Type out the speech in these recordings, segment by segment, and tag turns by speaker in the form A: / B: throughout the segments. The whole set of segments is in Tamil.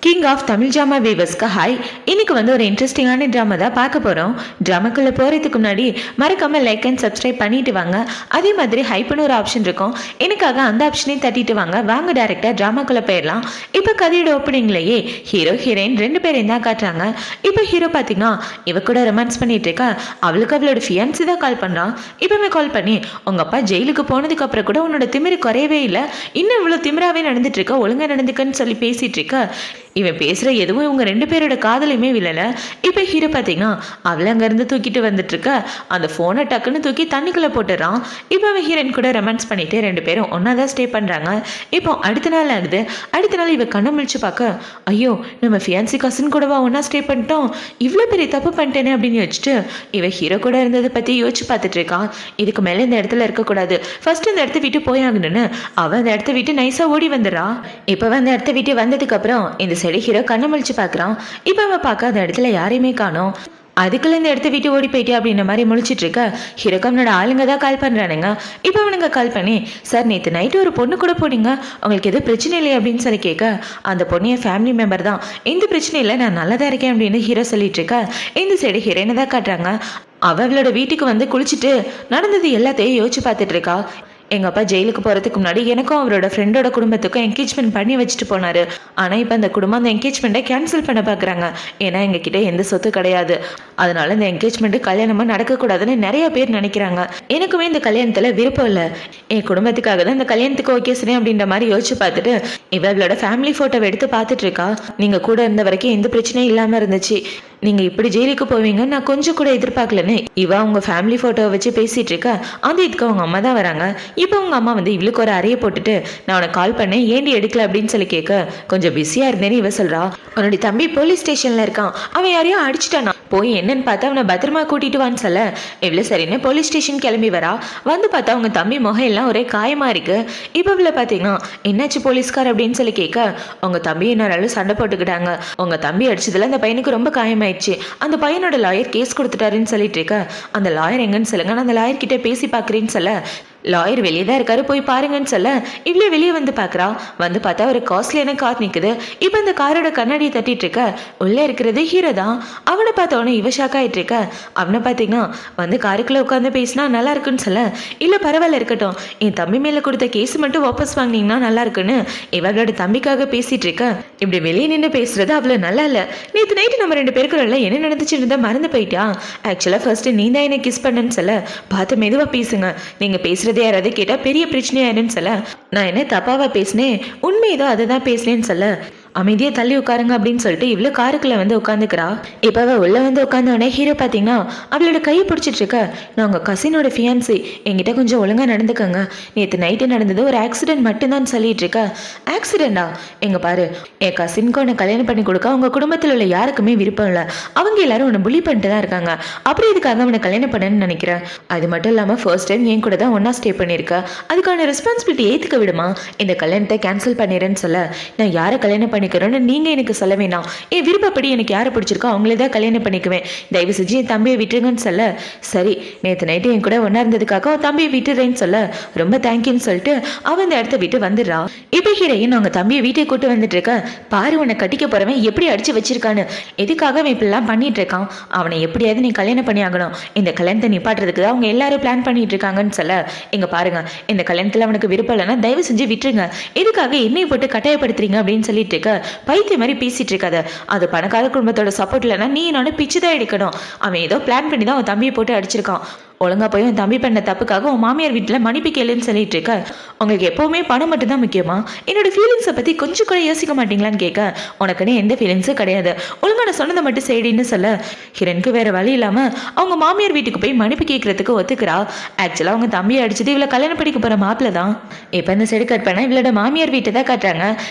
A: கிங் ஆஃப் தமிழ் ட்ராமா வீவர்ஸ்க்கு ஹாய். இன்னைக்கு ஒரு இன்ட்ரெஸ்டிங்கான ட்ராமா தான் பார்க்க போகிறோம். ட்ராமாக்குள்ளே போகிறதுக்கு முன்னாடி மறக்காமல் லைக் அண்ட் சப்ஸ்கிரைப் பண்ணிட்டு வாங்க. அதே மாதிரி ஹைப்னு ஒரு ஆப்ஷன் இருக்கும், எனக்காக அந்த ஆப்ஷனையும் தட்டிட்டு வாங்க டேரெக்டாக ட்ராமாக்குள்ளே போயிடலாம். இப்போ கதையோட ஓப்பனிங்லேயே ஹீரோ ஹீரோயின் 2 பேரையும் தான் காட்டுறாங்க. இப்போ ஹீரோ பார்த்தீங்கன்னா இவ கூட ரொமான்ஸ் பண்ணிட்டு இருக்கா. அவளுக்கு அவளோட ஃபியான்சி தான் கால் பண்ணுறான். இப்போவே கால் பண்ணி உங்கள் அப்பா ஜெயிலுக்கு போனதுக்கு அப்புறம் கூட உன்னோட திமிரு குறையவே இல்லை, இன்னும் இவ்வளோ திமிராவே நடந்துட்டு இருக்க, ஒழுங்காக நடந்துக்கன்னு சொல்லி பேசிட்டு இருக்க. இவன் பேசுகிற எதுவும் இவங்க 2 பேரோட காதலையுமே விழலை. இப்போ ஹீரோ பார்த்தீங்கன்னா அவளை அங்கேருந்து தூக்கிட்டு வந்துட்டு இருக்க. அந்த ஃபோனை டக்குன்னு தூக்கி தண்ணிக்குள்ளே போட்டுறான். இப்போ அவன் ஹீரோயின் கூட ரொமான்ஸ் பண்ணிட்டு 2 பேரும் ஒன்றா தான் ஸ்டே பண்ணுறாங்க. இப்போ அடுத்த நாள் ஆகுது. அடுத்த நாள் இவ கண்ணை முழிச்சு பார்க்க, ஐயோ நம்ம ஃபியான்சி கசின் கூடவா ஒன்றா ஸ்டே பண்ணிட்டோம், இவ்வளோ பெரிய தப்பு பண்ணிட்டேனே அப்படின்னு யோசிச்சுட்டு இவ ஹீரோ கூட இருந்ததை பற்றி யோசிச்சு பார்த்துட்டு இருக்கான். இதுக்கு மேலே இந்த இடத்துல இருக்கக்கூடாது, ஃபர்ஸ்ட் இந்த இடத்த விட்டு போயாகணும்னு அவன் அந்த இடத்த விட்டு நைஸாக ஓடி வந்துடுறா. இப்போ அந்த இடத்த விட்டு வந்ததுக்கப்புறம் இந்த சைடு ஹீரோ கண்ணை முழிச்சு பார்க்குறான். இப்போ அவன் பார்க்க அந்த இடத்துல யாரையுமே காணோம். அதுக்குள்ள இந்த இடத்த விட்டு ஓடி போயிட்டே அப்படின்ற மாதிரி முழிச்சிட்டு இருக்க. ஹீரோக்கு அவனோட ஆளுங்க தான் கால் பண்ணுறானுங்க. இப்போ அவனுங்க கால் பண்ணி, சார் நேற்று நைட்டு ஒரு பொண்ணு கூட போனீங்க, உங்களுக்கு எதுவும் பிரச்சனை இல்லையா அப்படின்னு சொல்லி கேட்க, அந்த பொண்ணு என் ஃபேமிலி மெம்பர் தான், எந்த பிரச்சனை இல்லை, நான் நல்லா தான் இருக்கேன் அப்படின்னு ஹீரோ சொல்லிட்டு இருக்க. இந்த சைடு ஹீரோயினை தான் காட்டுறாங்க. அவளோட வீட்டுக்கு குளிச்சுட்டு நடந்தது எல்லாத்தையும் யோசிச்சு பார்த்துட்டு இருக்கா. எங்கள் அப்பா ஜெயிலுக்கு போகிறதுக்கு முன்னாடி எனக்கும் அவரோட ஃப்ரெண்டோட குடும்பத்துக்கும் என்கேஜ்மெண்ட் பண்ணி வச்சுட்டு போனார். ஆனால் இப்போ அந்த குடும்பம் அந்த என்கேஜ்மெண்ட்டை கேன்சல் பண்ண பார்க்குறாங்க. ஏன்னா எங்ககிட்ட எந்த சொத்து கிடையாது, அதனால இந்த என்கேஜ்மெண்ட்டு கல்யாணமாக நடக்கக்கூடாதுன்னு நிறைய பேர் நினைக்கிறாங்க. எனக்குமே இந்த கல்யாணத்தில் விருப்பம் இல்லை, என் குடும்பத்துக்காக தான் இந்த கல்யாணத்துக்கு ஓகே சரி அப்படின்ற மாதிரி யோசிச்சு பார்த்துட்டு இவர்களோட ஃபேமிலி ஃபோட்டோவை எடுத்து பார்த்துட்டு இருக்கா. நீங்கள் கூட இருந்த வரைக்கும் எந்த பிரச்சனையும் இல்லாமல் இருந்துச்சு, நீங்கள் இப்படி ஜெயிலுக்கு போவீங்க நான் கொஞ்சம் கூட எதிர்பார்க்கலன்னு இவ அவங்க ஃபேமிலி ஃபோட்டோவை வச்சு பேசிகிட்டு இருக்க. அந்த இதுக்கு அவங்க அம்மா தான் வராங்க. இப்போ அவங்க அம்மா இவளுக்கு ஒரு அறையை போட்டுட்டு நான் உனக்கு கால் பண்ணேன் ஏண்டி எடுக்கல அப்படின்னு சொல்லி கேட்க, கொஞ்சம் பிஸியாக இருந்தேன்னு இவ சொல்கிறா. உன்னுடைய தம்பி போலீஸ் ஸ்டேஷனில் இருக்கான், அவன் யாரையும் அடிச்சிட்டானா, போய் என்னன்னு பார்த்தா அவனை பத்திரமா கூட்டிட்டு வான்னு சொல்ல எவ்வளோ சரின்னு போலீஸ் ஸ்டேஷன் கிளம்பி வரா. வந்து பார்த்தா அவங்க தம்பி முகம் எல்லாம் ஒரே காயமாக இருக்கு. இப்போ இவ்வளோ பார்த்தீங்கன்னா என்னாச்சு போலீஸ்கார் அப்படின்னு சொல்லி கேட்க, உங்க தம்பி இன்னொரு சண்டை போட்டுக்கிட்டாங்க, உங்க தம்பி அடிச்சதுல அந்த பையனுக்கு ரொம்ப காயமாயிடுச்சு, அந்த பையனோட லாயர் கேஸ் கொடுத்துட்டாருன்னு சொல்லிட்டு இருக்க. அந்த லாயர் எங்கன்னு சொல்லுங்க, நான் அந்த லாயர் கிட்ட பேசி பார்க்குறேன்னு சொல்ல, லாயர் வெளியே தான் இருக்காரு போய் பாருங்கன்னு சொல்ல இவ்வளோ வெளியே வந்து பார்க்குறா. வந்து பார்த்தா ஒரு காஸ்ட்லியான கார் நிற்குது. இப்போ இந்த காரோட கண்ணாடியை தட்டிட்டு இருக்க. உள்ளே இருக்கிறது ஹீரோ தான். அவனை பார்த்தவொன்னே இவ ஷாக் ஆகிட்டு இருக்க. அவனை பார்த்தீங்கன்னா காருக்குள்ளே உட்காந்து பேசினா நல்லா இருக்குன்னு சொல்ல, இல்லை பரவாயில்ல இருக்கட்டும், என் தம்பி மேலே கொடுத்த கேஸ் மட்டும் வாபஸ் வாங்கினீங்கன்னா நல்லா இருக்குன்னு இவர்களோட தம்பிக்காக பேசிட்டு இருக்க. இப்படி வெளியே நின்று பேசுறது அவ்வளோ நல்லா இல்லை. நேற்று நைட்டு நம்ம 2 பேருக்குள்ள என்ன நடந்துச்சுன்னு தான் மறந்து போயிட்டா. ஆக்சுவலாக ஃபர்ஸ்ட் நீ தான் என்னை கிஸ் பண்ணுன்னு சொல்ல, பார்த்து மெதுவாக பேசுங்க, நீங்கள் பேசுறது யாராவது கேட்டா பெரிய பிரச்சனையாயிருன்னு சொல்ல, நான் என்ன தப்பாவா பேசினேன், உண்மையதோ அதை தான் பேசினேன்னு சொல்ல, அமைதியாக தள்ளி உட்காருங்க அப்படின்னு சொல்லிட்டு இவ்வளோ காருக்குள்ள உட்காந்துக்கிறா. இப்போ அவள் உள்ள உட்காந்தோடனே ஹீரோ பார்த்தீங்கன்னா அவளோட கையை பிடிச்சிட்டு இருக்க. நான் உங்கள் கசினோட ஃபியான்சி, என்கிட்ட கொஞ்சம் ஒழுங்காக நடந்துக்கங்க, நேற்று நைட்டு நடந்தது ஒரு ஆக்சிடென்ட் மட்டும்தான் சொல்லிட்டு இருக்க. ஆக்சிடெண்டா? எங்க பாரு, என் கசினுக்கு உன்னை கல்யாணம் பண்ணி கொடுக்க அவங்க குடும்பத்தில் உள்ள யாருக்குமே விருப்பம் இல்லை, அவங்க எல்லாரும் உன்னை புள்ளி பண்ணிட்டு தான் இருக்காங்க, அப்படி இதுக்காக அவனை கல்யாணம் பண்ணணும்னு நினைக்கிறேன். அது மட்டும் இல்லாமல் ஃபர்ஸ்ட் டைம் என் கூட தான் ஒன்றா ஸ்டே பண்ணியிருக்க, அதுக்கான ரெஸ்பான்சிபிலிட்டி ஏற்றுக்க விடுமா, இந்த கல்யாணத்தை கேன்சல் பண்ணிடுறேன்னு சொல்ல, நான் யாரை கல்யாணம் பண்ணிக்கிறோன்னு நீங்க எனக்கு சொல்ல வேணாம், என் விருப்பப்படி எனக்கு யாரை பிடிச்சிருக்கோ அவங்களே தான் கல்யாணம் பண்ணிக்குவேன், தயவு செஞ்சு என் தம்பியை விட்டுருங்கன்னு சொல்ல, சரி நேற்று நைட்டு என் கூட ஒன்றா இருந்ததுக்காக அவன் தம்பியை விட்டுறேன்னு சொல்ல, ரொம்ப தேங்க்யூன்னு சொல்லிட்டு அவன் இந்த இடத்த விட்டு வந்துடுறா. இப்போ ஹீரோயின் அவங்க தம்பியை வீட்டுக்கு கூட்டு வந்துட்டு இருக்க. பாரு உன்னை கட்டிக்க போறவன் எப்படி அடிச்சு வச்சிருக்கான்னு, எதுக்காக அவன் இப்படிலாம் பண்ணிட்டு இருக்கான், அவனை எப்படியாவது நீ கல்யாணம் பண்ணி ஆகணும், இந்த கல்யாணத்தை நிப்பாட்டுறதுக்கு தான் அவங்க எல்லாரும் பிளான் பண்ணிட்டு இருக்காங்கன்னு சொல்ல, இங்க பாருங்க இந்த கல்யாணத்துல அவனுக்கு விருப்பம் இல்லைன்னா தயவு செஞ்சு விட்டுருங்க, எதுக்காக என்னை போட்டு கட்டாயப்படுத்துறீங்க அப்படின்னு சொல்லிட்டு இருக்க. பைத்திய மாதிரி பேசிட்டு இருக்காத, அது பணக்கார குடும்பத்தோட சப்போர்ட் இல்லைன்னா நீ நானும் பிச்சு தான் எடுக்கணும், அவன் ஏதோ பிளான் பண்ணி தான் அவன் தம்பியை போட்டு அடிச்சிருக்கான், ஒழுங்கா போய் உன் தம்பி பண்ண தப்புக்காக உன் மாமியார் வீட்டில் மன்னிப்பு கேளுன்னு சொல்லிட்டு இருக்க. உங்களுக்கு எப்போவுமே பணம் மட்டும்தான் முக்கியமா, என்னோட ஃபீலிங்ஸை பற்றி கொஞ்சம் கூட யோசிக்க மாட்டீங்களான்னு கேட்க, உனக்குன்னு எந்த ஃபீலிங்ஸும் கிடையாது, ஒழுங்கா நான் சொன்னதை மட்டும் செய்டின்னு சொல்ல, ஹிரனுக்கு வேற வழி இல்லாமல் அவங்க மாமியார் வீட்டுக்கு போய் மன்னிப்பு கேட்கறதுக்கு ஒத்துக்கிறா. ஆக்சுவலாக அவங்க தம்பியை அடிச்சது இவ்வளோ கல்யாணம் படிக்க போகிற மாப்பிள்ள தான். இப்போ இந்த சைடு கட் பண்ணால் இவளோட மாமியார் வீட்டை தான் காட்டுறாங்க.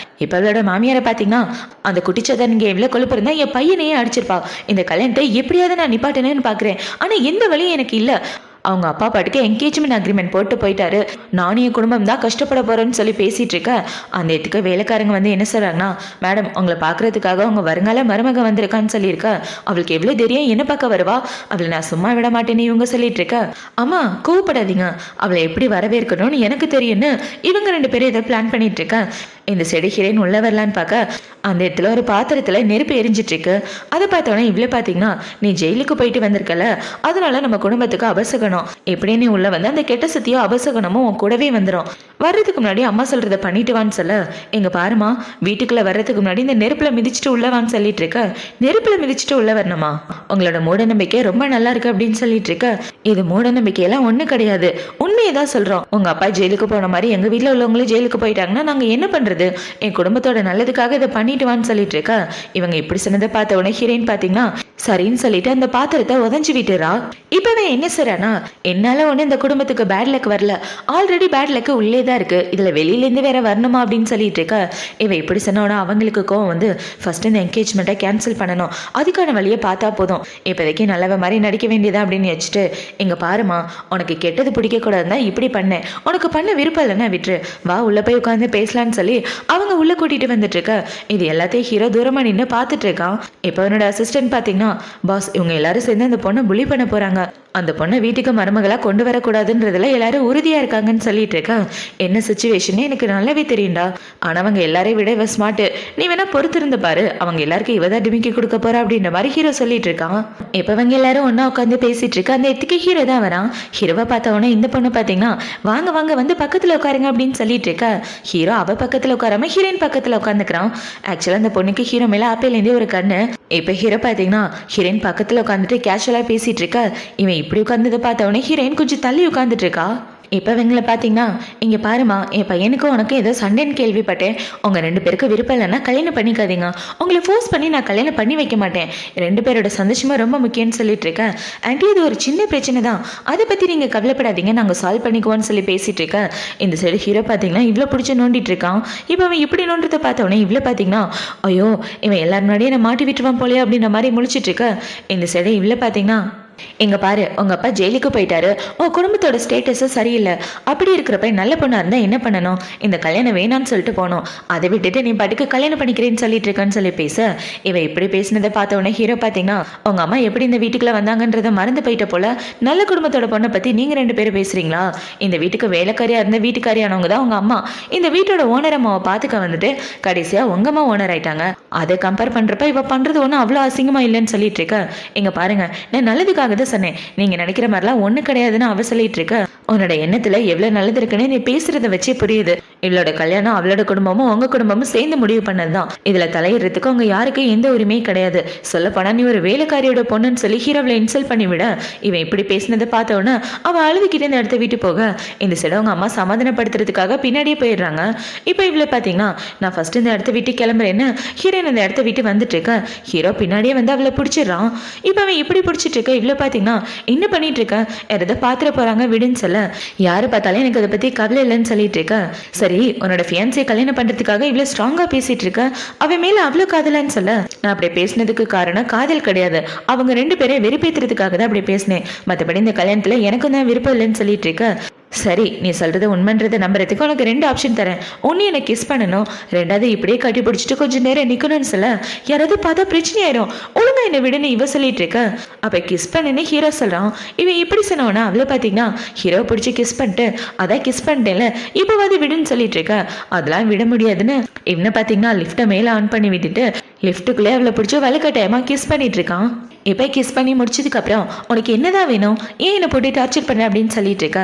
A: இப்போ இவளோட மாமியாரை பார்த்தீங்கன்னா அந்த குட்டிச்சதை நீங்கள் எவ்வளோ கொழுப்பு இருந்தால் என் பையனையே அடிச்சிருப்பா, இந்த கல்யாணத்தை எப்படியாவது நான் நிப்பாட்டினேன்னு பார்க்குறேன், ஆனால் எந்த வழியும் எனக்கு இல்லை, அவங்க அப்பா பாட்டுக்கு என்கேஜ்மெண்ட் அக்ரிமெண்ட் போட்டு போயிட்டாரு, நானும் என் குடும்பம் தான் கஷ்டப்பட போறேன்னு சொல்லி பேசிட்டு இருக்க. அந்த இடத்துக்கு வேலைக்காரங்க என்ன சொல்றாங்கன்னா, மேடம் உங்களை பார்க்கறதுக்காக அவங்க வருங்கால மருமக வந்திருக்கான்னு சொல்லியிருக்க, அவளுக்கு எவ்வளோ தெரியும் என்ன பார்க்க வருவா, அவளை நான் சும்மா விட மாட்டேன்னு இவங்க சொல்லிட்டு இருக்க. அம்மா கோவப்படாதீங்க, அவளை எப்படி வரவேற்கணும்னு எனக்கு தெரியும்னு இவங்க 2 பேரும் ஏதோ பிளான் பண்ணிட்டு இருக்க. இந்த செடி ஹீரோயின் உள்ள வரலான்னு பார்க்க அந்த இடத்துல ஒரு பாத்திரத்துல நெருப்பு எரிஞ்சிட்டு இருக்கு. அதை பார்த்தோன்னே இவ்வளோ பார்த்தீங்கன்னா நீ ஜெயிலுக்கு போயிட்டு வந்திருக்கல, அதனால நம்ம குடும்பத்துக்கு அபசகனம், எப்படியே நீ உள்ள வந்து அந்த கெட்ட சத்தியோ அபசகனமும் உன் கூடவே வந்துடும். வர்றதுக்கு முன்னாடி அம்மா சொல்றதை பண்ணிட்டு வான்னு சொல்ல, எங்க பாருமா வீட்டுக்குள்ள வர்றதுக்கு முன்னாடி இந்த நெருப்புல மிதிச்சுட்டு உள்ளவான்னு சொல்லிட்டு இருக்க. நெருப்புல மிதிச்சுட்டு உள்ள வரணுமா? உங்களோட மூட நம்பிக்கை ரொம்ப நல்லா இருக்கு அப்படின்னு சொல்லிட்டு இருக்க. இது மூட நம்பிக்கையெல்லாம் ஒண்ணு கிடையாது, உண்மையை தான் சொல்றோம். உங்க அப்பா ஜெயிலுக்கு போன மாதிரி எங்க வீட்டுல உள்ளவங்களும் ஜெயிலுக்கு போயிட்டாங்கன்னா நாங்க என்ன பண்றது? என் குடும்பத்தோட நல்லதுக்காக இதை பண்ணிட்டு வான்னு சொல்லிட்டு இருக்க. இவங்க இப்படி சொன்னதை பார்த்த உடனே ஹீரோயின் பாத்தீங்கன்னா சரின்னு சொல்லிட்டு அந்த பாத்திரத்தை உதஞ்சு விட்டுறா. இப்ப நான் என்ன சொல்றேன்னா, என்னால ஒண்ணு இந்த குடும்பத்துக்கு பேட் லக் வரல, ஆல்ரெடி பேட் லக் உள்ளே தான் இருக்கு, இதுல வெளியில இருந்து வேற வரணுமா அப்படின்னு சொல்லிட்டு இருக்க. இவ இப்படி சொன்னோன்னா அவங்களுக்கு கோவம் வந்து ஃபர்ஸ்ட் இந்த என்கேஜ்மெண்ட்டை கேன்சல் பண்ணணும், அதுக்கான வழியை பார்த்தா போதும், இப்போதைக்கு நல்லவ மாதிரி நடிக்க வேண்டியதா அப்படின்னு வச்சுட்டு, இங்க பாருமா உனக்கு கெட்டது பிடிக்க கூடாதுன்னா இப்படி பண்ணேன், உனக்கு பண்ண விருப்பம் இல்லைன்னா விட்டுரு, வா உள்ள போய் உட்காந்து பேசலான்னு சொல்லி அவங்க உள்ள கூட்டிட்டு வந்துட்டு இருக்க. இது எல்லாத்தையும் ஹீரோ தூரமா நின்று பார்த்துட்டு இருக்கான். இப்போ அவனோட அசிஸ்டன்ட் பாத்தீங்கன்னா, பாஸ் இவங்க எல்லாரும் சேர்ந்து அந்த பொண்ணை புலி பண்ண போறாங்க, அந்த பொண்ணை வீட்டுக்கு மருமகளா கொண்டு வரக்கூடாதுன்றதுல எல்லாரும் உறுதியா இருக்காங்கன்னு சொல்லிட்டு இருக்கா. என்ன சுச்சுவேஷன் எனக்கு நல்லாவே தெரியும்டா, ஆனா அவங்க எல்லாரையும் விட இவ ஸ்மார்ட், நீ வேணா பொறுத்திருந்து பாரு, அவங்க எல்லாருக்கும் இவதான் டிமிக்கி கொடுக்க போறா அப்படின்ற மாதிரி ஹீரோ சொல்லிட்டு இருக்கான். இப்ப அவங்க எல்லாரும் ஒன்னா உட்காந்து பேசிட்டு இருக்க. அந்த இடத்துக்கு ஹீரோ தான் வரான். ஹீரோவை பார்த்தவொடனே இந்த பொண்ணு பாத்தீங்கன்னா வாங்க வாங்க வந்து பக்கத்துல உட்காருங்க அப்படின்னு சொல்லிட்டு இருக்க. ஹீரோ அவ பக்கத்துல உட்காராம ஹீரோயின் பக்கத்துல உட்காந்துக்கிறான். ஆக்சுவலா அந்த பொண்ணுக்கு ஹீரோ மேல ஆப்பேலேருந்தே ஒரு கண்ணு. இப்ப ஹீரோ பாத்தீங்கன்னா ஹீரோயின் பக்கத்துல உட்காந்துட்டு கேஷுவலா பேசிட்டு இருக்க. இவன் இப்படி உட்கார்ந்ததை பார்த்தவொடனே ஹீரோயின் கொஞ்சம் தள்ளி உட்காந்துட்டு இருக்கா. இப்போ இவங்களை பார்த்தீங்கன்னா, இங்கே பாருமா என் பையனுக்கும் உனக்கும் ஏதோ சண்டைன்னு கேள்விப்பட்டேன், உங்கள் 2 பேருக்கு விருப்பம் இல்லைன்னா கல்யாணம் பண்ணிக்காதீங்க, உங்களை ஃபோர்ஸ் பண்ணி நான் கல்யாணம் பண்ணி வைக்க மாட்டேன், 2 பேரோட சந்தோஷமாக ரொம்ப முக்கியம்னு சொல்லிட்டு இருக்கேன். ஆண்டி இது ஒரு சின்ன பிரச்சனை தான், அதை பற்றி நீங்கள் கவலைப்படாதீங்க, நாங்கள் சால்வ் பண்ணிக்குவோன்னு சொல்லி பேசிகிட்டு இருக்கேன். இந்த சைடு ஹீரோ பார்த்தீங்கன்னா இவ்வளோ பிடிச்சி நோண்டிட்டு இருக்கான். இப்போ அவன் இப்படி நோன்றதை பார்த்தவொடனே இவ்வளோ பார்த்தீங்கன்னா ஐயோ இவன் எல்லாரும் முன்னாடியே நான் மாட்டி விட்டுருவான் போலே அப்படின்ற மாதிரி முழிச்சிட்டு இருக்க. இந்த சைடு இவ்வளோ பார்த்தீங்கன்னா, எங்க பாரு உங்க அப்பா ஜெயிலுக்கு போயிட்டாரு, உன் குடும்பத்தோட ஸ்டேட்டஸும் சரியில்லை, அப்படி இருக்கிறப்ப நல்ல பொண்ணா இருந்தா என்ன பண்ணணும், இந்த கல்யாணம் வேணான்னு சொல்லிட்டு போனோம், அதை விட்டுட்டு நீ பாட்டுக்கு கல்யாணம் பண்ணிக்கிறேன்னு சொல்லிட்டு இருக்கேன்னு சொல்லி பேச. இவ இப்படி பேசினதை பார்த்த உடனே ஹீரோ பாத்தீங்கன்னா உங்க அம்மா எப்படி இந்த வீட்டுக்குள்ள வந்தாங்கன்றத மறந்து போயிட்ட போல, நல்ல குடும்பத்தோட பொண்ணை பத்தி நீங்க 2 பேரும் பேசுறீங்களா, இந்த வீட்டுக்கு வேலைக்காரியா இருந்த வீட்டுக்காரியானவங்க தான் உங்க அம்மா, இந்த வீட்டோட ஓனர் அம்மாவை பாத்துக்க வந்துட்டு கடைசியா உங்க அம்மா ஓனர் ஆயிட்டாங்க, அதை கம்பேர் பண்றப்ப இவ பண்றது ஒன்றும் அவ்வளோ அசிங்கமா இல்லைன்னு சொல்லிட்டு இருக்க. இங்க பாருங்க நான் நல்லதுக்காக சொன்னேன், நீங்க நினைக்கிற மாதிரிலாம் ஒண்ணு கிடையாதுன்னு அவ சொல்லிட்டு இருக்க. உன்னோட எண்ணத்துல எவ்வளவு நல்லது இருக்குன்னு நீ பேசுறத வச்சே புரியுது. இவளோட கல்யாணம் அவளோட குடும்பமும் உங்க குடும்பமும் சேர்ந்து முடிவு பண்ணதுதான், இதுல தலையிடுறதுக்கு உங்க யாருக்கும் எந்த உரிமையும் கிடையாது, சொல்ல போனா நீ ஒரு வேலைக்காரியோட பொண்ணுன்னு சொல்லி ஹீரோவை இன்சல்ட் பண்ணி விட. இவன் இப்படி பேசினதை பார்த்தவொன்னே அவ அழுதுகிட்டே இந்த இடத்த விட்டு போக, இந்த சைடு அவங்க அம்மா சமாதானப்படுத்துறதுக்காக பின்னாடியே போயிடுறாங்க. இப்போ இவ்வளவு பாத்தீங்கன்னா நான் ஃபர்ஸ்ட் இந்த இடத்த விட்டு கிளம்புறேன்னு ஹீரோயின் இந்த இடத்த விட்டு வந்துட்டு இருக்க. ஹீரோ பின்னாடியே வந்து அவளை பிடிச்சிடறான். இப்போ அவன் இப்படி பிடிச்சிட்டு இருக்க. இவ்வளவு பாத்தீங்கன்னா என்ன பண்ணிட்டு இருக்க, யாராவது பாத்துற போறாங்க விடுன்னு சொல்ல, யாரு பார்த்தாலும் எனக்கு அதை பத்தி கவலை இல்லைன்னு சொல்லிட்டு இருக்க. சரி உன்னோட ஃபியான்சியை கல்யாணம் பண்றதுக்காக இவ்வளவு ஸ்ட்ராங்கா பேசிட்டு இருக்க, அவன் மேல அவ்வளவு காதலான்னு சொல்ல, நான் அப்படி பேசினதுக்கு காரணம் காதல் கிடையாது, அவங்க 2 பேரையும் வெறுப்பேத்துறதுக்காக தான் அப்படி பேசினேன், மற்றபடி இந்த கல்யாணத்துல எனக்கும் தான் விருப்பம் இல்லைன்னு சொல்லிட்டு இருக்க. சரி நீ சொல்றது உண்மைன்றதை நம்புறதுக்கு உனக்கு 2 ஆப்ஷன் தரேன், ஒன்னு எனக்கு கிஸ் பண்ணணும், 2வது இப்படியே கட்டி பிடிச்சிட்டு கொஞ்சம் நேரம் நிக்கணும்னு சொல்ல, யாராவது பார்த்தா பிரச்சனை ஆயிரும், ஒழுங்கா என்ன விடுன்னு இவ சொல்லிட்டு இருக்க. அப்ப கிஸ் பண்ணுன்னு ஹீரோ சொல்றான். இவன் இப்படி சொன்னவனா அவளை பாத்தீங்கன்னா ஹீரோ பிடிச்சி கிஸ் பண்ணிட்டு அதான் கிஸ் பண்ணிட்டேன்ல இப்பவாது விடுன்னு சொல்லிட்டு இருக்க. அதெல்லாம் விட முடியாதுன்னு இவனை பாத்தீங்கன்னா லிப்டை மேல ஆன் பண்ணி விட்டுட்டு லிப்டுக்குள்ளே அவளை பிடிச்சி வலுக்கட்டாயமா கிஸ் பண்ணிட்டு இருக்கான். இப்போ கிஸ் பண்ணி முடிச்சதுக்கு அப்புறம் உனக்கு என்னதான் வேணும், ஏன் என்னை போட்டு டார்ச்சர் பண்ண அப்படின்னு சொல்லிட்டு இருக்க.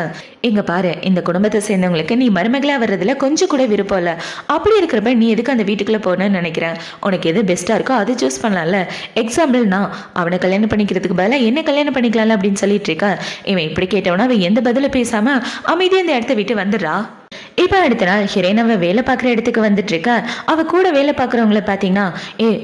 A: இங்க பாரு இந்த குடும்பத்தை சேர்ந்தவங்களுக்கு நீ மருமகளா வர்றதுல கொஞ்சம் கூட விருப்பம் இல்லை, அப்படி இருக்கிறப்ப நீ எதுக்கு அந்த வீட்டுக்குள்ள போகணும்னு நினைக்கிறேன், உனக்கு எது பெஸ்டா இருக்கோ அதை சூஸ் பண்ணலாம்ல. எக்ஸாம்பிள் நான் அவனை கல்யாணம் பண்ணிக்கிறதுக்கு பதிலாக என்ன கல்யாணம் பண்ணிக்கலாம்ல அப்படின்னு சொல்லிட்டு இருக்க. இவன் இப்படி கேட்டவனா அவன் எந்த பதில பேசாம அமைதியா இந்த இடத்த விட்டு வந்துடுறா. இப்போ அடுத்த நாள் ஹிரேன் அவ வேலை பார்க்குற இடத்துக்கு வந்துட்டு இருக்க. அவ கூட வேலை பார்க்குறவங்கள பார்த்தீங்கன்னா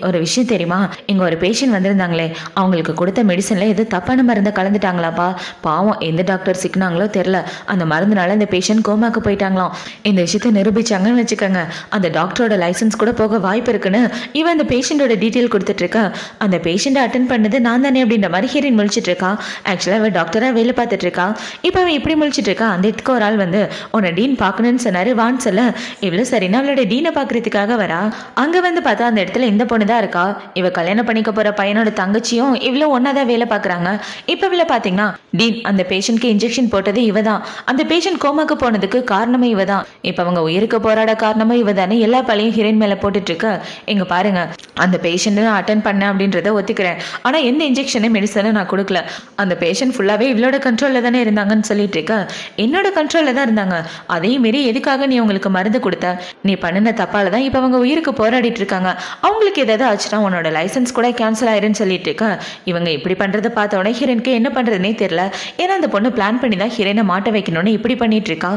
A: ஒரு விஷயம் தெரியுமா, இங்கே ஒரு பேஷண்ட் வந்திருந்தாங்களே, அவங்களுக்கு கொடுத்த மெடிசன்ல ஏதோ தப்பான மருந்தை கலந்துட்டாங்களாப்பா, பாவம் எந்த டாக்டர் சிக்கினாங்களோ தெரில, அந்த மருந்துனால அந்த பேஷண்ட் கோமாக்கு போயிட்டாங்களாம். இந்த விஷயத்த நிரூபிச்சாங்கன்னு வச்சுக்கோங்க, அந்த டாக்டரோட லைசன்ஸ் கூட போக வாய்ப்பு இருக்குன்னு இவன் அந்த பேஷண்டோட டீட்டெயில் கொடுத்துட்டு இருக்கா. அந்த பேஷண்ட்டை அட்டன் பண்ணது நான் தானே அப்படின்ற மாதிரி ஹிரேன் முழிச்சிட்டு இருக்கா. ஆக்சுவலாக அவள் டாக்டராக வேலை பார்த்துட்டு இருக்கா. இப்போ அவன் இப்படி முழிச்சிட்டு இருக்கா. அந்த இடத்துக்கு ஒரு ஆள் வந்து உன்னை டீன் பார்க்கணும்னு வாங்கன்னு சொன்னாரு. வான்னு சொல்ல இவ்வளோ சரின்னா அவளோட டீனை பார்க்கறதுக்காக வரா. அங்கே வந்து பார்த்தா அந்த இடத்துல இந்த பொண்ணு தான் இருக்கா. இவ கல்யாணம் பண்ணிக்க போகிற பையனோட தங்கச்சியும் இவ்வளோ ஒன்றா தான் வேலை பார்க்குறாங்க. இப்போ இவ்வளோ பார்த்தீங்கன்னா டீன் அந்த பேஷண்ட்க்கு இன்ஜெக்ஷன் போட்டது இவ தான். அந்த பேஷண்ட் கோமாக்கு போனதுக்கு காரணமே இவ தான். இப்போ அவங்க உயிருக்கு போராட காரணமும் இவ தானே. எல்லா பழையும் ஹீரோயின் மேலே போட்டுட்டு இருக்க. இங்க பாருங்க, அந்த பேஷண்ட் நான் அட்டன் பண்ணேன் அப்படின்றத ஒத்துக்கிறேன். ஆனால் எந்த இன்ஜெக்ஷனு மெடிசனும் நான் கொடுக்கல. அந்த பேஷண்ட் ஃபுல்லாகவே இவளோட கண்ட்ரோலில் தானே இருந்தாங்கன்னு சொல்லிட்டு இருக்க. என்னோட கண்ட்ரோலில் தான் இருந்தாங்க. அதையும் மீறி எதுக்காக நீ உங்களுக்கு மருந்து கொடுத்த? நீ பண்ணின தப்பால தான் இப்போ அவங்க உயிருக்கு போராடிட்டு இருக்காங்க. அவங்களுக்கு ஏதாவது ஆச்சுன்னா உன்னோட லைசன்ஸ் கூட கேன்சல் ஆயிருன்னு சொல்லிட்டு இருக்க. இவங்க இப்படி பண்ணுறதை பார்த்த உடனே ஹீரோனுக்கு என்ன பண்ணுறதுனே தெரியல. ஏன்னா அந்த பொண்ணு பிளான் பண்ணி தான் ஹீரோனை மாட்ட வைக்கணும்னு இப்படி பண்ணிட்டு இருக்கா.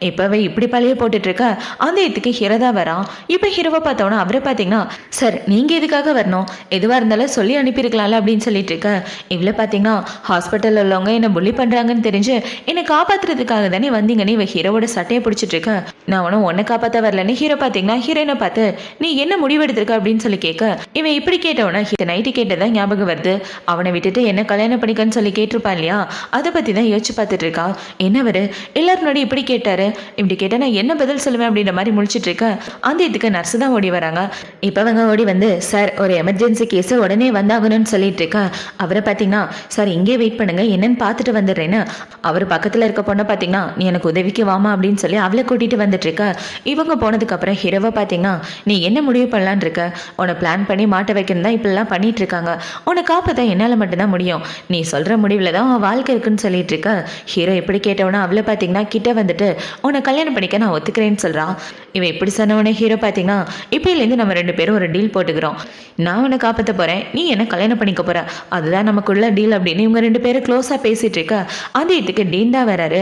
A: இப்போவே இப்படி பழைய போட்டுட்டு இருக்க. அந்த இடத்துக்கு ஹீரோ தான் வரான். இப்போ ஹீரோவை பார்த்தோன்னா அவரை பார்த்தீங்கன்னா சார் நீங்கள் எதுக்காக வரணும்? எதுவாக இருந்தாலும் சொல்லி அனுப்பியிருக்கலாம்ல அப்படின்னு சொல்லிட்டு இருக்க. இவ்வளோ பார்த்தீங்கன்னா ஹாஸ்பிட்டலில் உள்ளவங்க என்னை புள்ளி பண்ணுறாங்கன்னு தெரிஞ்சு என்னை காப்பாற்றுறதுக்காக தானே வந்தீங்கன்னு இவ ஹீரோவோட சட்டையை பிடிச்சிட்டு இருக்க. நான் ஒன்றும் உன்னை காப்பாற்ற வரலன்னு ஹீரோ பார்த்தீங்கன்னா ஹீரோனை பார்த்து நீ என்ன முடிவெடுத்திருக்க அப்படின்னு சொல்லி கேட்க. இவன் இப்படி கேட்டவனா நைட்டு கேட்டதான் ஞாபகம் வருது. அவனை விட்டுட்டு என்ன கல்யாணம் பண்ணிக்கன்னு சொல்லி கேட்டிருப்பான் இல்லையா, அதை பற்றி தான் யோசிச்சு பார்த்துட்டு இருக்கா. என்னவரு எல்லாரும் முன்னாடி இப்படி கேட்டாரு, இப்படி கேட்டால் நான் என்ன பதில் சொல்லுவேன் அப்படின்ற மாதிரி முழிச்சிட்டு இருக்க. அந்த இதுக்கு நர்ஸ் தான் ஓடி வராங்க. இப்போ அவங்க ஓடி வந்து சார் ஒரு எமர்ஜென்சி கேஸ் உடனே வந்தாகணும்னு சொல்லிட்டு இருக்க. அவரை பார்த்தீங்கன்னா சார் இங்கே வெயிட் பண்ணுங்க என்னன்னு பார்த்துட்டு வந்துடுறேன்னு. அவர் பக்கத்தில் இருக்க பொண்ணை பார்த்தீங்கன்னா நீ எனக்கு உதவிக்கு வாமா அப்படின்னு சொல்லி அவளை கூட்டிட்டு வந்துட்டு இருக்க. இவங்க போனதுக்கப்புறம் ஹீரோவை பார்த்தீங்கன்னா நீ என்ன முடிவு பண்ணலான் இருக்க? உன்னை பிளான் பண்ணி மாட்ட வைக்கணும் தான் இப்படிலாம் பண்ணிட்டு இருக்காங்க. உன்னை காப்பாற்ற என்னால் மட்டும்தான் முடியும். நீ சொல்கிற முடிவில் தான் அவன் வாழ்க்கை இருக்குன்னு சொல்லிட்டு இருக்க. ஹீரோ எப்படி கேட்டவனா அவளை பார்த்தீங்கன்னா கிட்ட வந்துட்டு உன்னை கல்யாணம் பண்ணிக்க நான் ஒத்துக்கிறேன்னு சொல்கிறான். இவன் இப்படி சொன்னவனே ஹீரோ பார்த்தீங்கன்னா இப்போலேருந்து நம்ம 2 பேரும் ஒரு டீல் போட்டுக்கிறோம். நான் உன்னை காப்பாற்ற போகிறேன், நீ என்ன கல்யாணம் பண்ணிக்க போகிற, அதுதான் நமக்குள்ள டீல் அப்படின்னு இவங்க 2 பேரும் க்ளோஸாக பேசிகிட்டு இருக்க. அந்த இதுக்கு டீன் தான் வராரு.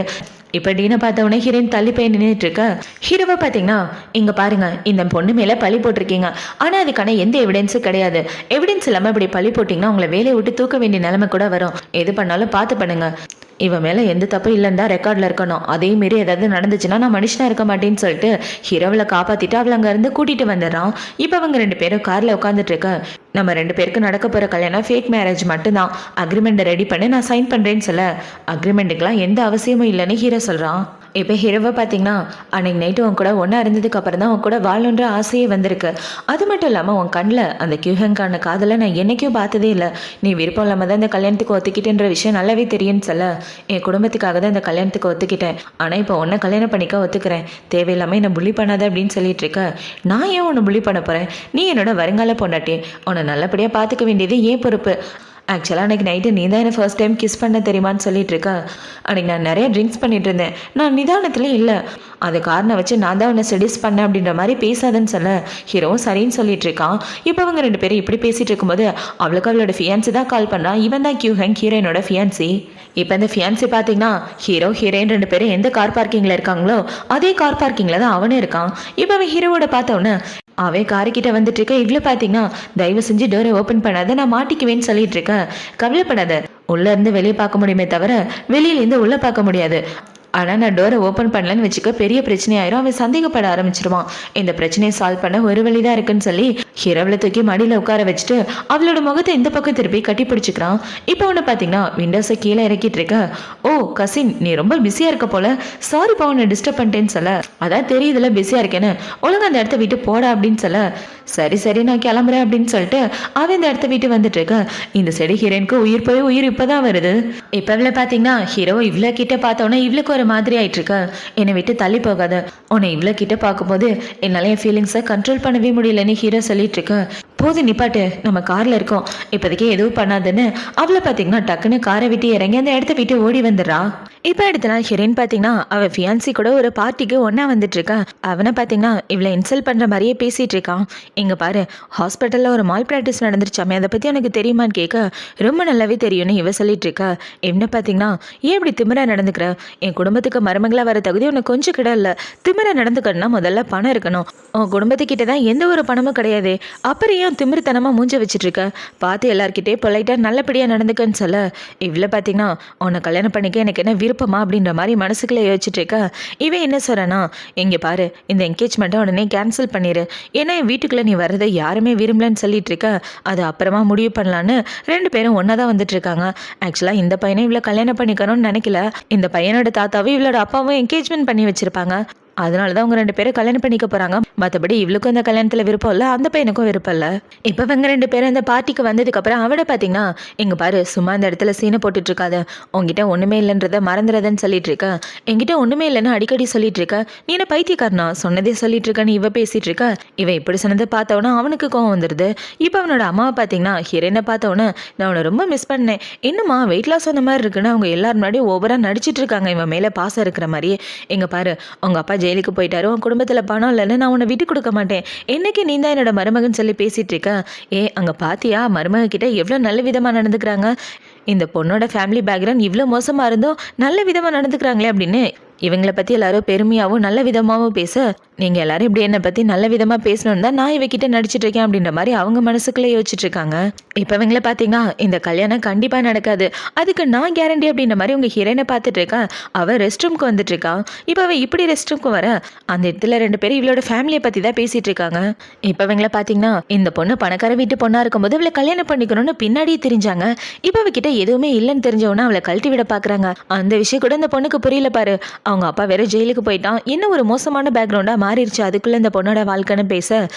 A: இப்போ டீனை பார்த்தவொடனே ஹீரோயின் தள்ளி போய் நின்றுட்டு இருக்க. ஹீரோவை பார்த்தீங்கன்னா இங்கே பாருங்க, இந்த பொண்ணு மேலே பழி போட்டிருக்கீங்க. ஆனால் அதுக்கான எந்த எவிடன்ஸும் கிடையாது. எவிடன்ஸ் இல்லாமல் இப்படி பழி போட்டிங்கன்னா உங்களை வேலையை விட்டு தூக்க வேண்டிய நிலைமை கூட வரும். எது பண்ணாலும் பார்த்து பண்ணுங்க. இவன் மேலே எந்த தப்பு இல்லைன்னு தான் ரெக்கார்டில் இருக்கணும். அதே மாரி ஏதாவது நடந்துச்சுன்னா நான் மனுஷனாக இருக்க மாட்டேன்னு சொல்லிட்டு ஹீரோவில் காப்பாற்றிட்டு அவளை அங்கேருந்து கூட்டிகிட்டு வந்துடுறான். இப்போ அவங்க 2 பேரும் காரில் உட்காந்துட்டு இருக்க. நம்ம 2 பேருக்கு நடக்க போகிற கல்யாணம் ஃபேக் மேரேஜ் மட்டும்தான். அக்ரிமெண்ட்டை ரெடி பண்ணி நான் சைன் பண்ணுறேன்னு சொல்ல அக்ரிமெண்ட்டுக்கெலாம் எந்த அவசியமும் இல்லைன்னு ஹீரோ சொல்கிறான். இப்போ ஹீரோவை பார்த்தீங்கன்னா அன்னைக்கு நைட்டு உன் கூட ஒன்றா இருந்ததுக்கு அப்புறம் தான் உன் கூட வாழணுன்ற ஆசையே வந்திருக்கு. அது மட்டும் இல்லாமல் உன் கண்ணில் அந்த கியூஹங்கான காதலை நான் என்றைக்கும் பார்த்ததே இல்லை. நீ விருப்பம் இல்லாமல் தான் இந்த கல்யாணத்துக்கு ஒத்துக்கிட்டேன்ற விஷயம் நல்லாவே தெரியும்னு சொல்ல என் குடும்பத்துக்காக தான் இந்த கல்யாணத்துக்கு ஒத்துக்கிட்டேன். ஆனால் இப்போ உன்னை கல்யாணம் பண்ணிக்க ஒத்துக்கிறேன். தேவையில்லாமல் என்னை புள்ளி பண்ணாத அப்படின்னு சொல்லிட்டு இருக்க. நான் ஏன் உன்னை புள்ளி பண்ண போகிறேன்? நீ என்னோட வருங்கால பொண்டாட்டி. உன்னை நல்லபடியாக பார்த்துக்க வேண்டியது ஏன் பொறுப்பு. ஆக்சுவலாக அன்றைக்கி நைட்டு நீ தான் என்னை ஃபர்ஸ்ட் டைம் கிஸ் பண்ண தெரியுமான்னு சொல்லிட்டு இருக்க. அன்றைக்கி நான் நிறைய ட்ரிங்க்ஸ் பண்ணிட்டு இருந்தேன். நான் நிதானத்திலே இல்லை. அதை காரணம் வச்சு நான் தான் உன்னை செடியூஸ் பண்ணேன் அப்படின்ற மாதிரி பேசாதன்னு சொல்ல ஹீரோவும் சரின்னு சொல்லிட்டு இருக்கான். இப்போ அவங்க 2 பேரும் இப்படி பேசிட்டு இருக்கும்போது அவளுக்கு அவளோட ஃபியான்சி தான் கால் பண்ணான். இவன் தான் கியூஹங், ஹீரோயினோட ஃபியான்சி. இப்போ இந்த ஃபியான்சி பார்த்தீங்கன்னா ஹீரோ ஹீரோயின் 2 பேரும் எந்த கார் பார்க்கிங்கில் இருக்காங்களோ அதே கார் பார்க்கிங்கில் தான் அவனே இருக்கான். இப்போ அவன் ஹீரோவோட பார்த்தவொன்னே அவன் காருக்கிட்ட வந்துட்டு இருக்க. இவ்வளோ பார்த்தீங்கன்னா தயவு செஞ்சு டோரை ஓப்பன் பண்ணாத, நான் மாட்டிக்குவேன்னு சொல்லிட்டு இருக்கேன். கவலைப்படாத, உள்ளே இருந்து வெளியே பார்க்க முடியுமே தவிர வெளியிலேருந்து உள்ளே பார்க்க முடியாது. ஆனால் நான் டோரை ஓப்பன் பண்ணலன்னு வச்சுக்க பெரிய பிரச்சனையாயிரும். அவன் சந்தேகப்பட ஆரம்பிச்சிருவான். இந்த பிரச்சனையை சால்வ் பண்ண ஒரு வழி தான் இருக்குன்னு சொல்லி ஹீரோவில் தூக்கி மடியில் உட்கார வச்சுட்டு அவளோட முகத்தை இந்த பக்கம் திருப்பி கட்டி பிடிச்சிக்கிறான். இப்போ ஒன்று பார்த்தீங்கன்னா விண்டோஸை கீழே இறக்கிட்டு இருக்க. ஓ கசின், நீ ரொம்ப பிஸியாக இருக்க போல, சாரிப்பா உன்னை டிஸ்டர்ப் பண்ணிட்டேன்னு சொல்ல. அதான் தெரியுதுல பிஸியாக இருக்கேன்னு, ஒழுங்கு அந்த இடத்த விட்டு போடா அப்படின்னு சொல்ல. சரி சரி நான் கிளம்புறேன் அப்படின்னு சொல்லிட்டு அவன் இந்த இடத்த விட்டு வந்துட்டு இருக்க. இந்த செடி ஹீரோயினுக்கு உயிர் போய் உயிர் இப்போதான் வருது. இப்போ இவ்வளோ பார்த்தீங்கன்னா ஹீரோ இவ்வளோ கிட்ட பார்த்தோன்னே இவளுக்கு ஒரு மாதிரி ஆயிட்டு இருக்க. என்னை விட்டு தள்ளி போகாத, உன்னை இவ்வளோ கிட்ட பார்க்கும்போது என்னால் என் ஃபீலிங்ஸை கண்ட்ரோல் பண்ணவே முடியலன்னு ஹீரோ சொல்லிட்டு இருக்க. போது நிப்பாட்டு, நம்ம காரில் இருக்கோம், இப்போதைக்கு எதுவும் பண்ணாதுன்னு அவளை பார்த்தீங்கன்னா டக்குன்னு காரை விட்டு இறங்கி அந்த இடத்த விட்டு ஓடி வந்துடுறா. இப்போ இடத்துல ஹீரோயின் பார்த்தீங்கன்னா அவள் ஃபியான்சி கூட ஒரு பார்ட்டிக்கு ஒன்றா வந்துட்டு இருக்கா. அவனை பார்த்தீங்கன்னா இவளை இன்சல்ட் பண்ணுற மாதிரியே பேசிகிட்டு இருக்கான். இங்கே பாரு, ஹாஸ்பிட்டலில் ஒரு மால் ப்ராக்டிஸ் நடந்துருச்சாமே, அதை பற்றி எனக்கு தெரியுமான்னு கேட்க ரொம்ப நல்லாவே தெரியும்னு இவ சொல்லிட்டு இருக்கா. என்ன பார்த்தீங்கன்னா ஏன் இப்படி திமிரா நடந்துக்கிற? என் குடும்பத்துக்கு மருமங்களாக வர தகுதி உனக்கு கொஞ்சம் கிட இல்லை. திமிரா நடந்துக்கணும்னா முதல்ல பணம் இருக்கணும். உன் குடும்பத்துக்கிட்ட தான் எந்த ஒரு பணமும் கிடையாது. அப்புறம் ஏன் திமிருத்தனமாக மூஞ்ச வச்சுட்டு இருக்க? பார்த்து எல்லார்கிட்டே பொலைட்டாக நல்லபடியாக நடந்துக்கன்னு சொல்ல. இவ்வளோ பார்த்தீங்கன்னா உன்னை கல்யாணம் பண்ணிக்க எனக்கு என்ன விருப்பமா அப்படின்ற மாதிரி மனசுக்குள்ளே யோசிச்சுட்டு இருக்க. இவன் என்ன சொல்கிறானா, இங்கே பாரு, இந்த என்கேஜ்மெண்ட்டை உடனே கேன்சல் பண்ணிடு. ஏன்னா என் வீட்டுக்குள்ளே நீ வர்றதை யாருமே விரும்பலன்னு சொல்லிட்டு இருக்க. அது அப்புறமா முடிவு பண்ணலான்னு 2 பேரும் ஒன்றா தான் வந்துட்டு இருக்காங்க. ஆக்சுவலாக இந்த பையனை இவ்வளோ கல்யாணம் பண்ணிக்கணும்னு நினைக்கல. இந்த பையனோட தாத்தாவும் இவளோட அப்பாவும் என்கேஜ்மெண்ட் பண்ணி வச்சிருப்பாங்க. அதனால தான் அவங்க 2 பேரும் கல்யாணம் பண்ணிக்க போறாங்க. மற்றபடி இவளுக்கும் இந்த கல்யாணத்தில் விருப்பம் இல்லை, அந்த பையனுக்கும் விருப்பம் இல்லை. இப்போ இவங்க 2 பேரும் அந்த பார்ட்டிக்கு வந்ததுக்கப்புறம் அவட பார்த்தீங்கன்னா, இங்கே பாரு சும்மா இந்த இடத்துல சீனை போட்டுட்டு இருக்காத, உங்ககிட்ட ஒன்றுமே இல்லைன்றத மறந்துடாதன்னு சொல்லிட்டு இருக்க, என்கிட்ட ஒன்றுமே இல்லைன்னு அடிக்கடி சொல்லிட்டு இருக்க, நீ என்ன பைத்தியக்காரனா சொன்னதே சொல்லிட்டு இருக்கன்னு இவ பேசிட்டு இருக்க. இவ இப்படி சொன்னதை பார்த்தவொன்னே அவனுக்கு கோவம் வந்துடுது. இப்போ அவனோட அம்மாவை பார்த்தீங்கன்னா ஹீரோயினை பார்த்தவொன்னே நான் அவனை ரொம்ப மிஸ் பண்ணேன், என்னம்மா வெயிட் லாஸ் அந்த மாதிரி இருக்குன்னு அவங்க எல்லாரும் முன்னாடியும் ஓவராக நடிச்சிட்டு இருக்காங்க இவன் மேலே பாசம் இருக்கிற மாதிரி. எங்க பாரு உங்க அப்பா ஜெயிலுக்கு போயிட்டாரு, உன் குடும்பத்தில் பணம் இல்லைன்னு நான் உன்னை விட்டு கொடுக்க மாட்டேன், என்னைக்கு நீ தான் என்னோட மருமகன் சொல்லி பேசிட்டு இருக்க. அங்கே பாத்தியா மருமக கிட்ட எவ்வளோ நல்ல விதமாக நடந்துக்கிறாங்க, இந்த பொண்ணோட ஃபேமிலி பேக்ரவுண்ட் இவ்வளோ மோசமாக இருந்தோம் நல்ல விதமாக நடந்துக்கிறாங்களே அப்படின்னு இவங்களை பற்றி எல்லாரும் பெருமையாகவும் நல்ல விதமாகவும் பேச, நீங்கள் எல்லாரும் இப்படி என்னை பற்றி நல்ல விதமாக பேசணுன்னு தான் நான் இவகிட்ட நடிச்சிட்டு இருக்கேன் அப்படின்ற மாதிரி அவங்க மனசுக்குள்ளே யோசிச்சுட்டு இருக்காங்க. இப்போ இவங்கள பார்த்தீங்கன்னா இந்த கல்யாணம் கண்டிப்பாக நடக்காது, அதுக்கு நான் கேரண்டி அப்படின்ற மாதிரி உங்கள் ஹீரோயினை பார்த்துட்டு இருக்கேன். அவள் ரெஸ்ட் ரூம்க்கு வந்துட்டு இருக்கான். இப்போ அவள் இப்படி ரெஸ்ட் ரூம்க்கு வர அந்த இடத்துல 2 பேரும் இவளோட ஃபேமிலியை பற்றி தான் பேசிட்டு இருக்காங்க. இப்போ இவங்கள பார்த்தீங்கன்னா இந்த பொண்ணு பணக்கார வீட்டு பொண்ணாக இருக்கும்போது அவளை கல்யாணம் பண்ணிக்கணும்னு பின்னாடியே தெரிஞ்சாங்க. இப்போ அவகிட்ட எதுவுமே இல்லைன்னு தெரிஞ்சவொன்னே அவளை கழட்டி விட பார்க்குறாங்க. அந்த விஷயம் கூட இந்த பொண்ணுக்கு புரியல பாரு. அவங்க அப்பா வேற ஜெயிலுக்கு போயிட்டான், என்ன ஒரு மோசமான பேக்ரவுண்டாக மாறிடுச்சு அதுக்குள்ளே இந்த பொண்ணோட வாழ்க்கைன்னு பேச,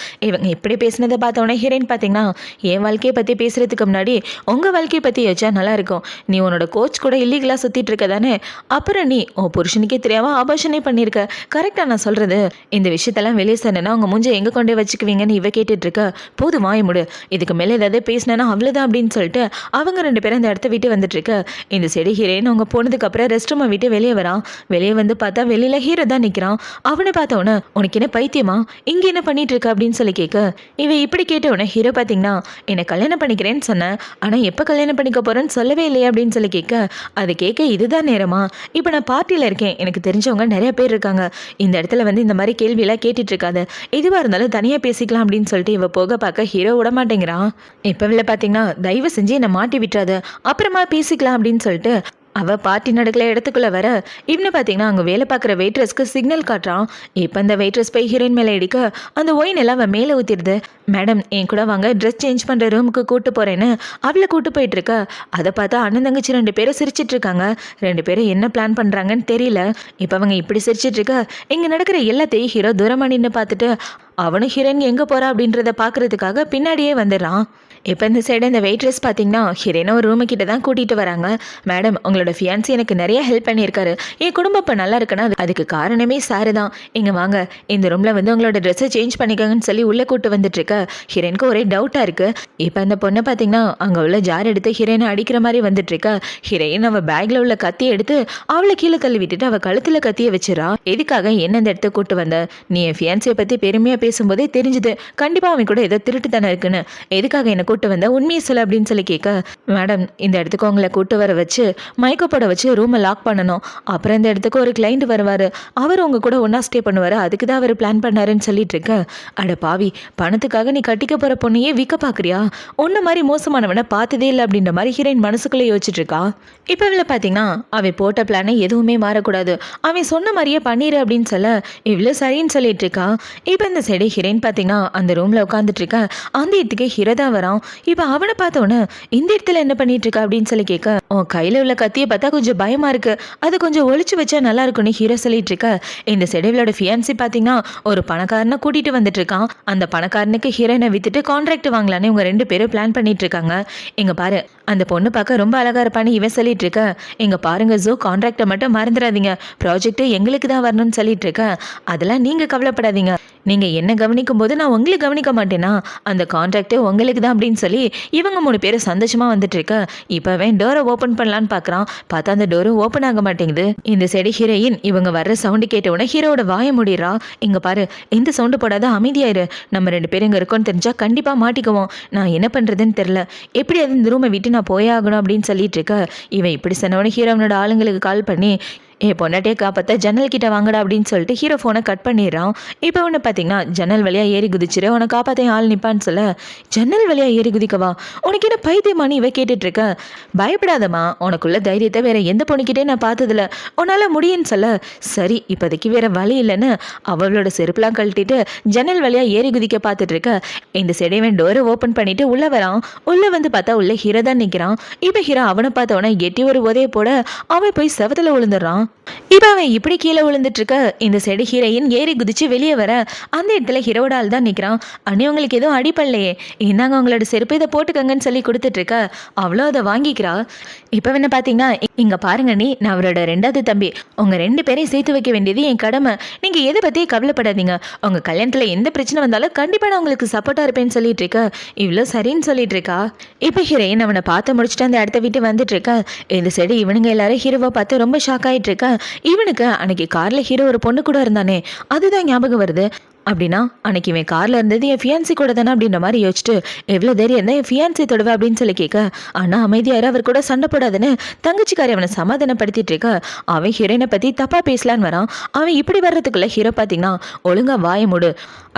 A: இவங்க இப்படி பேசினதை பார்த்தோன்னே ஹீரோயின் பார்த்தீங்கன்னா என் வாழ்க்கையை பற்றி பேசுறதுக்கு முன்னாடி உங்கள் வாழ்க்கையை பற்றி யோசிச்சா நல்லா இருக்கும், நீ உன்னோட கோச் கூட இல்லீகலாக சுற்றிட்டு இருக்க தானே, அப்புறம் நீ உன் புருஷனுக்கே தெரியாமல் ஆபாஷனே பண்ணியிருக்க, கரெக்டாக நான் சொல்கிறது, இந்த விஷயத்தெல்லாம் வெளியே சொன்னேன்னா அவங்க மூஞ்சை எங்கே கொண்டே வச்சுக்குவீங்கன்னு இவ கேட்டுட்டு இருக்க. போதும் வாய் முடு, இதுக்கு மேலே ஏதாவது பேசினேன்னா அவ்வளோதான் அப்படின்னு சொல்லிட்டு அவங்க 2 பேரும் அந்த இடத்த விட்டு வந்துட்டு இருக்க. இந்த செடி ஹீரோயின் அவங்க போனதுக்கப்புறம் ரெஸ்ட் ரூமை விட்டு வெளியே வரான். வெளியே வந்து பார்த்தா வெளியில ஹீரோ தான் நிற்கிறான். அவனை பார்த்தவொன்னே உனக்கு என்ன பைத்தியமா, இங்கே என்ன பண்ணிட்டு இருக்க அப்படின்னு சொல்லி கேட்க, இவன் இப்படி கேட்டவொன்னே ஹீரோ பார்த்தீங்கன்னா என்னை கல்யாணம் பண்ணிக்கிறேன்னு சொன்னேன், ஆனால் எப்போ கல்யாணம் பண்ணிக்க போறேன்னு சொல்லவே இல்லையே அப்படின்னு சொல்லி கேட்க, அதை கேட்க இதுதான் நேரமா, இப்போ நான் பார்ட்டியில் இருக்கேன், எனக்கு தெரிஞ்சவங்க நிறைய பேர் இருக்காங்க, இந்த இடத்துல வந்து இந்த மாதிரி கேள்வியெல்லாம் கேட்டுட்டு இருக்காது, எதுவாக இருந்தாலும் தனியாக பேசிக்கலாம் அப்படின்னு சொல்லிட்டு இவ போக பார்க்க ஹீரோ விட மாட்டேங்கிறான். இப்போ இல்லை பார்த்தீங்கன்னா தயவு செஞ்சு என்னை மாட்டி விட்டுறாது, அப்புறமா பேசிக்கலாம் அப்படின்னு சொல்லிட்டு அவள் பார்ட்டி நடக்கல இடத்துக்குள்ளே வர இவனு பார்த்தீங்கன்னா அங்கே வேலை பார்க்குற வெயிட்ரஸ்க்கு சிக்னல் காட்டுறான். இப்போ அந்த வெயிட்ரஸ் போய் ஹீரோயின் மேலே இடிக்க அந்த ஒயின் எல்லாம் அவன் மேலே ஊற்றிடுது. மேடம் என் கூட வாங்க, ட்ரெஸ் சேஞ்ச் பண்ணுற ரூமுக்கு கூட்டு போகிறேன்னு அவளை கூட்டு போயிட்டுருக்க. அதை பார்த்தா அண்ணன் தங்கச்சி 2 பேரும் சிரிச்சிட்டு இருக்காங்க. 2 பேரும் என்ன பிளான் பண்ணுறாங்கன்னு தெரியல. இப்போ அவங்க இப்படி சிரிச்சிட்டு இருக்க இங்கே நடக்கிற எல்லாத்தையும் ஹீரோ தூரமாக நின்று பார்த்துட்டு அவனும் ஹீரோயின் எங்கே போகிறா அப்படின்றத பார்க்குறதுக்காக பின்னாடியே வந்துடுறான். இப்போ இந்த சைடு இந்த வெயிட்ரஸ் பார்த்தீங்கன்னா ஹீரோயினை ஒரு ரூமு கிட்ட தான் கூட்டிகிட்டு வராங்க. மேடம் உங்களோட ஃபியான்சி எனக்கு நிறைய ஹெல்ப் பண்ணியிருக்காரு, என் குடும்பம் இப்போ நல்லா இருக்குன்னா அதுக்கு காரணமே சாரு தான், இங்கே வாங்க இந்த ரூமில் வந்து உங்களோட ட்ரெஸ்ஸை சேஞ்ச் பண்ணிக்கோங்கன்னு சொல்லி உள்ளே கூட்டு வந்துட்டுருக்க. ஹீரோயினுக்கு ஒரே டவுட்டாக இருக்குது. இப்போ அந்த பொண்ணை பார்த்தீங்கன்னா அங்கே உள்ள ஜார் எடுத்து ஹீரோயினை அடிக்கிற மாதிரி வந்துட்டுருக்க. ஹீரோயின் அவள் பேக்கில் உள்ள கத்தியை எடுத்து அவளை கீழே தள்ளி விட்டுட்டு அவள் கழுத்தில் கத்தியை வச்சிடறா. எதுக்காக என்ன இந்த இடத்த கூட்டு வந்த, நீ என் ஃபியான்சியை பற்றி பெருமையாக பேசும்போதே தெரிஞ்சுது கண்டிப்பாக அவன் கூட ஏதோ திருட்டு தானே இருக்குன்னு, எதுக்காக என்ன கூட்டு வந்த உண்மையை சொல்ல அப்படின்னு சொல்லி கேட்க, மேடம் இந்த இடத்துக்கு உங்களை கூட்டு வர வச்சு மயக்கப்பட வச்சு ரூமை லாக் பண்ணணும், அப்புறம் இந்த இடத்துக்கு ஒரு கிளைண்ட் வருவார், அவர் உங்க கூட ஒன்றா ஸ்டே பண்ணுவார், அதுக்கு தான் அவர் பிளான் பண்ணாருன்னு சொல்லிட்டு இருக்க. அட பாவி, பணத்துக்காக நீ கட்டிக்க போகிற பொண்ணையே விற்க பார்க்குறியா, ஒன்று மாதிரி மோசமானவனை பார்த்ததே இல்லை அப்படின்ற மாதிரி ஹீரோயின் மனசுக்குள்ளே யோசிச்சுட்டு இருக்கா. இப்போ இவ்வளோ பார்த்தீங்கன்னா அவன் போட்ட பிளானை எதுவுமே மாறக்கூடாது, அவன் சொன்ன மாதிரியே பண்ணிடு அப்படின்னு சொல்ல இவ்வளோ சரின்னு சொல்லிட்டு இருக்கா. இப்போ இந்த சைடு ஹீரோயின் பார்த்தீங்கன்னா அந்த ரூமில் உட்காந்துட்டு இருக்க. அந்த இடத்துக்கு ஹீரோ தான் வரான். இப்போ அவனை பார்த்தோன்னே இந்த இடத்துல என்ன பண்ணிட்டு இருக்கா அப்படின்னு சொல்லி கேட்க, உன் கையில் உள்ள கத்தியை பார்த்தா கொஞ்சம் பயமா இருக்கு, அது கொஞ்சம் ஒழிச்சு வச்சா நல்லா இருக்கும்னு ஹீரோ சொல்லிட்டு இருக்க. இந்த செடிவிலோட ஃபியான்சி பார்த்தீங்கன்னா ஒரு பணக்காரனை கூட்டிட்டு வந்துட்டு இருக்கான். அந்த பணக்காரனுக்கு ஹீரோயினை வித்துட்டு கான்ட்ராக்ட் வாங்கலான்னு இவங்க 2 பேரும் பிளான் பண்ணிட்டு இருக்காங்க. இங்க பாரு அந்த பொண்ணு பார்க்க ரொம்ப அழகா இருப்பான்னு இவன் சொல்லிட்டு இருக்க. இங்க பாருங்க ஜோ, கான்ட்ராக்டை மட்டும் மறந்துடாதீங்க, ப்ராஜெக்ட் எங்களுக்கு தான் வரணும்னு சொல்லிட்டு இருக்க. அதெல்லாம் நீங்க கவலைப்படாதீங்க, நீங்க என்ன கவனிக்கும் போது நான் உங்களுக்கு கவனிக்க மாட்டேனா, அந்த கான்ட்ராக்ட் உங்களுக்கு தான் அப்படின்னு சொல்லி இவங்க 3 பேரும் சந்தோஷமா வந்துட்டு இருக்க. இப்பவே டோரை ஓப்பன் பண்ணலான்னு பார்க்குறான். பார்த்தா அந்த டோரும் ஓப்பன் ஆக மாட்டேங்குது. இந்த சைடு ஹீரோயின் இவங்க வர்ற சவுண்டு கேட்டவுடனே ஹீரோட வாய முடிறா. இங்க பாரு இந்த சவுண்டு போடாத, அமைதியாயிரு, நம்ம 2 பேரும் இங்கே இருக்கோன்னு தெரிஞ்சா கண்டிப்பா மாட்டிக்குவோம், நான் என்ன பண்றதுன்னு தெரியல, எப்படி அது இந்த ரூமை விட்டு நான் போயே ஆகணும் அப்படின்னு சொல்லிட்டு இருக்க. இவன் இப்படி சொன்னவனே ஹீரோனோட ஆளுங்களுக்கு கால் பண்ணி பொண்டாட்டியை காப்பாற்ற ஜன்னல் கிட்ட வாங்கடா அப்படின்னு சொல்லிட்டு ஹீரோ ஃபோனை கட் பண்ணிடுறான். இப்போ ஒன்று பார்த்தீங்கன்னா ஜன்னல் வழியாக ஏறி குதிச்சிரு, உன்னை காப்பாற்ற ஆள் நிற்பான்னு சொல்ல, ஜன்னல் வழியாக ஏறி குதிக்கவா, உனக்கு என்ன பைத்தியமானு இவ கேட்டுட்ருக்க. பயப்படாதம்மா, உனக்குள்ள தைரியத்தை வேற எந்த பொண்ணுக்கிட்டே நான் பார்த்ததில்ல, உன்னால் முடியும்னு சொல்ல, சரி இப்போதைக்கு வேற வழி இல்லைன்னு அவளோட செருப்புலாம் கழட்டிட்டு ஜன்னல் வழியாக ஏறி குதிக்க பார்த்துட்டு இருக்க. இந்த செடிவன் டோரை ஓப்பன் பண்ணிட்டு உள்ளே வரான். உள்ளே வந்து பார்த்தா உள்ள ஹீரோ தான் நிற்கிறான். இப்போ ஹீரோ அவனை பார்த்தவன எட்டி ஒரு உதைய போட அவன் போய் செவத்தில் விழுந்துடுறான். இப்போ அவன் இப்படி கீழே விழுந்துட்டு இருக்க இந்த சைடு ஹீரோயின் ஏறி குதிச்சு வெளியே வர அந்த இடத்துல ஹீரோட ஆள் தான் நிற்கிறான். அண்ணி உங்களுக்கு எதுவும் அடிப்படலையே, இந்தாங்க உங்களோட செருப்பு இதை போட்டுக்கங்கன்னு சொல்லி கொடுத்துட்டு இருக்க. அவ்வளோ அதை வாங்கிக்கிறா. இப்போ என்ன பார்த்தீங்கன்னா இங்கே பாருங்க நீ, நான் அவரோட 2வது தம்பி, உங்கள் 2 பேரையும் சேர்த்து வைக்க வேண்டியது என் கடமை. நீங்கள் எதை பற்றியும் கவலைப்படாதீங்க. உங்கள் கல்யாணத்தில் எந்த பிரச்சனை வந்தாலும் கண்டிப்பாக நான் உங்களுக்கு சப்போர்ட்டாக இருப்பேன்னு சொல்லிட்டு இருக்க. இவ்வளோ சரின்னு சொல்லிட்டு இருக்கா. இப்போ ஹீரோயின் அவனை பார்த்து முடிச்சுட்டு அந்த இடத்த விட்டு வந்துட்டு இருக்க. இந்த சைடு இவனுங்க எல்லாரும் ஹீரோவை பார்த்து ரொம்ப ஷாக் ஆகிட்டு இருக்க. இவனுக்கு அன்னைக்கு கார்ல ஹீரோ ஒரு பொண்ணு கூட இருந்தானே, அதுதான் ஞாபகம் வருது. அப்படின்னா அன்னைக்கு இவன் கார்ல இருந்தது என் ஃபியான்சி கூட தானே அப்படின்ற மாதிரி யோசிச்சுட்டு எவ்வளோ தைரியம் இருந்தால் என் ஃபியான்சி தொடுவா அப்படின்னு சொல்லி கேட்க, ஆனால் அமைதியாரு அவர் கூட சண்டை போடாதுன்னு தங்கச்சிக்காரி அவனை சமாதானப்படுத்திட்டு இருக்க. அவன் ஹீரோயினை பற்றி தப்பாக பேசலான்னு வரான். அவன் இப்படி வர்றதுக்குள்ள ஹீரோ பார்த்தீங்கன்னா ஒழுங்கா வாய மூடு,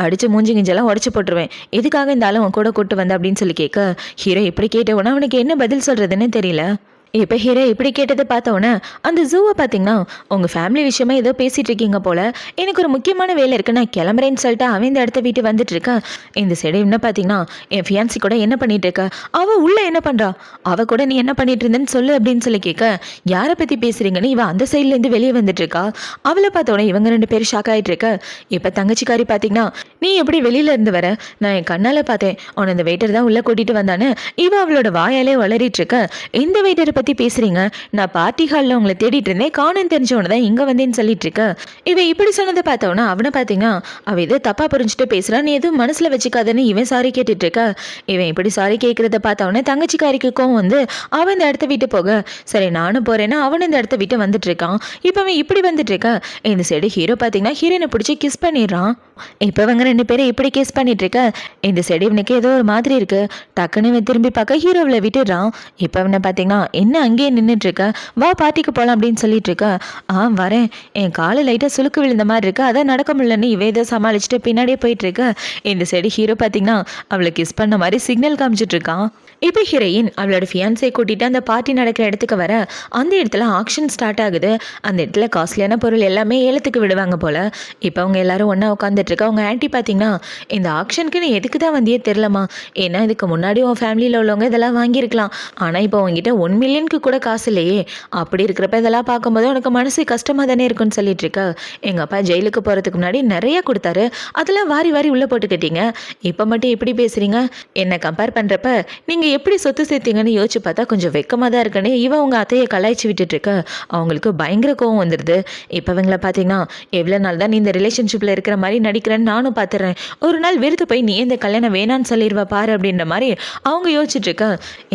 A: அடிச்சு மூஞ்சி கிஞ்செல்லாம் உடச்சு போட்டுருவேன், எதுக்காக இந்த ஆளும் அவன் கூட கூட்டு வந்த அப்படின்னு சொல்லி கேட்க, ஹீரோ இப்படி கேட்டவொன்னே அவனுக்கு என்ன பதில் சொல்றதுன்னு தெரியல. இப்போ ஹீரோ இப்படி கேட்டதை பார்த்தோன்னே அந்த ஜூவை பார்த்தீங்கன்னா உங்கள் ஃபேமிலி விஷயமா ஏதோ பேசிகிட்டு இருக்கீங்க போல், எனக்கு ஒரு முக்கியமான வேலை இருக்குது நான் கிளம்புறேன்னு சொல்லிட்டு அவன் இந்த இடத்த வீட்டு வந்துட்டு இருக்கேன். இந்த சைடு என்ன பார்த்தீங்கன்னா என் ஃபியான்சி கூட என்ன பண்ணிட்டு இருக்க, அவள் உள்ளே என்ன பண்ணுறா, அவள் கூட நீ என்ன பண்ணிட்டு இருந்தேன்னு சொல்லு அப்படின்னு சொல்லி கேட்க, யாரை பற்றி பேசுகிறீங்கன்னு இவன் அந்த சைட்லேருந்து வெளியே வந்துட்டு இருக்கா. அவளை பார்த்தோன்னே இவங்க 2 பேரும் ஷாக் ஆகிட்டு இருக்க. இப்போ தங்கச்சிக்காரி பார்த்தீங்கன்னா நீ எப்படி வெளியில இருந்து வர, நான் என் கண்ணால் பார்த்தேன் உன்னை இந்த வெயிட்டர் தான் உள்ளே கூட்டிகிட்டு வந்தானே, இவன் அவளோட வாயாலே வளரிட்டு இருக்க. இந்த வெயிட்டரை பற்றி பேசுறீங்க, நான் பார்ட்டி ஹாலில் உங்களை தேடிட்டு இருந்தேன், காணும் தெரிஞ்சவன தான் இங்கே வந்தேன்னு சொல்லிட்டு இருக்க. இவன் இப்படி சொன்னதை பார்த்தவனா அவனை பார்த்தீங்கன்னா அவன் எதோ தப்பாக புரிஞ்சுட்டு பேசுகிறான், நீ எதுவும் மனசில் வச்சுக்காதன்னு இவன் சாரி கேட்டுட்டு இருக்க. இவன் இப்படி சாரி கேட்குறத பார்த்தவனே தங்கச்சிக்காரிக்கு கோவம் வந்து அவன் இந்த இடத்த விட்டு போக, சரி நானும் போகிறேன்னா அவன் இந்த இடத்த விட்டு வந்துட்டு இருக்கான். இப்போ அவன் இப்படி வந்துட்டு இருக்க. இந்த சைடு ஹீரோ பார்த்தீங்கன்னா ஹீரோனை பிடிச்சி கிஸ் பண்ணிடுறான். இப்போ அவங்க 2 பேரும் இப்படி கிஸ் பண்ணிட்டு இருக்க. இந்த சைடு இவனுக்கு ஏதோ ஒரு மாதிரி இருக்கு. டக்குன்னு இவன் திரும்பி பார்க்க ஹீரோவில் விட்டுடுறான். இப்போ அவனை பார்த்தீங்கன்னா என்ன அங்கேயே நின்றுட்டு இருக்க, வா பார்ட்டிக்கு போகலாம் அப்படின்னு சொல்லிட்டு இருக்க. வரேன், என் காலை லைட்டாக சுளுக்கு விழுந்த மாதிரி இருக்கு, அதான் நடக்க முடியலன்னு இவ ஏதோ சமாளிச்சுட்டு பின்னாடியே போயிட்டு இருக்க. இந்த சைடு ஹீரோ பார்த்தீங்கன்னா அவளை கிஸ் பண்ண மாதிரி சிக்னல் காமிச்சிட்டு இருக்கான். இப்போ ஹீரோயின் அவளோட ஃபியான்ஸை கூட்டிட்டு அந்த பார்ட்டி நடக்கிற இடத்துக்கு வர அந்த இடத்துல ஆக்ஷன் ஸ்டார்ட் ஆகுது. அந்த இடத்துல காஸ்ட்லியான பொருள் எல்லாமே ஏலத்துக்கு விடுவாங்க போல. இப்போ அவங்க எல்லாரும் ஒன்றா உட்காந்துட்டு இருக்க. அவங்க ஆன்ட்டி பார்த்தீங்கன்னா இந்த ஆக்ஷனுக்கு நீ எதுக்கு தான் வந்தியே தெரிலமா, ஏன்னா இதுக்கு முன்னாடி உன் ஃபேமிலியில் உள்ளவங்க இதெல்லாம் வாங்கியிருக்கலாம், ஆனால் இப்போ உங்ககிட்ட 1 மில்லியனுக்கு கூட காசு இல்லையே, அப்படி இருக்கிறப்ப இதெல்லாம் பார்க்கும்போது உனக்கு மனசு கஷ்டமாக தானே இருக்குன்னு சொல்லிட்டு இருக்க. எங்கள் அப்பா ஜெயிலுக்கு போகிறதுக்கு முன்னாடி நிறைய கொடுத்தாரு, அதெல்லாம் வாரி வாரி உள்ளே போட்டுக்கிட்டீங்க, இப்போ மட்டும் எப்படி பேசுகிறீங்க, என்னை கம்பேர் பண்ணுறப்ப நீங்கள் எப்படி சொத்து சேர்த்தீங்கன்னு யோசிச்சு பார்த்தா கொஞ்சம் வெக்கமாக தான் இருக்குன்னு இவன் உங்கள் அத்தையை கலாய்ச்சி விட்டுட்டு இருக்க. அவங்களுக்கு பயங்கர கோவம் வந்துடுது. இப்போ இவங்கள பார்த்தீங்கன்னா எவ்வளோ நாள் தான் நீ இந்த ரிலேஷன்ஷிப்பில் இருக்கிற மாதிரி நடிக்கிறேன்னு நானும் பார்த்துறேன், ஒரு நாள் வெறுத்து போய் நீ இந்த கல்யாணம் வேணான்னு சொல்லிடுவா பாரு அப்படின்ற மாதிரி அவங்க யோசிச்சுட்டு இருக்க.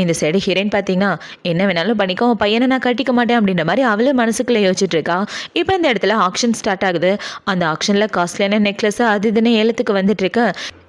A: இந்த சைடு ஹீரோயின் பார்த்தீங்கன்னா என்ன வேணாலும் பண்ணிக்கோ, உன் பையனை நான் கட்டிக்க மாட்டேன் அப்படின்ற மாதிரி அவளே மனசுக்குள்ளே யோசிச்சுட்டு இருக்கா. இப்போ இந்த இடத்துல ஆக்ஷன் ஸ்டார்ட் ஆகுது. அந்த ஆக்ஷனில் காஸ்ட்லியான நெக்லஸ் அது இதுன்னு ஏலத்துக்கு வந்துட்டு இருக்க.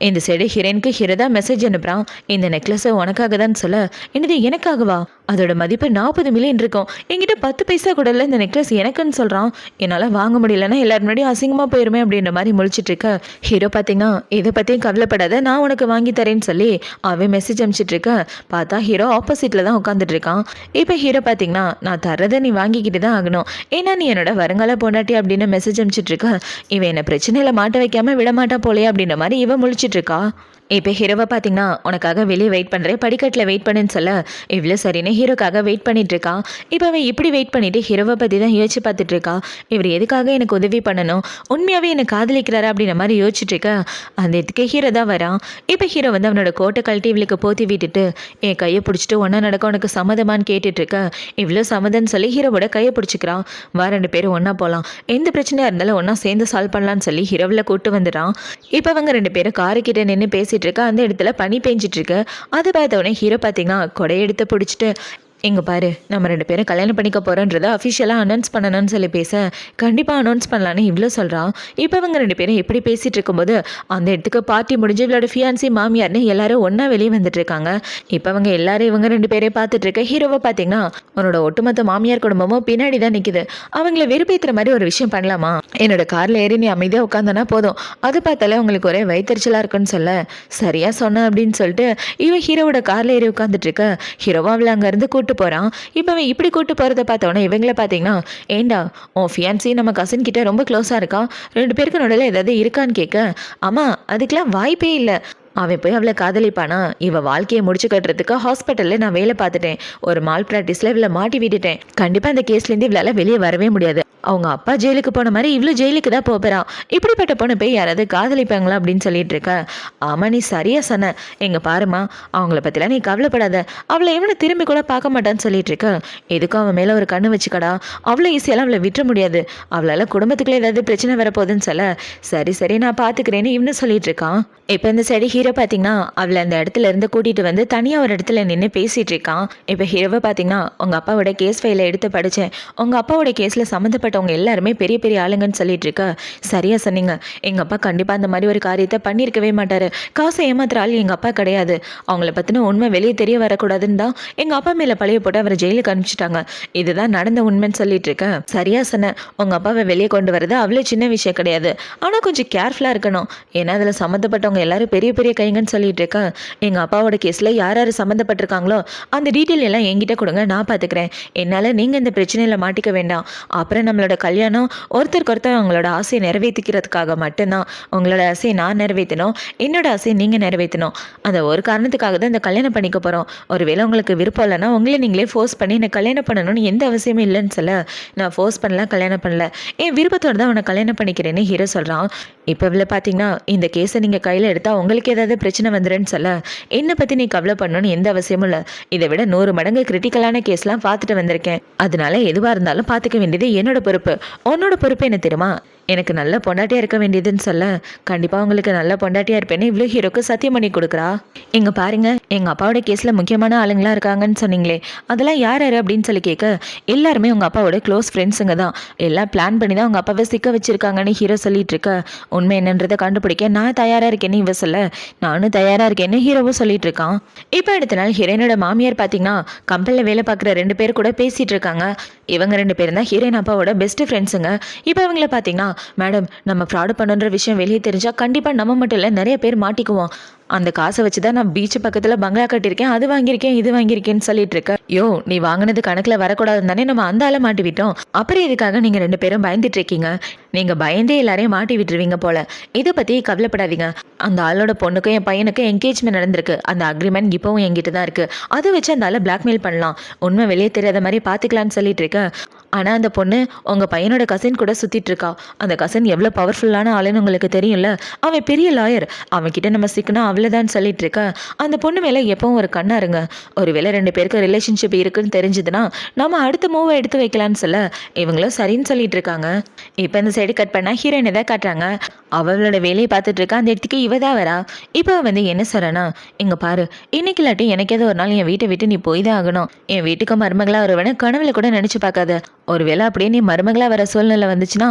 A: இந்த சைடு ஹீரோயினுக்கு ஹீரோ தான் மெசேஜ் அனுப்புகிறான், இந்த நெக்லஸை உனக்காக தான் சொல்ல. என்னது எனக்காகவா, அதோட மதிப்பு 40 மில்லியன் இருக்கும், என்கிட்ட 10 பைசா கூட இல்லை, இந்த நெக்லஸ் எனக்குன்னு சொல்கிறான், என்னால் வாங்க முடியலன்னா எல்லாரும் முன்னாடி அசிங்கமாக போயிருமே அப்படின்ற மாதிரி முழிச்சிட்டு இருக்க. ஹீரோ பார்த்தீங்கன்னா இதை பற்றியும் கவலைப்படாத, நான் உனக்கு வாங்கி தரேன்னு சொல்லி அவன் மெசேஜ் அனுப்பிச்சிட்டு இருக்க. பார்த்தா ஹீரோ ஆப்போசிட்டில் தான் உட்காந்துட்டு இருக்கான். இப்போ ஹீரோ பார்த்தீங்கன்னா நான் தரதை நீ வாங்கிக்கிட்டு தான் ஆகணும், ஏன்னா நீ என்னோட வருங்கால பொண்டாட்டி அப்படின்னு மெசேஜ் அனுப்பிச்சிட்டு இருக்க. இவன் என்னை பிரச்சனையில் மாட்ட வைக்காமல் விட மாட்டா போலையே அப்படின்ற மாதிரி இவன் முழிச்சிட்டு இருக்கா. இப்போ ஹீரோவை பார்த்தீங்கன்னா உனக்காக வெளியே வெயிட் பண்ணுறேன், படிக்கட்டில் வெயிட் பண்ணுன்னு சொல்ல இவ்வளோ சரின்னு ஹீரோக்காக வெயிட் பண்ணிட்டு இருக்கான். இப்போ அவன் இப்படி வெயிட் பண்ணிட்டு ஹீரோவை பற்றி தான் யோசிச்சு பார்த்துட்டு இருக்கா. இவர் எதுக்காக எனக்கு உதவி பண்ணணும், உண்மையாகவே என்னை காதலிக்கிறாரா அப்படின்ற மாதிரி யோசிச்சுட்டு இருக்கா. அந்த இடத்துக்கு ஹீரோ தான் வரான். இப்போ ஹீரோ வந்து அவனோட கோட்டை கழட்டி இவளுக்கு போத்தி விட்டுட்டு என் கையை பிடிச்சிட்டு ஒன்றா நடக்க உனக்கு சம்மதமானு கேட்டுட்டு இருக்க. இவ்வளோ சம்மதம்னு சொல்லி ஹீரோவோட கையை பிடிச்சிக்கிறான். 2 பேரும் ஒன்றா போகலாம், எந்த பிரச்சனையாக இருந்தாலும் ஒன்றா சேர்ந்து சால்வ் பண்ணலான்னு சொல்லி ஹீரோவில் கூட்டு வந்துடுறான். இப்போ அவங்க 2 பேரும் காருக்கிட்ட நின்று பேசிட்டு இருக்க. அந்த இடத்துல பனி பெஞ்சிட்டு இருக்கு. அதை பார்த்தவொடனே ஹீரோ பார்த்தீங்கன்னா கொடையெடுத்து பிடிச்சிட்டு இங்கே பாரு, நம்ம 2 பேரும் கல்யாணம் பண்ணிக்க போகிறோன்றதை அஃபிஷியலாக அனௌன்ஸ் பண்ணணும்னு சொல்லி பேச கண்டிப்பாக அனௌன்ஸ் பண்ணலான்னு இவ்வளோ சொல்கிறான். இப்போ இவங்க 2 பேரும் எப்படி பேசிகிட்டு இருக்கும்போது அந்த இடத்துக்கு பார்ட்டி முடிஞ்சு இவளோட ஃபியான்சி மாமியார்னு எல்லாரும் ஒன்றா வெளியே வந்துட்டு இருக்காங்க. இப்போ அவங்க எல்லாரும் இவங்க 2 பேரையும் பார்த்துட்டு இருக்க. ஹீரோவை பார்த்தீங்கன்னா உன்னோட ஒட்டுமொத்த மாமியார் குடும்பமும் பின்னாடி தான் நிற்குது, அவங்கள வெறுப்பேற்றுற மாதிரி ஒரு விஷயம் பண்ணலாமா, என்னோட காரில் ஏறி நீ அமைதியாக உட்காந்தனா போதும், அது பார்த்தாலே உங்களுக்கு ஒரே வயிற்றுச்சலாக இருக்குன்னு சொல்ல சரியாக சொன்னேன் அப்படின்னு சொல்லிட்டு இவன் ஹீரோவோட காரில் ஏறி உட்காந்துட்டு இருக்க. ஹீரோவா அவளை அங்கேருந்து கூட்டு போகிறான். இப்போ அவன் இப்படி கூட்டு போகிறத பார்த்தோன்னே இவங்கள பார்த்தீங்கன்னா ஏண்டா உன் ஃபியான்சி நம்ம கசின் கிட்ட ரொம்ப க்ளோஸாக இருக்கா, 2 பேருக்கு நடுவில் ஏதாவது இருக்கான்னு கேட்க, ஆமாம் அதுக்கெலாம் வாய்ப்பே இல்லை, அவன் போய் அவளை காதலிப்பானா? இவ வாழ்க்கையை முடிச்சு கட்டுறதுக்கு ஹாஸ்பிட்டலில் நான் வேலை பார்த்துட்டேன். ஒரு மால் ப்ராக்டிஸில் இவளை மாட்டி விட்டுட்டேன். கண்டிப்பாக அந்த கேஸ்லேருந்து இவளால் வெளியே வரவே முடியாது. அவங்க அப்பா ஜெயிலுக்கு போன மாதிரி இவ்வளோ ஜெயிலுக்கு தான் போகிறான். இப்படிப்பட்ட பொண்ணு போய் யாராவது காதலிப்பாங்களா அப்படின்னு சொல்லிட்டு இருக்க. ஆமாம், நீ சரியா சொன்ன. எங்க பாருமா, அவங்கள பற்றிலாம் நீ கவலைப்படாத. அவளை எவனை திரும்பி கூட பார்க்க மாட்டான்னு சொல்லிட்டு இருக்க. எதுக்கும் அவன் மேலே ஒரு கண்ணு வச்சுக்கடா. அவ்வளோ ஈஸியெல்லாம் அவளை விட்டுற முடியாது. அவளால் குடும்பத்துக்குள்ள ஏதாவது பிரச்சனை வரப்போகுதுன்னு சொல்ல, சரி சரி நான் பார்த்துக்கிறேன்னு இவனு சொல்லிட்டு இருக்கான். இப்போ இந்த சைடு ஹீரோ பார்த்தீங்கன்னா அவளை அந்த இடத்துல இருந்து கூட்டிகிட்டு வந்து தனியாக ஒரு இடத்துல நின்று பேசிகிட்டு இருக்கான். இப்போ ஹீரோவை பார்த்தீங்கன்னா உங்கள் அப்பாவோட கேஸ் ஃபைலை எடுத்து படித்தேன். உங்கள் அப்பாவோட கேஸில் சம்மந்தப்பட்டவங்க எல்லாருமே பெரிய பெரிய ஆளுங்கன்னு சொல்லிட்டு இருக்க. சரியாக சொன்னீங்க. எங்கள் அப்பா கண்டிப்பாக அந்த மாதிரி ஒரு காரியத்தை பண்ணியிருக்கவே மாட்டார். காசை ஏமாத்துற ஆள் எங்கள் அப்பா கிடையாது. அவங்கள பற்றின உண்மை வெளியே தெரிய வரக்கூடாதுன்னு தான் எங்கள் அப்பா மேலே பழைய போட்டு அவரை ஜெயிலுக்கு அனுப்பிச்சிட்டாங்க. இதுதான் நடந்த உண்மைன்னு சொல்லிட்டு இருக்கேன். சரியாக சொன்னேன். உங்கள் அப்பாவை வெளியே கொண்டு வரது அவ்வளோ சின்ன விஷயம் கிடையாது. ஆனால் கொஞ்சம் கேர்ஃபுல்லாக இருக்கணும். ஏன்னா அதில் சம்மந்தப்பட்டவங்க எல்லாரும் பெரிய பெரிய கைங்கன்னு சொல்லிட்டு இருக்கேன். எங்கள் அப்பாவோட கேஸில் யார் யார் சம்மந்தப்பட்டிருக்காங்களோ அந்த டீட்டெயில் எல்லாம் என்கிட்ட கொடுங்க, நான் பார்த்துக்கிறேன். என்னால் நீங்கள் இந்த பிரச்சனையில் மாட்டிக்க வேண்டாம். அப்புறம் நம்மளோட கல்யாணம் ஒருத்தருக்கு ஒருத்தர் அவங்களோட ஆசையை நிறைவேற்றிக்கிறதுக்காக மட்டும்தான். உங்களோட ஆசையை நான் நிறைவேற்றணும், என்னோட ஆசையை நீங்கள் நிறைவேற்றணும். அந்த ஒரு காரணத்துக்காக தான் இந்த கல்யாணம் பண்ணிக்க போகிறோம். ஒருவேளை உங்களுக்கு விருப்பம் இல்லைன்னா உங்களை நீங்களே ஃபோர்ஸ் பண்ணி என்னை கல்யாணம் பண்ணணும்னு எந்த அவசியமும் இல்லைன்னு சொல்ல, நான் ஃபோர்ஸ் பண்ணலாம், கல்யாணம் பண்ணல, என் விருப்பத்தோடு தான் அவனை கல்யாணம் பண்ணிக்கிறேன்னு ஹீரோ சொல்கிறான். இப்போ இவ்வளோ பார்த்தீங்கன்னா இந்த கேஸை நீங்கள் கையில் எடுத்தால் உங்களுக்கு ஏதாவது பிரச்சனை வந்துடுன்னு சொல்ல, என்னை பற்றி நீ கவலை பண்ணணும்னு எந்த அவசியமும் இல்லை. இதை விட 100 மடங்கு கிரிட்டிக்கலான கேஸ்லாம் பார்த்துட்டு வந்திருக்கேன். அதனால எதுவாக இருந்தாலும் பார்த்துக்க வேண்டியது என்னோட பொறுப்பு. உன்னோட பொறுப்பு என்ன தெரியுமா? எனக்கு நல்ல பொண்டாட்டியாக இருக்க வேண்டியதுன்னு சொல்ல, கண்டிப்பாக உங்களுக்கு நல்ல பொண்டாட்டியாக இருப்பேன்னு இவ்வளோ ஹீரோக்கு சத்தியம் பண்ணி கொடுக்குறா. இங்கே பாருங்க, எங்கள் அப்பாவோட கேஸில் முக்கியமான ஆளுங்களாக இருக்காங்கன்னு சொன்னீங்களே, அதெல்லாம் யார் யார் அப்படின்னு சொல்லி கேட்க, எல்லாருமே உங்கள் அப்பாவோட க்ளோஸ் ஃப்ரெண்ட்ஸுங்க தான். எல்லாம் பிளான் பண்ணி தான் உங்கள் அப்பாவை சிக்க வச்சுருக்காங்கன்னு ஹீரோ சொல்லிட்டு இருக்க. உண்மை என்னன்றதை கண்டுபிடிக்க நான் தயாராக இருக்கேன்னு இவ சொல்ல, நானும் தயாராக இருக்கேன்னு ஹீரோவும் சொல்லிட்டு இருக்கான். இப்போ அடுத்த நாள் ஹீரோனோட மாமியார் பார்த்தீங்கன்னா கம்பெனியில் வேலை பார்க்குற 2 பேர் கூட பேசிகிட்டு இருக்காங்க. இவங்க 2 பேரும் தான் ஹீரோயின் அப்பாவோட பெஸ்ட் ஃப்ரெண்ட்ஸுங்க. இப்போ இவங்கள பார்த்தீங்கன்னா, மேடம் நம்ம ஃப்ராடு பண்ணுன்ற விஷயம் வெளியே தெரிஞ்சால் கண்டிப்பாக நம்ம மட்டும் இல்லை நிறைய பேர் மாட்டிக்குவோம். அந்த காசை வச்சு தான் நான் பீச் பக்கத்தில் பங்களா கட்டியிருக்கேன், அது வாங்கியிருக்கேன், இது வாங்கியிருக்கேன்னு சொல்லிட்டு இருக்க. யோ, நீ வாங்கினது கணக்கில் வரக்கூடாதுன்னு தானே நம்ம அந்த ஆளை மாட்டி விட்டோம். அப்புறம் இதுக்காக நீங்கள் 2 பேரும் பயந்துட்டு இருக்கீங்க. நீங்கள் பயந்தே எல்லாரையும் மாட்டி விட்டுருவீங்க போல. இதை பற்றி கவலைப்படாதீங்க. அந்த ஆளோட பொண்ணுக்கும் என் பையனுக்கும் என்கேஜ்மெண்ட் நடந்திருக்கு. அந்த அக்ரிமெண்ட் இப்போவும் என்கிட்ட தான் இருக்குது. அதை வச்சு அந்த ஆளை பிளாக்மெயில் பண்ணலாம். உண்மை வெளியே தெரியாத மாதிரி பார்த்துக்கலான்னு சொல்லிட்டு இருக்கேன். ஆனால் அந்த பொண்ணு உங்கள் பையனோட கசின் கூட சுற்றிட்டு இருக்கா. அந்த கசின் எவ்வளோ பவர்ஃபுல்லான ஆளுன்னு உங்களுக்கு தெரியும்ல. அவன் பெரிய லாயர். அவன்கிட்ட நம்ம சிக்கனா அவ்வளோதான் சொல்லிட்டு இருக்க. அந்த பொண்ணு மேலே எப்பவும் ஒரு கண்ணா இருங்க. ஒருவேளை 2 பேருக்கு ரிலேஷன்ஷிப் இருக்குன்னு தெரிஞ்சதுன்னா நம்ம அடுத்த மூவை எடுத்து வைக்கலான்னு சொல்ல, இவங்களும் சரின்னு சொல்லிட்டு இருக்காங்க. இப்போ இந்த சைடு கட் பண்ணால் ஹீரோயினை தான் காட்டுறாங்க. அவளோட வேலையை பார்த்துட்டு இருக்கா. அந்த இடத்துக்கு இவ தான் வரா. இப்போ வந்து என்ன சொல்கிறேன்னா, இங்கே பாரு, இன்னைக்கு இல்லாட்டி எனக்கு ஏதோ ஒரு நாள் என் வீட்டை விட்டு நீ போய் தான் ஆகணும். என் வீட்டுக்கு மருமகளாக வருவேன்னு கனவுல கூட நினச்சி பார்க்காத. ஒருவேளை அப்படியே நீ மருமகளாக வர சூழ்நிலை வந்துச்சுன்னா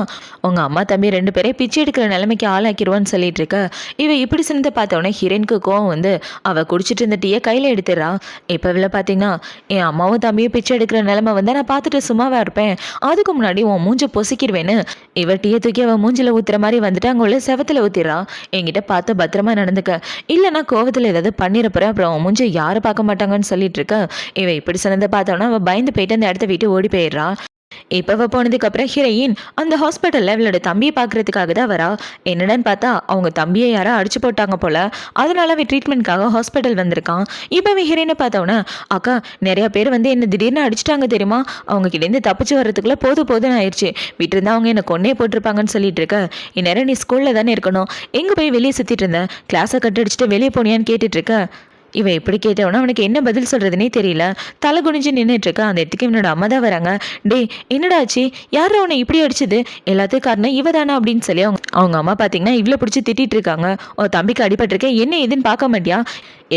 A: உங்கள் அம்மா தம்பி 2 பேரே பிச்சை எடுக்கிற நிலைமைக்கு ஆளாக்கிடுவான்னு சொல்லிட்டு இருக்க. இவ இப்படி சொன்னதை பார்த்தோன்னே ஹீரோயினுக்கு கோவம் வந்து அவள் குடிச்சிட்டு இருந்த டீயை கையில் எடுத்துடுறா. இப்போ இவ்வளோ பார்த்தீங்கன்னா, என் அம்மாவும் தம்பியும் பிச்சை எடுக்கிற நிலைமை வந்தால் நான் பார்த்துட்டு சும்மாவாக இருப்பேன். அதுக்கு முன்னாடி உன் மூஞ்சை பொசிக்கிடுவேன்னு இவ டீயை தூக்கி அவன் மூஞ்சில் ஊற்றுற மாதிரி வந்துட்டு அங்கே உள்ள செவத்தில் ஊற்றிடுறா. என்கிட்ட பார்த்து பத்திரமா நடந்துக்க, இல்லைன்னா கோவத்தில் ஏதாவது பண்ணிருப்பேன், அப்புறம் அவன் மூஞ்சை யாரும் பார்க்க மாட்டாங்கன்னு சொல்லிட்டு இருக்க. இவ இப்படி சொன்னதை பார்த்தோன்னா அவள் பயந்து போயிட்டு அந்த இடத்த விட்டு ஓடி போயிடுறா. இப்போ போனதுக்கு அப்புறம் ஹீரோயின் அந்த ஹாஸ்பிட்டலில் இவளோட தம்பியை பார்க்கறதுக்காக தான் வரா. என்னடான்னு பார்த்தா அவங்க தம்பியை யாரோ அடிச்சு போட்டாங்க போல. அதனால அவன் ட்ரீட்மெண்ட்காக ஹாஸ்பிட்டல் வந்திருக்கான். இப்போ ஹீரோயினை பார்த்தோன்னே, அக்கா நிறைய பேர் வந்து என்ன திடீர்னு அடிச்சிட்டாங்க தெரியுமா, அவங்க கிட்டேருந்து தப்பிச்சு வர்றதுக்குள்ள போதும்னு ஆயிடுச்சு, விட்டுருந்தா அவங்க என்னை கொன்னே போட்டிருப்பாங்கன்னு சொல்லிட்டு இருக்க. இந்நேரம் நீ ஸ்கூலில் தானே இருக்கணும், எங்கே போய் வெளியே சுற்றிட்டு இருந்தேன், கிளாஸை கட் அடிச்சுட்டு வெளியே போனியான்னு கேட்டுட்டு இருக்க. இவன் இப்படி கேட்டவனா அவனுக்கு என்ன பதில் சொல்கிறதுனே தெரியல. தலை குனிஞ்சு நின்றுட்டு இருக்கா. அந்த இடத்துக்கு இவனோட அம்மா தான் வராங்க. டே என்னடா ஆச்சு, யாரும் அவனை இப்படி அடிச்சது, எல்லாத்துக்கும் காரணம் இவ தானா அப்படின்னு சொல்லி அவங்க அம்மா பார்த்தீங்கன்னா இவ்வளோ பிடிச்சி திட்டிட்டு இருக்காங்க. உன் தம்பிக்கு அடிபட்டிருக்கேன், என்ன ஏதுன்னு பார்க்க மாட்டியா,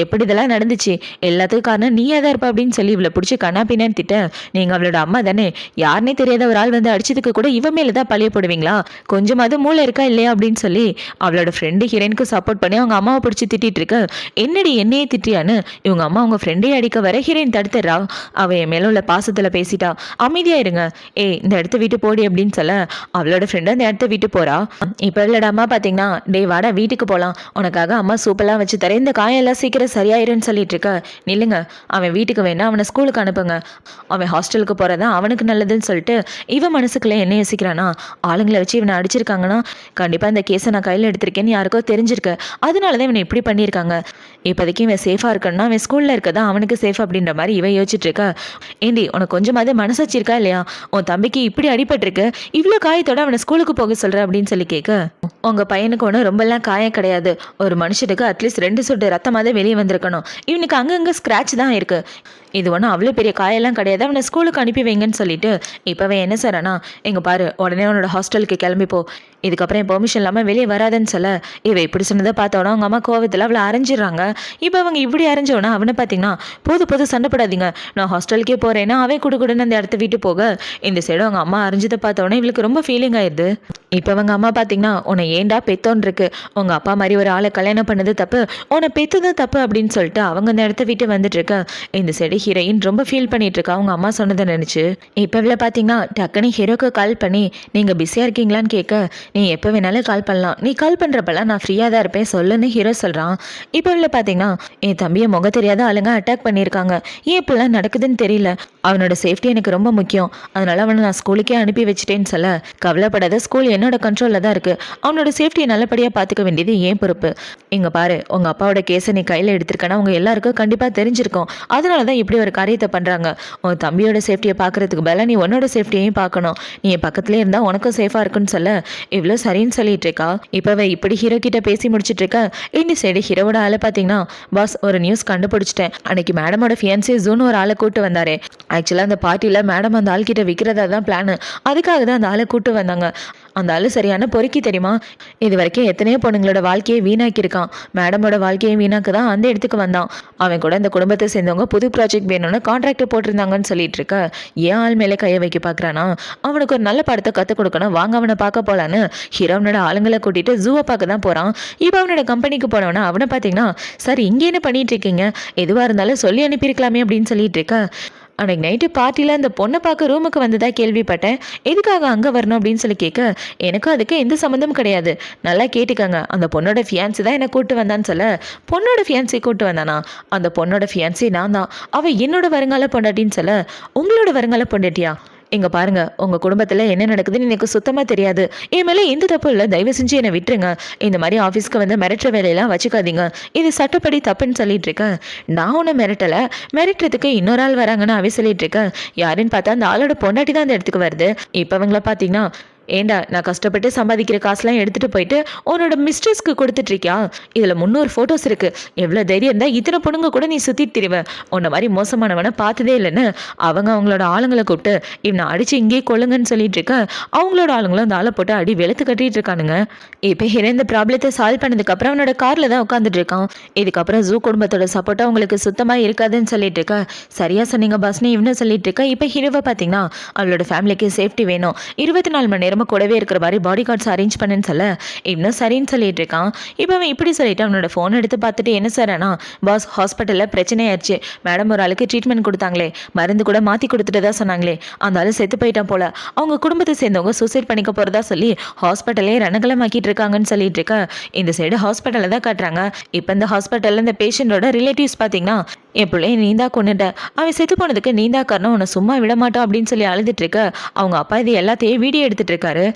A: எப்படி இதெல்லாம் நடந்துச்சு, எல்லாத்துக்கும் காரணம் நீ தான் இருப்பா அப்படின்னு சொல்லி இவளை பிடிச்சி கண்ணா பின்னான்னு திட்ட. நீங்கள் அவளோட அம்மா தானே, யாருனே தெரியாத ஒரு ஆள் வந்து அடிச்சதுக்கு கூட இவன் மேலே தான் பழிய போடுவீங்களா, கொஞ்சமாவது மூளை இருக்கா இல்லையா அப்படின்னு சொல்லி அவளோட ஃப்ரெண்டு ஹீரோயினுக்கு சப்போர்ட் பண்ணி அவங்க அம்மாவை பிடிச்சி திட்டிட்டு இருக்க. என்னடி என்னையே திட்டியான்னு இவங்க அம்மா அவங்க ஃப்ரெண்டே அடிக்க வர ஹீரோயின் தடுத்துறா. அவ என் மேல உள்ள பாசத்தில் பேசிட்டா. அமைதியா இருங்க, இந்த இடத்த விட்டு போடி அப்படின்னு சொல்ல அவளோட ஃப்ரெண்டு அந்த இடத்த விட்டு போறா. இப்போ இவளோட அம்மா பார்த்தீங்கன்னா, டே வாடா வீட்டுக்கு போகலாம், உனக்காக அம்மா சூப்பெல்லாம் வச்சு தரேன், இந்த காயெல்லாம் சீக்கிரம் சீக்கிரம் சரியாயிருன்னு சொல்லிட்டு இருக்க. நில்லுங்க, அவன் வீட்டுக்கு வேணா அவனை ஸ்கூலுக்கு அனுப்புங்க, அவன் ஹாஸ்டலுக்கு போகிறதான் அவனுக்கு நல்லதுன்னு சொல்லிட்டு இவன் மனசுக்குள்ளே என்ன யோசிக்கிறானா, ஆளுங்களை வச்சு இவனை அடிச்சிருக்காங்கன்னா கண்டிப்பாக இந்த கேஸை நான் கையில் எடுத்திருக்கேன்னு யாருக்கோ தெரிஞ்சிருக்கு, அதனால தான் இவனை இப்படி பண்ணியிருக்காங்க. இப்போதைக்கு இவன் சேஃபாக இருக்கணும்னா அவன் ஸ்கூலில் இருக்கதான் அவனுக்கு சேஃப் அப்படின்ற மாதிரி இவன் யோசிச்சுட்டு இருக்கா. ஏண்டி உனக்கு கொஞ்சமாவது மனசாட்சி இருக்கா இல்லையா? உன் தம்பிக்கு இப்படி அடிபட்டிருக்கு, இவ்வளோ காயத்தோட அவனை ஸ்கூலுக்கு போக சொல்கிற அப்படின்னு சொல்லி கேட்க, உங்கள் பையனுக்கு ஒன்றும் ரொம்பலாம் காயம் கிடையாது, ஒரு மனுஷனுக்கு அட்லீஸ்ட் 2 சொட்டு ரத்தமாவது வெளியே வந்திருக்கணும், இவனுக்கு அங்கங்கே ஸ்க்ராட்ச் தான் இருக்குது, இது ஒன்றும் அவ்வளோ பெரிய காயெல்லாம் கிடையாது, அவனை ஸ்கூலுக்கு அனுப்பி வைங்கன்னு சொல்லிட்டு இப்போவே என்ன சொல்கிறானா, எங்கள் பாரு உடனே அவனோட ஹாஸ்டலுக்கு கிளம்பிப்போ, இதுக்கப்புறம் என் பெர்மிஷன் இல்லாமல் வெளியே வராதுன்னு சொல்ல, இவ இப்படி சொன்னதை பார்த்தோன்னா அவங்க அம்மா கோவத்தில் அவளை அரைஞ்சிடுறாங்க. இப்போ அவங்க இப்படி அரைஞ்சோன்னா அவனை பார்த்தீங்கன்னா போது சண்டைப்படாதீங்க, நான் ஹாஸ்டலுக்கே போகிறேன்னா அவன் குடுக்குடுன்னு அந்த இடத்த விட்டு போக, இந்த சைடு அவங்க அம்மா அரைஞ்சதை பார்த்தோன்னே இவளுக்கு ரொம்ப ஃபீலிங் ஆயிடுது. இப்போ அவங்க அம்மா பார்த்தீங்கன்னா உன்னை ஏண்டா பெத்தோன்னு இருக்கு, உங்கள் அப்பா மாதிரி ஒரு ஆளை கல்யாணம் பண்ணது தப்பு, உன்னை பெத்ததும் தப்பு அப்படின்னு சொல்லிட்டு அவங்க அந்த இடத்த விட்டு வந்துட்டு இருக்க. இந்த சைடு ஹீரோயின் ரொம்ப ஃபீல் பண்ணிட்டு இருக்கா அவங்க அம்மா சொன்னதை நினச்சி. இப்போ இவ்வளோ பார்த்தீங்கன்னா டக்குன்னு ஹீரோக்கு கால் பண்ணி நீங்கள் பிஸியாக இருக்கீங்களான்னு கேட்க, நீ எப்போ வேணாலும் கால் பண்ணலாம், நீ கால் பண்ணுறப்பெல்லாம் நான் ஃப்ரீயாக தான் இருப்பேன் சொல்லுன்னு ஹீரோ சொல்கிறான். இப்போ இவ்வளோ பார்த்தீங்கன்னா என் தம்பியை முக தெரியாத ஆளுங்க அட்டாக் பண்ணியிருக்காங்க, ஏன் இப்படிலாம் நடக்குதுன்னு தெரியல, அவனோட சேஃப்டி எனக்கு ரொம்ப முக்கியம், அதனால அவனை நான் ஸ்கூலுக்கே அனுப்பி வச்சுட்டேன்னு சொல்ல, கவலைப்படாத ஸ்கூல் என்னோட கண்ட்ரோலில் தான் இருக்குது, அவனோட சேஃப்டியை நல்லபடியாக பார்த்துக்க வேண்டியது ஏன் பொறுப்பு. இங்கே பாரு உங்கள் அப்பாவோட கேஸை நீ கையில் எடுத்திருக்கனா அவங்க எல்லாருக்கும் கண்டிப்பாக தெரிஞ்சிருக்கும், அதனால தான் இப்படி ஒரு காரியத்தை பண்ணுறாங்க. உன் தம்பியோட சேஃப்டியை பார்க்குறதுக்கு பதிலாக நீ உன்னோட சேஃப்டியையும் பார்க்கணும், நீ என் பக்கத்துலேயே இருந்தால் உனக்கும் சேஃபாக இருக்குன்னு சொல்ல, இவ்வளோ சரின்னு சொல்லிட்டு இருக்கா. இப்போவே இப்படி ஹீரோ கிட்ட பேசி முடிச்சுட்டு இருக்க. இந்த சைடு ஹீரோவோட ஆளை பார்த்தீங்கன்னா, பாஸ் ஒரு நியூஸ் கண்டுபிடிச்சிட்டேன், அன்னைக்கு மேடமோட ஃபியான்சி ஜூன் ஒரு ஆளை கூட்டு வந்தாரு, ஆக்சுவலாக அந்த பார்ட்டியில் மேடம் அந்த ஆள் கிட்ட விற்கிறதா தான் பிளான், அதுக்காக தான் அந்த ஆளை கூட்டு வந்தாங்க. அந்த ஆள் சரியான பொறுக்கி தெரியுமா, இது வரைக்கும் எத்தனையோ பொண்ணுங்களோட வாழ்க்கையை வீணாக்கியிருக்கான், மேடமோட வாழ்க்கையை வீணாக்க தான் அந்த இடத்துக்கு வந்தான். அவன் கூட இந்த குடும்பத்தை சேர்ந்தவங்க புது ப்ராஜெக்ட் வேணும்னு கான்ட்ராக்ட் போட்டிருந்தாங்கன்னு சொல்லிட்டு இருக்க. ஏன் ஆள் மேலே கையை வைக்க பார்க்குறானா, அவனுக்கு ஒரு நல்ல படத்தை கற்றுக் கொடுக்கணும், வாங்க அவனை பார்க்க போகலான்னு ஹீரோனோட ஆளுங்களை கூட்டிட்டு ஜூவை பார்க்க தான் போகிறான். இப்போ அவனோட கம்பெனிக்கு போனவனா அவனை பார்த்தீங்கன்னா, சார் இங்கே என்ன பண்ணிட்டு இருக்கீங்க, எதுவாக இருந்தாலும் சொல்லி அனுப்பியிருக்கலாமே அப்படின்னு சொல்லிட்டு இருக்க. அன்னைக்கு நைட்டு பார்ட்டியில் அந்த பொண்ணை பார்க்க ரூமுக்கு வந்ததா கேள்விப்பட்டேன், எதுக்காக அங்கே வரணும் அப்படின்னு சொல்லி கேட்க, எனக்கும் அதுக்கு எந்த சம்மந்தமும் கிடையாது, நல்லா கேட்டுக்கங்க, அந்த பொண்ணோட ஃபியான்சி தான் என்னை கூட்டு வந்தான்னு சொல்ல, பொண்ணோட ஃபியான்சி கூட்டு வந்தானா, அந்த பொண்ணோட ஃபியான்சி நான் தான், அவள் என்னோட வருங்கால பொண்டாட்டின்னு சொல்ல, உங்களோட வருங்கால பொண்டாட்டியா, இங்கே பாருங்க உங்கள் குடும்பத்தில் என்ன நடக்குதுன்னு எனக்கு சுத்தமாக தெரியாது, என் மேலே எந்த தப்பு இல்லை, தயவு செஞ்சு என்னை விட்டுருங்க, இந்த மாதிரி ஆஃபீஸ்க்கு வந்து மிரட்டுற வேலையெல்லாம் வச்சுக்காதீங்க, இது சட்டப்படி தப்புன்னு சொல்லிட்டு இருக்கேன். நான் உன்னை மிரட்டலை, மிரட்டுறதுக்கு இன்னொரு ஆள் வராங்கன்னு அவ சொல்லிட்டு இருக்கேன். யாருன்னு பார்த்தா அந்த ஆளோட பொண்டாட்டி தான் அந்த இடத்துக்கு வருது. இப்போ அவங்கள பார்த்தீங்கன்னா, ஏண்டா நான் கஷ்டப்பட்டு சம்பாதிக்கிற காசுலாம் எடுத்துகிட்டு போயிட்டு உன்னோட மிஸ்ட்ரஸ்க்கு கொடுத்துட்ருக்கியா, இதில் 300 ஃபோட்டோஸ் இருக்குது, எவ்வளோ தைரியம் இருந்தால் இத்தனை பொண்ணுங்க கூட நீ சுற்றிட்டு திரிவேன், உன்னை மாதிரி மோசமானவனை பார்த்ததே இல்லைன்னு அவங்களோட ஆளுங்களை கூப்பிட்டு இவனை அடித்து இங்கேயே கொள்ளுங்கன்னு சொல்லிட்டு இருக்க. அவங்களோட ஆளுங்களும் அந்த ஆளை போட்டு அடி வெளுத்து கட்டிட்டு இருக்கானுங்க. இப்போ இந்த ப்ராப்ளத்தை சால்வ் பண்ணதுக்கப்புறம் அவனோட காரில் தான் உட்காந்துட்டு இருக்கான். இதுக்கப்புறம் ஜூ குடும்பத்தோட சப்போர்ட் அவங்களுக்கு சுத்தமாக இருக்காதுன்னு சொல்லிட்டு இருக்க. சரியா சொன்னீங்க பாஸ்னு இவனு சொல்லிட்டு இருக்க. இப்போ ஹீரோவை பார்த்தீங்கன்னா அவளோட ஃபேமிலிக்கு சேஃப்டி வேணும், 24 மணி நேரம் கூடவே இருக்கிற மாதிரி பாடி கார்ட்ஸ் அரேஞ்ச் பண்ணுன்னு சொல்ல, இன்னும் சரின்னு சொல்லிட்டு இருக்கான். இப்போ அவன் இப்படி சொல்லிட்டு அவனோட ஃபோன் எடுத்து பார்த்துட்டு என்ன சார்னா, பாஸ் ஹாஸ்பிட்டலில் பிரச்சனை ஆயிடுச்சு, மேடம் ஒரு ஆளுக்கு ட்ரீட்மெண்ட் கொடுத்தாங்களே, மருந்து கூட மாற்றி கொடுத்துட்டு தான் சொன்னாங்களே, அந்த ஆளு செத்து போயிட்டான் போல, அவங்க குடும்பத்தை சேர்ந்தவங்க சூசைட் பண்ணிக்க போகிறதா சொல்லி ஹாஸ்பிட்டலே ரணகலமாக்கிட்டு இருக்காங்கன்னு சொல்லிட்டு இருக்க. இந்த சைடு ஹாஸ்பிட்டலில் தான் காட்டுறாங்க. இப்போ இந்த ஹாஸ்பிட்டலில் இந்த பேஷண்டோட ரிலேட்டிவ்ஸ் பார்த்தீங்கன்னா, என் பிள்ளைய நீந்தா கொண்டுட்ட, அவன் செத்து போனதுக்கு நீந்தா காரணம், உன்னை சும்மா விட மாட்டோம் அப்படின்னு சொல்லி அழுதுட்டு இருக்க. அவங்க அப்பா இது எல்லாத்தையும் வீடியோ எடுத்துட்டு இருக்காரு.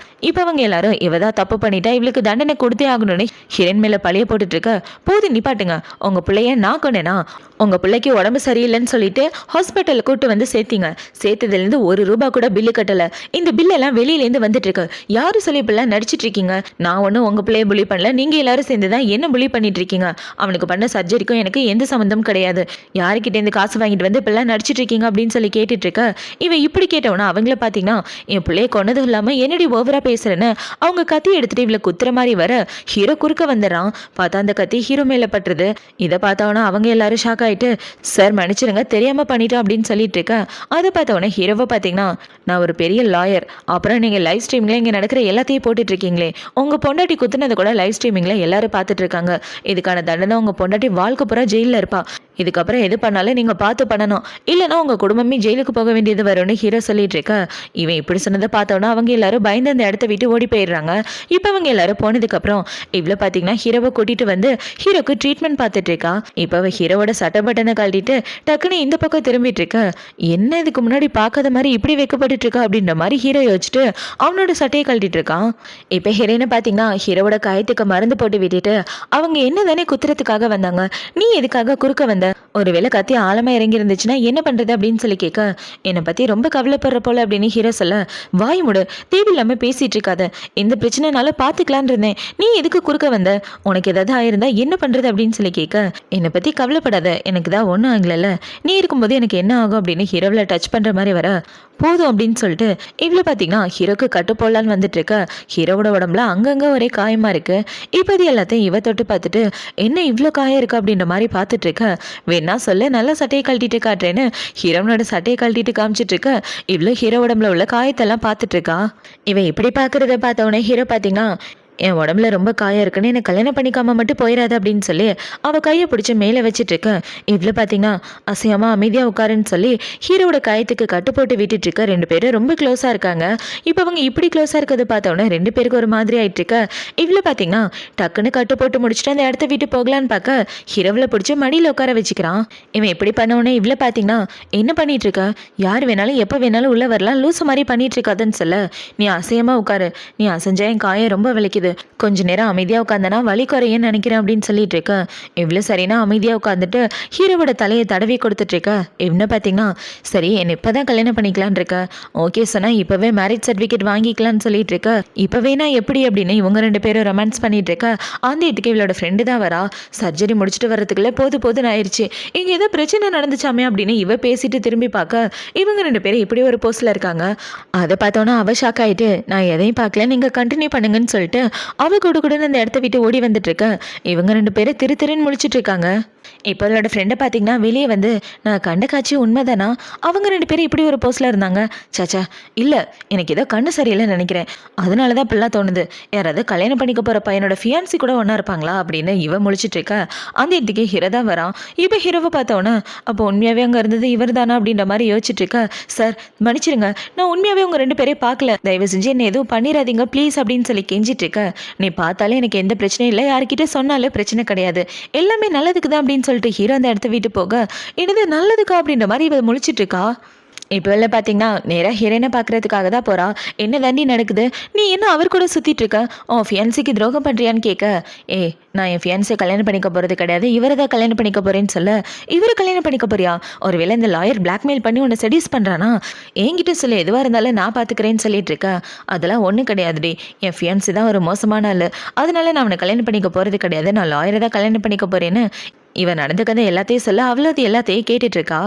A: இப்போ அவங்க எல்லாரும் இவதான் தப்பு பண்ணிட்டா இவளுக்கு தண்டனை கொடுத்தே ஆகணும்னு ஹிரண் மேல பழைய போட்டுட்டு இருக்க. போது நிப்பாட்டுங்க, உங்க பிள்ளைய நான் கொண்டேனா, உங்க பிள்ளைக்கு உடம்பு சரியில்லைன்னு சொல்லிட்டு ஹாஸ்பிட்டலுக்கு கூட்டு வந்து சேர்த்தீங்க, சேர்த்ததுலேருந்து ₹1 கூட பில்லு கட்டல, இந்த பில்லெல்லாம் வெளியிலேருந்து வந்துட்டு இருக்கு, யாரு சொல்லி இப்பெல்லாம் நடிச்சிட்டு இருக்கீங்க, நான் ஒன்றும் உங்க பிள்ளைய புலி பண்ணல, நீங்க எல்லாரும் சேர்ந்துதான் என்ன புலி பண்ணிட்டு இருக்கீங்க, அவனுக்கு பண்ண சர்ஜரிக்கும் எனக்கு எந்த சம்மந்தமும் கிடையாது, யாருக்கிட்ட இருந்து காசு வாங்கிட்டு வந்து இப்பெல்லாம் நடிச்சிட்டு இருக்கீங்க அப்படின்னு சொல்லி கேட்டுட்டு இருக்க. இவன் இப்படி கேட்டவனா அவங்கள பார்த்தீங்கன்னா, என் பிள்ளைய கொண்டதும் இல்லாமல் என்னடி ஓவரா பேசுறேன்னு அவங்க கத்தி எடுத்துட்டு இவளை குத்துற மாதிரி வர ஹீரோ குறுக்க வந்துடுறான். பார்த்தா அந்த கத்தி ஹீரோ மேல பட்டுருது. இதை பார்த்தவனா அவங்க எல்லாரும் ஷாக் ஆயிட்டு, சார் மன்னிச்சிருங்க தெரியாம பண்ணிட்டோம் அப்படின்னு சொல்லிட்டு இருக்க. அதை பார்த்தவொடனே ஹீரோவை பார்த்தீங்கன்னா, நான் ஒரு பெரிய லாயர், அப்புறம் நீங்க லைவ் ஸ்ட்ரீமிங்ல இங்க நடக்கிற எல்லாத்தையும் போட்டுட்டு இருக்கீங்களே, உங்க பொண்டாட்டி குத்துனது கூட லைவ் ஸ்ட்ரீமிங்ல எல்லாரும் பார்த்துட்டு இருக்காங்க, இதுக்கான தண்டனை உங்க பொண்டாட்டி வாழ்க்கை பூரா ஜெயிலில் இருப்பா, இதுக்கப்புறம் எது பண்ணாலும் நீங்கள் பார்த்து பண்ணணும், இல்லைனா உங்கள் குடும்பமே ஜெயிலுக்கு போக வேண்டியது வரும்னு ஹீரோ சொல்லிட்டு இருக்க. இவன் இப்படி சொன்னதை பார்த்தோன்னா அவங்க எல்லாரும் பயந்து அந்த இடத்த விட்டு ஓடி போயிடுறாங்க. இப்போ அவங்க எல்லாரும் போனதுக்கப்புறம் இவ்வளோ பார்த்தீங்கன்னா ஹீரோவை கூட்டிகிட்டு வந்து ஹீரோக்கு ட்ரீட்மெண்ட் பார்த்துட்டு இருக்கா. இப்போ அவள் ஹீரோவோட சட்டை பட்டனை கழட்டிட்டு டக்குன்னு இந்த பக்கம் திரும்பிட்டு இருக்க. என்ன இதுக்கு முன்னாடி பார்க்காத மாதிரி இப்படி வைக்கப்பட்டு இருக்கா அப்படின்ற மாதிரி ஹீரோ யோசிச்சுட்டு அவனோட சட்டையை கழட்டிட்டு இருக்கான். இப்போ ஹீரோயினை பார்த்தீங்கன்னா ஹீரோவோட காயத்துக்கு மருந்து போட்டு விட்டுட்டு அவங்க என்ன தானே குத்துறதுக்காக வந்தாங்க, நீ எதுக்காக குறுக்க வந்த, ஒருவேளை கத்தி ஆழமா இறங்கி இருந்துச்சுன்னா என்ன பண்றது அப்படின்னு சொல்லி கேட்க, என்னை பத்தி ரொம்ப கவலைப்படுற போல அப்படின்னு ஹீரோ சொல்ல, வாய் முடு, தேவையில்லாம பேசிட்டு இருக்காத, இந்த பிரச்சனைனால பாத்துக்கலான் இருந்தேன், நீ எதுக்கு குறுக்க வந்த, உனக்கு ஏதாவது ஆயிருந்தா என்ன பண்றது அப்படின்னு சொல்லி கேட்க, என்னை பத்தி கவலைப்படாத, எனக்கு தான் ஒன்றும் ஆகல, நீ இருக்கும்போது எனக்கு என்ன ஆகும் அப்படின்னு ஹீரோவில் டச் பண்ற மாதிரி வர, போதும் அப்படின்னு சொல்லிட்டு இவ்வளோ பார்த்தீங்கன்னா ஹீரோக்கு கட்டு போடலான்னு வந்துட்டு இருக்க. ஹீரோவோட உடம்புல அங்கங்கே ஒரே காயமா இருக்கு. இப்போ இது எல்லாத்தையும் இவ தொட்டு பார்த்துட்டு என்ன இவ்வளோ காயம் இருக்கு அப்படின்ற மாதிரி பார்த்துட்டு இருக்க. வேணா சொல்ல நல்ல சட்டையை கழட்டிட்டு காட்டுறேன்னு ஹீரோனோட சட்டையை கழட்டிட்டு காமிச்சிட்டு இருக்க. இவ்வளோ ஹீரோ உடம்புல உள்ள காயத்தெல்லாம் பார்த்துட்டு இருக்கா. இவன் இப்படி பார்க்கறத பார்த்த உடனே ஹீரோ பார்த்தீங்கன்னா என் உடம்புல ரொம்ப காயம் இருக்குன்னு எனக்கு கல்யாணம் பண்ணிக்காம மட்டும் போயிடாது அப்படின்னு சொல்லி அவள் கையை பிடிச்சி மேலே வச்சுட்டு இருக்க. இவ்வளோ பார்த்தீங்கன்னா அசையாமல் அமைதியாக உட்காருன்னு சொல்லி ஹீரோட காயத்துக்கு கட்டு போட்டு விட்டுட்டு இருக்க. ரெண்டு பேரும் ரொம்ப க்ளோஸாக இருக்காங்க. இப்போ அவங்க இப்படி க்ளோஸாக இருக்கிறத பார்த்தோன்னே ரெண்டு பேருக்கு ஒரு மாதிரி ஆயிட்டு இருக்க. இவ்வளோ பார்த்தீங்கன்னா டக்குன்னு கட்டு போட்டு முடிச்சுட்டு அந்த இடத்த விட்டு போகலான்னு பார்க்க ஹீரோவில் பிடிச்சி மடியில் உட்கார வச்சுக்கிறான். இவன் எப்படி பண்ணவுடனே இவ்வளோ பார்த்தீங்கன்னா என்ன பண்ணிட்டு இருக்க, யார் வேணாலும் எப்போ வேணாலும் உள்ள வரலாம், லூசு மாதிரி பண்ணிட்டு இருக்காதுன்னு சொல்ல, நீ அசையமாக உட்காரு, நீ அசைஞ்சா என் காயம் ரொம்ப வலிக்குது, கொஞ்ச நேரம் அமைதியா உட்காந்தனா வலி குறையன்னு நினைக்கிறேன் அப்படின்னு சொல்லிட்டு இருக்க. இவ்வளோ சரினா அமைதியா உட்காந்துட்டு ஹீரோவோட தலையை தடவி கொடுத்துட்டு இருக்க. இவனை பார்த்தீங்கன்னா சரி என்ன இப்பதான் கல்யாணம் பண்ணிக்கலான் இருக்க, ஓகே சொன்னா இப்பவே மேரேஜ் சர்டிஃபிகேட் வாங்கிக்கலான்னு சொல்லிட்டு இருக்க. இப்பவே நான் எப்படி அப்படின்னு இவங்க ரெண்டு பேரும் ரொமான்ஸ் பண்ணிட்டு இருக்க. அந்த இதுக்கு இவளோட ஃப்ரெண்டு தான் வரா. சர்ஜரி முடிச்சுட்டு வரதுக்குள்ள போதுன்னு ஆயிடுச்சு, இங்க ஏதோ பிரச்சனை நடந்துச்சாமே அப்படின்னு இவ பேசிட்டு திரும்பி பார்க்க இவங்க ரெண்டு பேரும் இப்படி ஒரு போஸ்ட்ல இருக்காங்க. அதை பார்த்தோன்னா அவ ஷாக் ஆயிட்டு நான் எதையும் பார்க்கல, நீங்க கண்டினியூ பண்ணுங்கன்னு சொல்லிட்டு அவ கூட அந்த இடத்த விட்டு ஓடி வந்துட்டு இருக்க. இவங்க ரெண்டு பேரும் திருன்னு முழிச்சிட்டு இருக்காங்க. இப்போ அவளோட ஃப்ரெண்டை பார்த்தீங்கன்னா வெளியே வந்து நான் கண்ட காட்சி உண்மைதானா, அவங்க ரெண்டு பேரும் இப்படி ஒரு போஸ்ட்ல இருந்தாங்க, சாச்சா இல்லை எனக்கு ஏதோ கண்ணு சரியில்லைன்னு நினைக்கிறேன், அதனால தான் இப்படிலாம் தோணுது, யாராவது கல்யாணம் பண்ணிக்க போகிற பையனோட ஃபியான்சி கூட ஒன்றா இருப்பாங்களா அப்படின்னு இவ முழிச்சிட்டு இருக்க. அந்த இடத்துக்கே ஹீரோ தான் வரான். இப்போ ஹீரோவை பார்த்தோன்னே அப்போ உண்மையாகவே அங்கே இருந்தது இவர் தானா அப்படின்ற மாதிரி யோசிச்சுட்டு இருக்க. சார் மன்னிச்சிருங்க, நான் உண்மையாகவே உங்கள் ரெண்டு பேரையும் பார்க்கல, தயவு செஞ்சு என்ன எதுவும் பண்ணிடாதீங்க ப்ளீஸ் அப்படின்னு சொல்லி கெஞ்சிட்டு இருக்க. நீ பார்த்தாலே எனக்கு எந்த பிரச்சனையும் இல்லை, யார்கிட்ட சொன்னாலும் பிரச்சனை கிடையாது, எல்லாமே நல்லதுக்கு தான் அப்படின்னு சொல்லிட்டு ஹீரோ அந்த இடத்த விட்டு போக என்னது நல்லதுக்கா அப்படின்ற மாதிரி இவ முழிச்சிட்டு இருக்கா. இப்போ இல்லை பார்த்தீங்கன்னா நேராக ஹீரோயினை பார்க்கறதுக்காக தான் போகிறா. என்ன தாண்டி நடக்குது, நீ என்ன அவர் கூட சுற்றிட்டு இருக்க, உன் ஃபியான்சிக்கு துரோகம் பண்ணுறியான்னு கேட்க, நான் என் ஃபியான்ஸை கல்யாணம் பண்ணிக்க போகிறது கிடையாது, இவரை தான் கல்யாணம் பண்ணிக்க போகிறேன்னு சொல்ல, இவரை கல்யாணம் பண்ணிக்க போறியா, ஒருவேளை இந்த லாயர் பிளாக்மெயில் பண்ணி உன்னை செடியூஸ் பண்ணுறானா, என்கிட்ட சொல்ல எதுவாக இருந்தாலும் நான் பார்த்துக்கிறேன்னு சொல்லிட்டு இருக்க. அதெல்லாம் ஒன்றும் கிடையாதுடி, என் ஃபியான்சி தான் ஒரு மோசமான ஆள், அதனால நான் அவனை கல்யாணம் பண்ணிக்க போகிறது கிடையாது, நான் லாயரை தான் கல்யாணம் பண்ணிக்க போகிறேன்னு இவன் நடந்துக்கதை எல்லாத்தையும் சொல்ல அவ்வளோது எல்லாத்தையும் கேட்டுட்டு இருக்கா.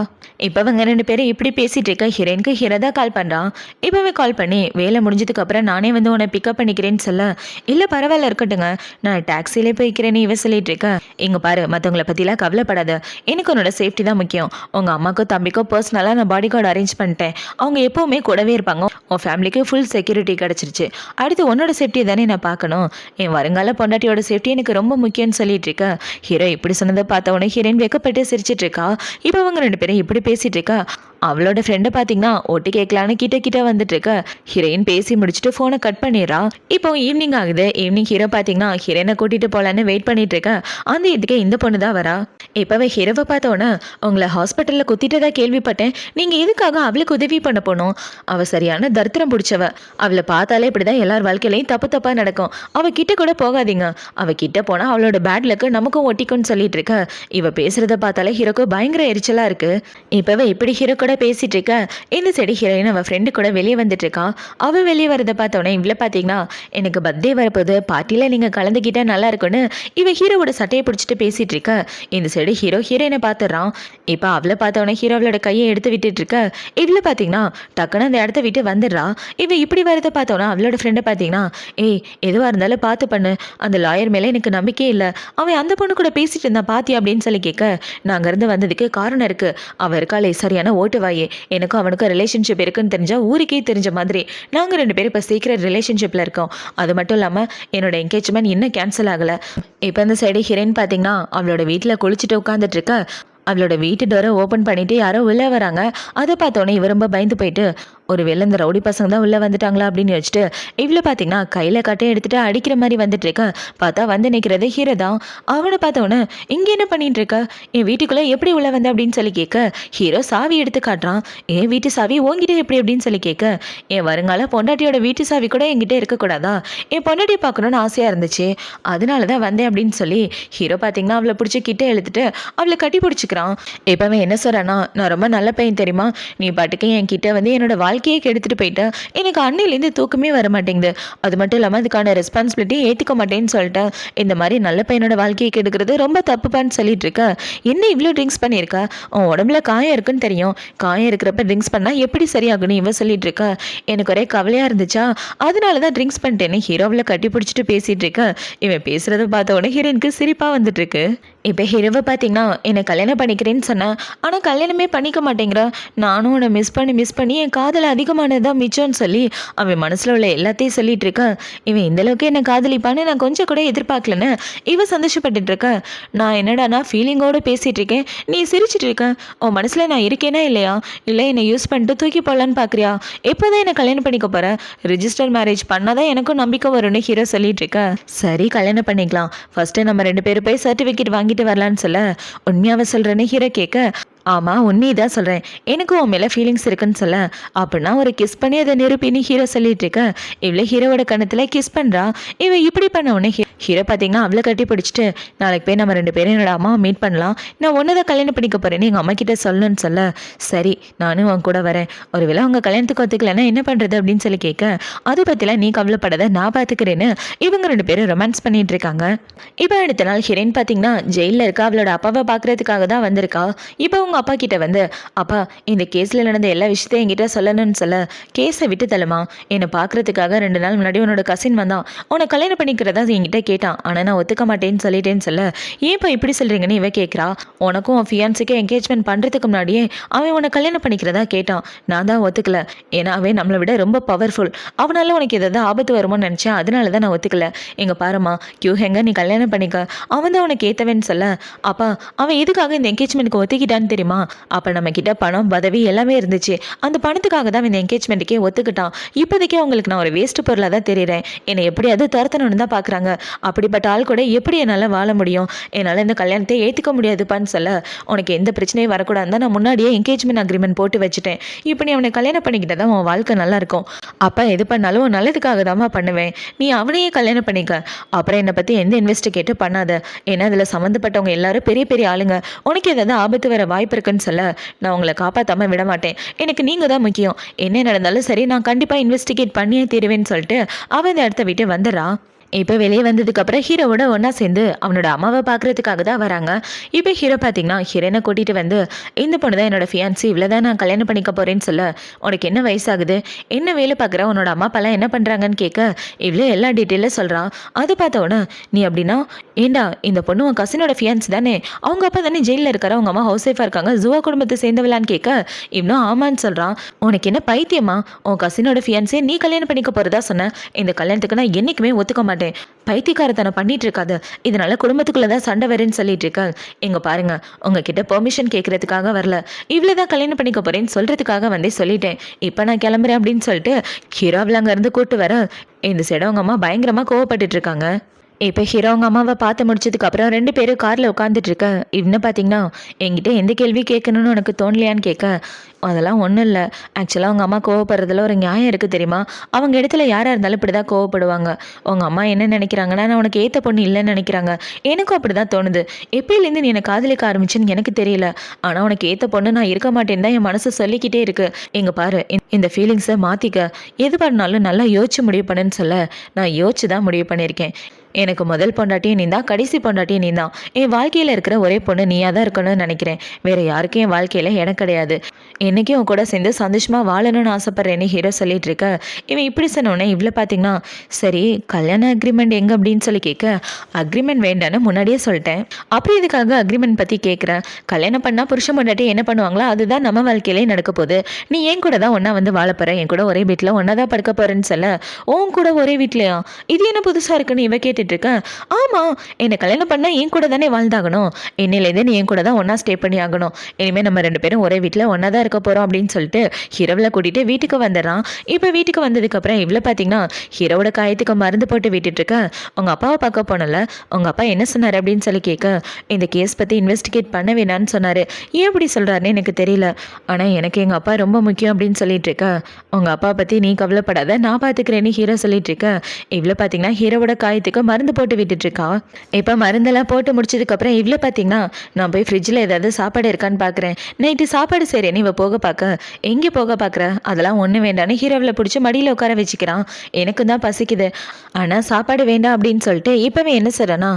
A: இப்போ அவங்க ரெண்டு பேரும் இப்படி பேசிட்டு இருக்க. ஹீரோயினுக்கு ஹீரோ தான் கால் பண்ணுறான். இப்போவே கால் பண்ணி வேலை முடிஞ்சதுக்கு அப்புறம் நானே வந்து உன்னை பிக்கப் பண்ணிக்கிறேன்னு சொல்ல, இல்லை பரவாயில்ல இருக்கட்டுங்க, நான் டாக்ஸிலே போய்க்கிறேன்னு இவ சொல்லிட்டு இருக்கேன். இங்கே பாரு, மற்றவங்கள பற்றிலாம் கவலைப்படாத, எனக்கு உன்னோட சேஃப்டி தான் முக்கியம், உங்கள் அம்மாக்கோ தம்பிக்கோ பர்சனலாக நான் பாடி கார்டு அரேஞ்ச் பண்ணிட்டேன், அவங்க எப்போவுமே கூடவே இருப்பாங்க, உன் ஃபேமிலிக்கு ஃபுல் செக்யூரிட்டி கிடச்சிருச்சு, அடுத்து உன்னோட சேஃப்டி தானே நான் பார்க்கணும், என் வருங்கால பொண்டாட்டியோட சேஃப்டி எனக்கு ரொம்ப முக்கியம்னு சொல்லிட்டு இருக்க. ஹீரோ இப்படி சொன்னதை பார்த்த உடனே ஹீரோயின் வெக்கப்பட்டு சிரிச்சிட்டு இருக்கா. இப்போ அவங்க ரெண்டு பேரும் இப்படி பேசிட்டு இருக்கா. அவளோட ஃப்ரெண்டை பார்த்தீங்கன்னா ஒட்டி கேட்கலான்னு கிட்ட வந்துட்டு இருக்க. ஹீரோயின் பேசி முடிச்சுட்டு ஃபோனை கட் பண்ணிடுறா. இப்போ ஈவினிங் ஆகுது. ஈவினிங் ஹீரோ பார்த்தீங்கன்னா ஹீரோயினை கூட்டிட்டு போகலான்னு வெயிட் பண்ணிட்டு இருக்க. அந்த இதுக்கே இந்த பொண்ணு தான் வரா. இப்போவே ஹீரோவை பார்த்தோன்னே உங்களை ஹாஸ்பிட்டலில் குத்திட்டதா கேள்விப்பட்டேன், நீங்கள் எதுக்காக அவளுக்கு உதவி பண்ண போனோம், அவள் சரியான தரித்திரம் பிடிச்சவ, அவளை பார்த்தாலே இப்படிதான் எல்லார் வாழ்க்கையிலையும் தப்பாக நடக்கும், அவள் கிட்ட கூட போகாதீங்க, அவள் கிட்ட போனால் அவளோட பேட் லக்கு நமக்கும் ஒட்டிக்கும்னு சொல்லிட்டு இருக்க. இவ பேசுறத பார்த்தாலே ஹீரோக்கு பயங்கர எரிச்சலா இருக்கு. இப்பவே இப்படி ஹீரோ கூட பேசிட்டு இருக்க. இந்த சைடு ஹீரோயின் அவ ஃப்ரெண்டு கூட வெளியே வந்துட்டு இருக்கா. அவ வெளியே வரதை பார்த்தோன்னே இவ்வளோ பார்த்தீங்கன்னா எனக்கு பர்த்டே வரப்போது, பார்ட்டியில் நீங்கள் கலந்துக்கிட்டா நல்லா இருக்குன்னு இவ ஹீரோவோட சட்டையை பிடிச்சிட்டு பேசிட்டு இருக்க. இந்த சைடு ஹீரோ ஹீரோயினை பார்த்துடுறான். இப்போ அவளை பார்த்தோன்னே ஹீரோ அவளோட கையை எடுத்து விட்டுட்டு இருக்க. இவ்வளோ பார்த்தீங்கன்னா டக்குன்னு அந்த இடத்த விட்டு வந்துடுறா. இவ இப்படி வரதை பார்த்தோன்னா அவளோட ஃப்ரெண்டை பார்த்தீங்கன்னா எதுவாக இருந்தாலும் பார்த்து பண்ணு, அந்த லாயர் மேலே எனக்கு நம்பிக்கையே இல்லை, அவன் அந்த பொண்ணு கூட பேசிட்டு இருந்தான் பாத்தி அப்படின்னு சொல்லி கேட்க, நான் அங்கேருந்து வந்ததுக்கு காரணம் இருக்கு, அவ இருக்காளே சரியான ஓட்டு வாயே, எனக்கும் அவனுக்கும் ரிலேஷன்ஷிப் இருக்குன்னு தெரிஞ்சா ஊருக்கே தெரிஞ்ச மாதிரி நாங்கள் ரெண்டு பேரும் இப்போ சீக்கிரம் ரிலேஷன்ஷிப்பில் இருக்கோம், அது மட்டும் இல்லாமல் என்னோட என்கேஜ்மெண்ட் இன்னும் கேன்சல் ஆகலை. இப்போ இந்த சைடு ஹீரோயின் பார்த்தீங்கன்னா அவளோட வீட்டில் குளிச்சுட்டு உட்காந்துட்டு இருக்க. அவளோட வீட்டு டோரை ஓப்பன் பண்ணிட்டு யாரோ உள்ளே வராங்க. அதை பார்த்தோன்னே இவ ரொம்ப பயந்து போயிட்டு ஒருவேளை இந்த ரவுடி பசங்க தான் உள்ளே வந்துட்டாங்களா அப்படின்னு யோசிச்சுட்டு இவ்வளோ பார்த்தீங்கன்னா கையில் கட்டையை எடுத்துட்டு அடிக்கிற மாதிரி வந்துட்டு இருக்க. பார்த்தா வந்து நிற்கிறது ஹீரோ தான். அவனை பார்த்தோன்னே இங்கே என்ன பண்ணிட்டு இருக்க, என் வீட்டுக்குள்ளே எப்படி உள்ளே வந்த அப்படின்னு சொல்லி கேட்க ஹீரோ சாவி எடுத்து காட்டுறான். என் வீட்டு சாவி உங்ககிட்ட எப்படி அப்படின்னு சொல்லி கேட்க என் வருங்கால பொண்டாட்டியோட வீட்டு சாவி கூட என்கிட்ட இருக்கக்கூடாதா, என் பொண்டாட்டியை பார்க்கணுன்னு ஆசையாக இருந்துச்சு, அதனால தான் வந்தேன் அப்படின்னு சொல்லி ஹீரோ பார்த்தீங்கன்னா அவளை பிடிச்சி கிட்ட இழுத்துட்டு அவளை கட்டி பிடிச்சிக்கிறான். இப்போவே என்ன சொல்கிறான்னா, நான் ரொம்ப நல்ல பையன் தெரியுமா, நீ பாட்டுக்கு என் கிட்ட வந்து என்னோட வாழ்க்கையை கெடுத்துட்டு போயிட்டேன், எனக்கு அன்னையிலேருந்து தூக்கமே வர மாட்டேங்குது, அது மட்டும் இல்லாமல் அதுக்கான ரெஸ்பான்சிபிலிட்டி ஏற்றுக்க மாட்டேன்னு சொல்லிட்டேன், இந்த மாதிரி நல்ல பையனோட வாழ்க்கையை கெடுக்கிறது ரொம்ப தப்புப்பான்னு சொல்லிட்டு இருக்க. என்ன இவ்வளோ ட்ரிங்க்ஸ் பண்ணியிருக்க, உன் உடம்புல காயம் இருக்குன்னு தெரியும், காயம் இருக்கிறப்ப ட்ரிங்க்ஸ் பண்ணால் எப்படி சரியாகணும் இவ சொல்லிட்டு இருக்க, எனக்கு ஒரே கவலையாக இருந்துச்சா அதனால தான் ட்ரிங்க்ஸ் பண்ணிட்டேன்னு ஹீரோவில் கட்டி பிடிச்சிட்டு பேசிகிட்டு இருக்க. இவன் பேசுகிறத பார்த்த உடனே ஹீரோனுக்கு சிரிப்பாக வந்துட்டு இருக்கு. இப்போ ஹீரோவை பார்த்தீங்கன்னா என்னை கல்யாணம் பண்ணிக்கிறேன்னு சொன்னேன், ஆனால் கல்யாணமே பண்ணிக்க மாட்டேங்கிற, நானும் உன்னை மிஸ் பண்ணி என் காதல் அதிகமானதான் மிச்சம்னு சொல்லி அவன் மனசில் உள்ள எல்லாத்தையும் சொல்லிட்டு இருக்க. இவன் இந்தளவுக்கு என்னை காதலிப்பான்னு நான் கொஞ்சம் கூட எதிர்பார்க்கலன்னு இவன் சந்தோஷப்பட்டுட்டு இருக்க. நான் என்னடானா ஃபீலிங்கோடு பேசிகிட்டு இருக்கேன், நீ சிரிச்சிட்டு இருக்க, உன் மனசில் நான் இருக்கேனா இல்லையா, இல்லை என்னை யூஸ் பண்ணிட்டு தூக்கி போடலான்னு பார்க்குறியா, எப்போ தான் என்னை கல்யாணம் பண்ணிக்க போகிற, ரிஜிஸ்டர் மேரேஜ் பண்ணாதான் எனக்கும் நம்பிக்கை வரும்னு ஹீரோ சொல்லிட்டு இருக்க. சரி கல்யாணம் பண்ணிக்கலாம், ஃபஸ்ட்டு நம்ம 2 பேரும் போய் சர்டிஃபிகேட் வாங்கிட்டு வரலான்னு சொல்ல உண்மையாவை சொல்கிறேன்னு ஹீரோ கேட்க ஆமாம் உண்மைதான் சொல்கிறேன், எனக்கும் உன் மேலே ஃபீலிங்ஸ் இருக்குன்னு சொல்ல அப்படின்னா ஒரு கிஸ் பண்ணி அதை நிரூபின்னு ஹீரோ சொல்லிட்டு இருக்க. இவ்வளோ ஹீரோவோட கணத்தில் கிஸ் பண்ணுறா. இவன் இப்படி பண்ண உடனே ஹீரோ பார்த்தீங்கன்னா அவளை கட்டி பிடிச்சிட்டு நாளைக்கு போய் நம்ம 2 பேரும் என்னோட அம்மாவை மீட் பண்ணலாம், நான் ஒன்று தான் கல்யாணம் பண்ணிக்க போகிறேன்னு எங்கள் அம்மா கிட்ட சொல்லணும்னு சொல்ல சரி நானும் உன் கூட வரேன், ஒருவேளை அவங்க கல்யாணத்துக்கு ஒத்துக்கலன்னா என்ன பண்ணுறது அப்படின்னு சொல்லி கேட்க அதை பற்றிலாம் நீ கவலைப்படாத நான் பார்த்துக்கிறேன்னு இவங்க 2 பேரும் ரொமான்ஸ் பண்ணிட்டு இருக்காங்க. இப்போ அடுத்த நாள் ஹீரோயின் பார்த்தீங்கன்னா ஜெயிலில் இருக்கா, அவளோட அப்பாவை பார்க்குறதுக்காக தான் வந்திருக்கா. இப்போ அவங்க அப்பா கிட்ட வந்து அப்பா இந்த கேஸில் நடந்த எல்லா விஷயத்தையும் என்கிட்ட சொல்லணும்னு சொல்ல கேஸை விட்டு தள்ளுமா, என்னை பார்க்குறதுக்காக 2 நாள் முன்னாடி உன்னோட கசின் வந்தான், உன்னை கல்யாணம் பண்ணிக்கிறதா என்கிட்ட கேட்டான், ஆனால் நான் ஒத்துக்க மாட்டேன்னு சொல்லிட்டேன்னு சொல்ல ஏன்ப்பா இப்படி சொல்கிறீங்கன்னு இவ கேட்குறா. உனக்கும் உன் ஃபியான்ஸுக்கு என்கேஜ்மெண்ட் பண்ணுறதுக்கு முன்னாடியே அவன் உன்னை கல்யாணம் பண்ணிக்கிறதா கேட்டான், நான் தான் ஒத்துக்கல, ஏன்னா அவன் நம்மளை விட ரொம்ப பவர்ஃபுல், அவனால உனக்கு எதாவது ஆபத்து வருமோன்னு நினச்சேன், அதனால தான் நான் ஒத்துக்கல. எங்கள் பாருமா ஹெங்க நீ கல்யாணம் பண்ணிக்க, அவன் தான் உனக்கு ஏற்றவேன்னு சொல்ல அப்பா அவன் எதுக்காக இந்த என்கேஜ்மெண்ட்டுக்கு ஒத்துக்கிட்டான்னு தெரியுமா, அப்போ நம்ம கிட்ட பணம் பதவி எல்லாமே இருந்துச்சு, அந்த பணத்துக்காக தான் இந்த என்கேஜ்மெண்ட்டுக்கே ஒத்துக்கிட்டான், இப்போதைக்கே உங்களுக்கு நான் ஒரு வேஸ்ட் பொருளாக தான் தெரியுறேன், என்னை எப்படியாவது துரத்தணும்னு தான் பார்க்குறாங்க, அப்படிப்பட்ட ஆள் கூட எப்படி என்னால் வாழ முடியும், என்னால் இந்த கல்யாணத்தை ஏற்றுக்க முடியாதுப்பான்னு சொல்ல உனக்கு எந்த பிரச்சனையும் வரக்கூடாதுன்னு தான் நான் முன்னாடியே என்கேஜ்மெண்ட் அக்ரிமெண்ட் போட்டு வச்சுட்டேன், இப்போ நீ அவனை கல்யாணம் பண்ணிக்கிட்ட தான் உன் வாழ்க்கை நல்லா இருக்கும், அப்பா எது பண்ணாலும் உன் நல்லதுக்காக தான்மா பண்ணுவேன், நீ அவனையே கல்யாணம் பண்ணிக்க, அப்புறம் என்னை பற்றி எந்த இன்வெஸ்டிகேட்டும் பண்ணாத, ஏன்னா அதில் சம்மந்தப்பட்டவங்க எல்லாரும் பெரிய பெரிய ஆளுங்க, உனக்கு ஏதாவது ஆபத்து வர வாய்ப்பு இருக்குன்னு சொல்ல நான் உங்களை காப்பாற்றாமல் விட மாட்டேன், எனக்கு நீங்கள் தான் முக்கியம், என்ன நடந்தாலும் சரி நான் கண்டிப்பாக இன்வெஸ்டிகேட் பண்ணியே தீருவேன்னு சொல்லிட்டு அவன் இந்த இடத்த விட்டு வந்துடுறா. இப்போ வெளியே வந்ததுக்கப்புறம் ஹீரோவோட ஒன்றா சேர்ந்து அவனோட அம்மாவை பார்க்குறதுக்காக தான் வராங்க. இப்போ ஹீரோ பார்த்தீங்கன்னா ஹீரோனை கூட்டிகிட்டு வந்து இந்த பொண்ணு தான் என்னோட ஃபியான்சி, இவ்வளோ தான் நான் கல்யாணம் பண்ணிக்க போகிறேன்னு சொல்ல உனக்கு என்ன வயசாகுது, என்ன வேலை பார்க்குற, உன்னோட அம்மா அப்பாலாம் என்ன பண்ணுறாங்கன்னு கேட்க இவ்வளோ எல்லா டீட்டெயிலும் சொல்கிறான். அது பார்த்தோன்னே நீ அப்படின்னா ஏண்டா இந்த பொண்ணு உன் கசினோட ஃபியான்சி தானே, அவங்க அப்பா தானே ஜெயிலில் இருக்காரு, அவங்க அம்மா ஹவுஸ் ஒய்ஃபாக இருக்காங்க, ஜுவா குடும்பத்தை சேர்ந்தவளான்னு கேட்க இவ்வளோ ஆமான்னு சொல்கிறான். உனக்கு என்ன பைத்தியமா, உன் கசினோட ஃபியான்சியை நீ கல்யாணம் பண்ணிக்க போகிறதா சொன்னேன், இந்த கல்யாணத்துக்கு நான் என்றைக்குமே ஒத்துக்க மாட்டேன், பைத்தியக்காரத்தனை பண்ணிட்டு இருக்காது, இதனால குடும்பத்துக்குள்ள தான் சண்டை வருன்னு சொல்லிட்டு இருக்க, எங்க பாருங்க உங்ககிட்ட பெர்மிஷன் கேட்கறதுக்காக வரல, இவ்வளவுதான் கல்யாணம் பண்ணிக்க போறேன்னு சொல்றதுக்காக வந்து சொல்லிட்டேன், இப்போ நான் கிளம்புறேன் அப்படின்னு சொல்லிட்டு ஹீரோவில் அங்க இருந்து கூட்டு வர இந்த சைடு அவங்க அம்மா பயங்கரமா கோவப்பட்டுட்டு இருக்காங்க. இப்போ ஹீரோ அவங்க அம்மாவை பார்த்து முடிச்சதுக்கப்புறம் 2 பேரும் காரில் உட்காந்துட்டு இருக்க. இன்னும் பார்த்தீங்கன்னா என்கிட்ட எந்த கேள்வி கேட்கணும்னு உனக்கு தோணலையான்னு கேட்க அதெல்லாம் ஒன்றும் இல்லை, ஆக்சுவலாக அவங்க அம்மா கோவப்படுறதுல ஒரு நியாயம் இருக்குது தெரியுமா, அவங்க இடத்துல யாராக இருந்தாலும் இப்படி தான் கோவப்படுவாங்க, உங்கள் அம்மா என்ன நினைக்கிறாங்கன்னா நான் உனக்கு ஏற்ற பொண்ணு இல்லைன்னு நினைக்கிறாங்க, எனக்கும் அப்படி தான் தோணுது, எப்பயிலேருந்து நீ என்னை காதலிக்க ஆரம்பிச்சுன்னு எனக்கு தெரியல, ஆனால் உனக்கு ஏற்ற பொண்ணு நான் இருக்க மாட்டேன்னு தான் என் மனசு சொல்லிக்கிட்டே இருக்குது, எங்கே பாரு இந்த ஃபீலிங்ஸை மாற்றிக்க, எது பண்ணாலும் நல்லா யோசிச்சு முடிவு பண்ணுன்னு சொல்ல நான் யோசிச்சு தான் முடிவு பண்ணியிருக்கேன், எனக்கு முதல் பொண்டாட்டியும் நீ தான், கடைசி பொண்டாட்டியும் நீ தான், என் வாழ்க்கையில் இருக்கிற ஒரே பொண்ணு நீயாக தான் இருக்கணும்னு நினைக்கிறேன், வேறு யாருக்கும் என் வாழ்க்கையில் இடம் கிடையாது, என்றைக்கும் உன் கூட சேர்ந்து சந்தோஷமாக வாழணும்னு ஆசைப்பட்றேன்னு ஹீரோ சொல்லிட்டு இருக்க. இவன் இப்படி சொன்னோன்னே இவ்வளோ பார்த்தீங்கன்னா சரி கல்யாண அக்ரிமெண்ட் எங்கே அப்படின்னு சொல்லி கேட்க அக்ரிமெண்ட் வேண்டான்னு முன்னாடியே சொல்லிட்டேன், அப்படி இதுக்காக அக்ரிமெண்ட் பற்றி கேட்குறேன், கல்யாணம் பண்ணால் புருஷன் பொண்டாட்டி என்ன பண்ணுவாங்களோ அதுதான் நம்ம வாழ்க்கையிலே நடக்க போகுது, நீ என் கூட தான் ஒன்றா வந்து வாழ போகிற, என் கூட ஒரே வீட்டில் ஒன்றா தான் படுக்க போகிறேன்னு சொல்ல உன் கூட ஒரே வீட்லையா, இது என்ன புதுசாக இருக்குன்னு இவ கேட்டுட்டு சொல்லிட்டு இருக்க. ஆமாம், என்னை கல்யாணம் பண்ணால் என் கூட தானே வாழ்ந்தாகணும். இன்னிலேருந்தே நீ என் கூட தான் ஒன்றா ஸ்டே பண்ணி ஆகணும். இனிமேல் நம்ம 2 பேரும் ஒரே வீட்டில் ஒன்றா தான் இருக்க போகிறோம் அப்படின்னு சொல்லிட்டு ஹீரோவில் கூட்டிகிட்டு வீட்டுக்கு வந்துடுறான். இப்போ வீட்டுக்கு வந்ததுக்கப்புறம் இவ்வளோ பார்த்தீங்கன்னா ஹீரோவோட காயத்துக்கு மருந்து போட்டு விட்டுட்டு இருக்க. உங்கள் அப்பாவை பார்க்க போனல, உங்கள் அப்பா என்ன சொன்னார் அப்படின்னு சொல்லி கேட்க, இந்த கேஸ் பற்றி இன்வெஸ்டிகேட் பண்ண வேணான்னு சொன்னார். ஏன் அப்படி சொல்கிறாருன்னு எனக்கு தெரியல, ஆனால் எனக்கு எங்கள் அப்பா ரொம்ப முக்கியம் அப்படின்னு சொல்லிட்டு இருக்க. உங்கள் அப்பா பற்றி நீ கவலைப்படாத, நான் பார்த்துக்கிறேன்னு ஹீரோ சொல்லிட்டு இருக்க. இவ்வளோ பார்த்தீங்கன்னா ஹீரோவோட காயத்துக்கு மருந்து போட்டு விட்டுட்டு இருக்கா. இப்போ மருந்தெல்லாம் போட்டு முடிச்சதுக்கப்புறம் இவ்வளோ பார்த்தீங்கன்னா நான் போய் ஃப்ரிட்ஜில் ஏதாவது சாப்பாடு இருக்கான்னு பார்க்குறேன். நைட்டு சாப்பாடு செய்கிறேன்னு இவ போக பார்க்க, எங்கே போக பார்க்குற, அதெல்லாம் ஒன்றும் வேண்டான்னு ஹீரோவில் பிடிச்சி மடியில் உட்கார வச்சுக்கிறான். எனக்கு தான் பசிக்குது, ஆனால் சாப்பாடு வேண்டாம் அப்படின்னு சொல்லிட்டு இப்போவே என்ன சொல்கிறேன்னா,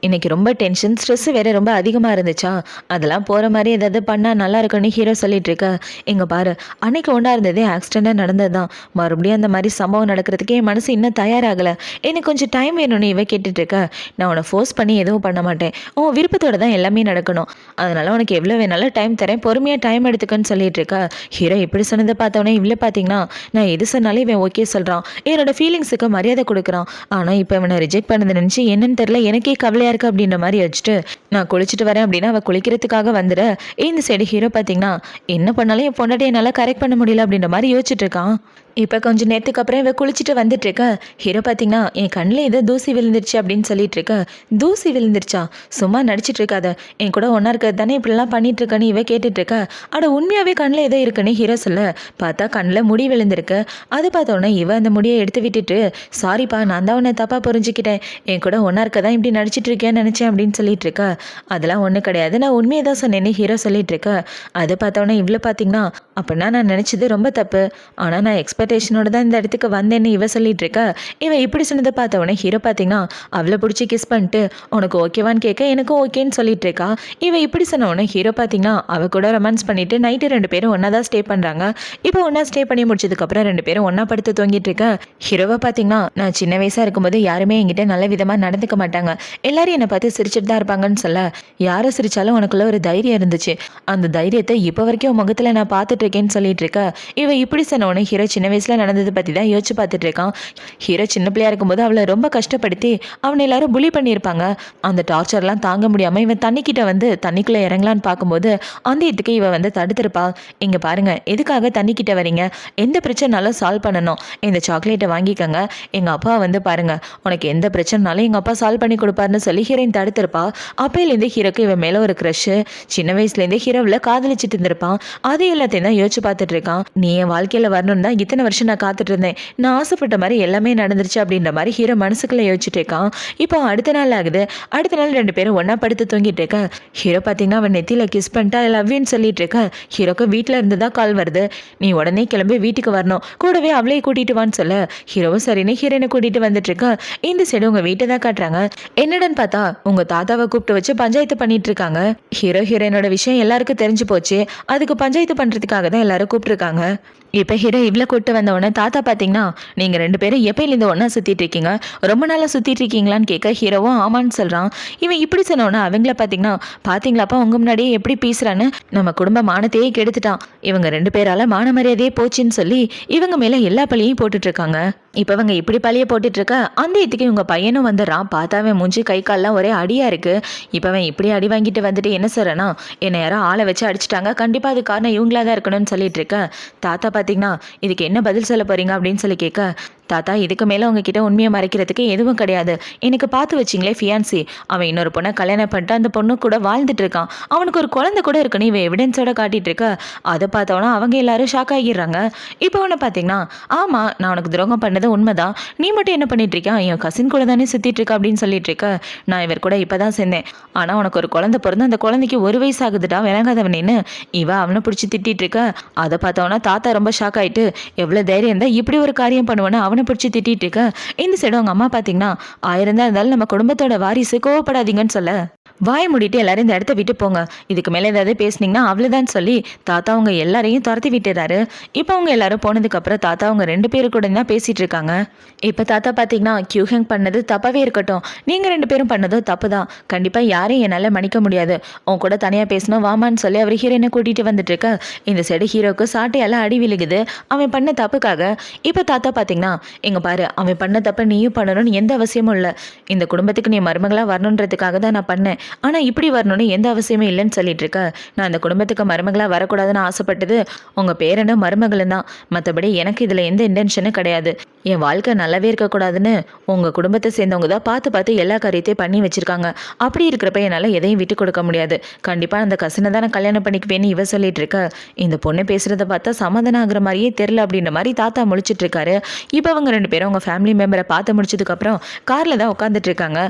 A: இன்றைக்கி ரொம்ப டென்ஷன் ஸ்ட்ரெஸ்ஸு வேறு ரொம்ப அதிகமாக இருந்துச்சா, அதெல்லாம் போகிற மாதிரி ஏதாவது பண்ணால் நல்லா இருக்குன்னு ஹீரோ சொல்லிட்டு இருக்க. இங்கே பாரு, அன்னைக்கு ஒன்றா இருந்ததே ஆக்சிடெண்ட்டாக நடந்தது தான், மறுபடியும் அந்த மாதிரி சம்பவம் நடக்கிறதுக்கு என் மனசு இன்னும் தயாராகலை. எனக்கு கொஞ்சம் டைம் வேணும்னு இவ கேட்டுட்ருக்க. நான் உன்னை ஃபோர்ஸ் பண்ணி எதுவும் பண்ண மாட்டேன், உன் விருப்பத்தோடு தான் எல்லாமே நடக்கணும், அதனால் உனக்கு எவ்வளோ வேணாலும் டைம் தரேன், பொறுமையாக டைம் எடுத்துக்கன்னு சொல்லிட்டு இருக்க. ஹீரோ இப்படி சொன்னதை பார்த்தோன்னே இவ்வளோ பார்த்தீங்கன்னா நான் எது சொன்னாலும் இவன் ஓகே சொல்கிறான், என்னோடய ஃபீலிங்ஸுக்கு மரியாதை கொடுக்குறான். ஆனால் இப்போ இவனை ரிஜெக்ட் பண்ணதை நினச்சி என்னன்னு தெரில, எனக்கே கவலையாக இருக்கு அப்படின்ற மாதிரி வச்சுட்டு நான் குளிச்சுட்டு வரேன் அப்படின்னா அவள் குளிக்கிறதுக்காக வந்துட. இந்த சைடு ஹீரோ பார்த்தீங்கன்னா என்ன பண்ணாலும் என் பொண்டாட்டி என்னால் கரெக்ட் பண்ண முடியல அப்படின்ற மாதிரி யோசிச்சுட்டு இருக்கான். இப்போ கொஞ்சம் நேரத்துக்கு அப்புறம் இவ குளிச்சுட்டு வந்துட்டு இருக்க. ஹீரோ பார்த்தீங்கன்னா என் கண்ணில் ஏதோ தூசி விழுந்துருச்சு அப்படின்னு சொல்லிட்டு இருக்க. தூசி விழுந்துருச்சா, சும்மா நடிச்சிட்டு இருக்காத, என் கூட ஒன்றா இருக்கிறது தானே இப்படிலாம் பண்ணிட்டு இருக்கன்னு இவ கேட்டுட்டு இருக்க. அட உண்மையாகவே கண்ணில் ஏதோ இருக்குன்னு ஹீரோ சொல்ல, பார்த்தா கண்ணில் முடி விழுந்திருக்கு. அது பார்த்தோன்னே இவ அந்த முடியை எடுத்து விட்டுட்டு, சாரிப்பா நான் தான் உன்னை தப்பாக புரிஞ்சுக்கிட்டேன், என் கூட ஒன்றா இருக்க தான் இப்படி நடிச்சிட்டு இருக்கேன்னு நினச்சேன் அப்படின்னு சொல்லிட்டு இருக்க. அதெல்லாம் ஒன்றும் கிடையாது, நான் உண்மையை தான் சொன்னேன்னு ஹீரோ சொல்லிட்டு இருக்க. அதை பார்த்தோன்னே இவ்வளோ பார்த்தீங்கன்னா அப்படின்னா நான் நினச்சது ரொம்ப தப்பு, ஆனால் நான் எக்ஸ்பெக்டேஷனோட தான் இந்த இடத்துக்கு வந்தேன்னு இவ சொல்லிட்டு இருக்க. இவன் இப்படி சொன்னதை பார்த்தவொடனே ஹீரோ பார்த்தீங்கன்னா அவளை பிடிச்சி கிஸ் பண்ணிட்டு உனக்கு ஓகேவான்னு கேட்க எனக்கும் ஓகேன்னு சொல்லிட்டு இருக்கா. இவன் இப்படி சொன்னவொடனே ஹீரோ பார்த்தீங்கன்னா அவ கூட ரொமான்ஸ் பண்ணிட்டு நைட்டு 2 பேரும் ஒன்றா தான் ஸ்டே பண்ணுறாங்க. இப்போ ஒன்றா ஸ்டே பண்ணி முடிச்சதுக்கப்புறம் 2 பேரும் ஒன்றா படுத்து தூங்கிட்டு இருக்க. ஹீரோவை பார்த்தீங்கன்னா நான் சின்ன வயசாக இருக்கும்போது யாருமே என்கிட்ட நல்ல விதமாக நடந்துக்க மாட்டாங்க, எல்லாரும் என்னை பார்த்து சிரிச்சுட்டு தான் இருப்பாங்கன்னு சொல்ல, யாரை சிரிச்சாலும் உனக்குள்ள ஒரு தைரியம் இருந்துச்சு, அந்த தைரியத்தை இப்போ வரைக்கும் முகத்தில் நான் பார்த்துட்டு இருக்கேன்னு சொல்லிட்டு இருக்க. இவ இப்படி சொன்னவொடனே ஹீரோ சின்ன வயசுல நடந்தது பற்றி தான் யோசிச்சு பார்த்துட்டு இருக்கான். ஹீரோ சின்ன பிள்ளையா இருக்கும்போது அவளை ரொம்ப கஷ்டப்படுத்தி அவனை எல்லாரும் புலி பண்ணியிருப்பாங்க. அந்த டார்ச்சர்லாம் தாங்க முடியாமல் இவன் தண்ணிக்கிட்ட வந்து தண்ணிக்குள்ளே இறங்கலான்னு பார்க்கும்போது அந்த இதுக்கு இவன் வந்து தடுத்திருப்பா. இங்கே பாருங்க, எதுக்காக தண்ணிக்கிட்ட வரீங்க, எந்த பிரச்சனைனாலும் சால்வ் பண்ணணும், இந்த சாக்லேட்டை வாங்கிக்கோங்க, எங்கள் அப்பா வந்து பாருங்க உனக்கு எந்த பிரச்சனைனாலும் எங்கள் அப்பா சால்வ் பண்ணி கொடுப்பாருன்னு சொல்லி ஹீரோயின் தடுத்திருப்பா. அப்பையிலேருந்து ஹீரோக்கு இவன் மேலே ஒரு க்ரஷ், சின்ன வயசுலேருந்தே ஹீரோவில் காதலிச்சிட்டு இருந்திருப்பான். அது எல்லாத்தையும் தான் யோசிச்சு பார்த்துட்டு இருக்கான். நீ என் வாழ்க்கையில் வரணும்னு தான் இத்தனை வருஷம் நான் காத்துட்டு இருந்தேன், நான் ஆசைப்பட்ட மாதிரி எல்லாமே நடந்துருச்சு அப்படின்ற மாதிரி ஹீரோ மனசுக்குள்ளே யோசிச்சுட்டு இருக்கான். இப்போ அடுத்த நாள் ஆகுது. அடுத்த நாள் 2 பேரும் ஒன்றா படுத்து தூங்கிட்டு இருக்க. ஹீரோ பார்த்தீங்கன்னா அவன் நெத்தியில் கிஸ் பண்ணிட்டா லவ்வின்னு சொல்லிட்டு இருக்க. ஹீரோக்கு வீட்டில் இருந்து தான் கால் வருது, நீ உடனே கிளம்பி வீட்டுக்கு வரணும், கூடவே அவளையே கூட்டிட்டு வான்னு சொல்ல, ஹீரோவும் சரின்னு ஹீரோனை கூட்டிட்டு வந்துட்டு இருக்க. இந்த சைடு உங்கள் வீட்டை தான் காட்டுறாங்க. என்னடான்னு பார்த்தா உங்கள் தாத்தாவை கூப்பிட்டு வச்சு பஞ்சாயத்து பண்ணிட்டு இருக்காங்க. ஹீரோயினோட விஷயம் எல்லாருக்கும் தெரிஞ்சு போச்சு, அதுக்கு பஞ்சாயத்து பண்ணுறதுக்காக தான் எல்லாரும் கூப்பிட்டுருக்காங்க. இப்போ ஹீரோ இவ்வளோ கூப்பிட்டு வந்தவொடனே தாத்தா பார்த்தீங்கன்னா நீங்கள் 2 பேரும் எப்பயிலேருந்து ஒன்றா சுற்றிட்டு இருக்கீங்க, ரொம்ப நாளாக சுற்றிட்டு இருக்கீங்களான்னு கேட்க ஹீரோவும் ஆமான்னு சொல்கிறான். இவன் இப்படி சொன்னோன்னே அவங்கள பார்த்தீங்களாப்பா உங்கள் முன்னாடியே எப்படி பேசுகிறான்னு, நம்ம குடும்ப மானத்தையே கெடுத்துட்டான், இவங்க 2 பேரால் மான மரியாதையே போச்சுன்னு சொல்லி இவங்க மேலே எல்லா பழியையும் போட்டுட்ருக்காங்க. இப்போ இவங்க இப்படி பழியை போட்டுட்ருக்க அந்த இதுக்கு இவங்க பையனும் வந்துடுறான். பார்த்தாவே மூஞ்சி கை கால்லாம் ஒரே அடியாக இருக்குது. இப்போ அவன் இப்படி அடி வாங்கிட்டு வந்துட்டு என்ன சொல்கிறேன்னா, என்னை யாரோ ஆளை வச்சு அடிச்சிட்டாங்க, கண்டிப்பாக அது காரணம் இவங்களா தான் இருக்கணும்னு சொல்லிட்டு இருக்க. தாத்தா பார்த்தீங்கன்னா இதுக்கு என்ன பதில் சொல்ல போகிறீங்க அப்படின்னு சொல்லி கேட்க, தாத்தா இதுக்கு மேலே உங்ககிட்ட உண்மையை மறைக்கிறதுக்கு எதுவும் கிடையாது, எனக்கு பார்த்து வச்சிங்களே ஃபியான்சி, அவன் இன்னொரு பொண்ணை கல்யாணம் பண்ணிட்டு அந்த பொண்ணு கூட வாழ்ந்துட்டு இருக்கான், அவனுக்கு ஒரு குழந்தை கூட இருக்குன்னு இவன் எவிடன்ஸோட காட்டிட்டு இருக்க. அதை பார்த்தோன்னா அவங்க எல்லாரும் ஷாக் ஆகிடுறாங்க. இப்போ அவனை பார்த்தீங்கன்னா ஆமாம் நான் உனக்கு துரோகம் பண்ணது உண்மைதான், நீ மட்டும் என்ன பண்ணிட்டு இருக்கான், என் கசின் கூட தானே சுற்றிட்டு இருக்கா அப்படின்னு சொல்லிட்டு இருக்க. நான் இவர் கூட இப்போ தான் சேர்ந்தேன், ஆனால் உனக்கு ஒரு குழந்தை பிறந்து அந்த குழந்தைக்கு 1 வயசு ஆகுதுடா விளங்காதவனேன்னு இவ அவனை பிடிச்சி திட்டிட்டு இருக்க. அதை பார்த்தோன்னா தாத்தா ரொம்ப ஷாக் ஆகிட்டு, எவ்வளோ தைரியம் இருந்தால் இப்படி ஒரு காரியம் பண்ணுவேன்னு அவனை பிடிச்சி திட்டிட்டு இருக்க. இந்த சைடு அவங்க அம்மா பார்த்தீங்கன்னா 1000 தான் இருந்தாலும் நம்ம குடும்பத்தோட வாரிசு, கோவப்படாதீங்கன்னு சொல்ல, வாயை மூடிட்டு எல்லாரும் இந்த இடத்த விட்டு போங்க, இதுக்கு மேலே ஏதாவது பேசுனீங்கன்னா அவ்வளோதான் சொல்லி தாத்தா அவங்க எல்லாரையும் துரத்தி விட்டுறாரு. இப்போ அவங்க எல்லாரும் போனதுக்கப்புறம் தாத்தா அவங்க 2 பேரு கூட தான் பேசிகிட்டு இருக்காங்க. இப்போ தாத்தா பார்த்தீங்கன்னா கியூஹெங் பண்ணது தப்பாகவே இருக்கட்டும், நீங்கள் 2 பேரும் பண்ணதும் தப்பு தான், கண்டிப்பாக யாரையும் என்னால் மன்னிக்க முடியாது, உன் கூட தனியாக பேசணும் வாமான்னு சொல்லி அவர் ஹீரோயினை கூட்டிகிட்டு வந்துட்டு இருக்க. இந்த சைடு ஹீரோவுக்கு சாட்டையெல்லாம் அடி விழுகுது அவன் பண்ண தப்புக்காக. இப்போ தாத்தா பார்த்தீங்கன்னா இங்கே பாரு, அவன் பண்ண தப்பை நீயும் பண்ணணும்னு எந்த அவசியமும் இல்லை, இந்த குடும்பத்துக்கு நீ மருமகளாக வரணுன்றதுக்காக தான் நான் பண்ணேன், ஆனால் இப்படி வரணும்னு எந்த அவசியமும் இல்லைன்னு சொல்லிட்டு இருக்க. நான் அந்த குடும்பத்துக்கு மருமகளாக வரக்கூடாதுன்னு ஆசைப்பட்டது உங்கள் பேரனும் மருமகளும் தான், மற்றபடி எனக்கு இதில் எந்த இன்டென்ஷனும் கிடையாது. என் வாழ்க்கை நல்லாவே இருக்கக்கூடாதுன்னு உங்கள் குடும்பத்தை சேர்ந்தவங்க தான் பார்த்து பார்த்து எல்லா காரியத்தையும் பண்ணி வச்சுருக்காங்க. அப்படி இருக்கிறப்ப என்னால் எதையும் விட்டு கொடுக்க முடியாது, கண்டிப்பாக அந்த கசினை தான் நான் கல்யாணம் பண்ணிக்குவேன்னு இவ சொல்லிட்டு இருக்க. இந்த பொண்ணு பேசுகிறத பார்த்தா சமாதானம் ஆகிற மாதிரியே தெரில அப்படின்ற மாதிரி தாத்தா முழிச்சிட்டு இருக்காரு. இப்போ அவங்க 2 பேரும் அவங்க ஃபேமிலி மெம்பரை பார்த்து முடிச்சதுக்கப்புறம் காரில் தான் உட்காந்துட்டு இருக்காங்க.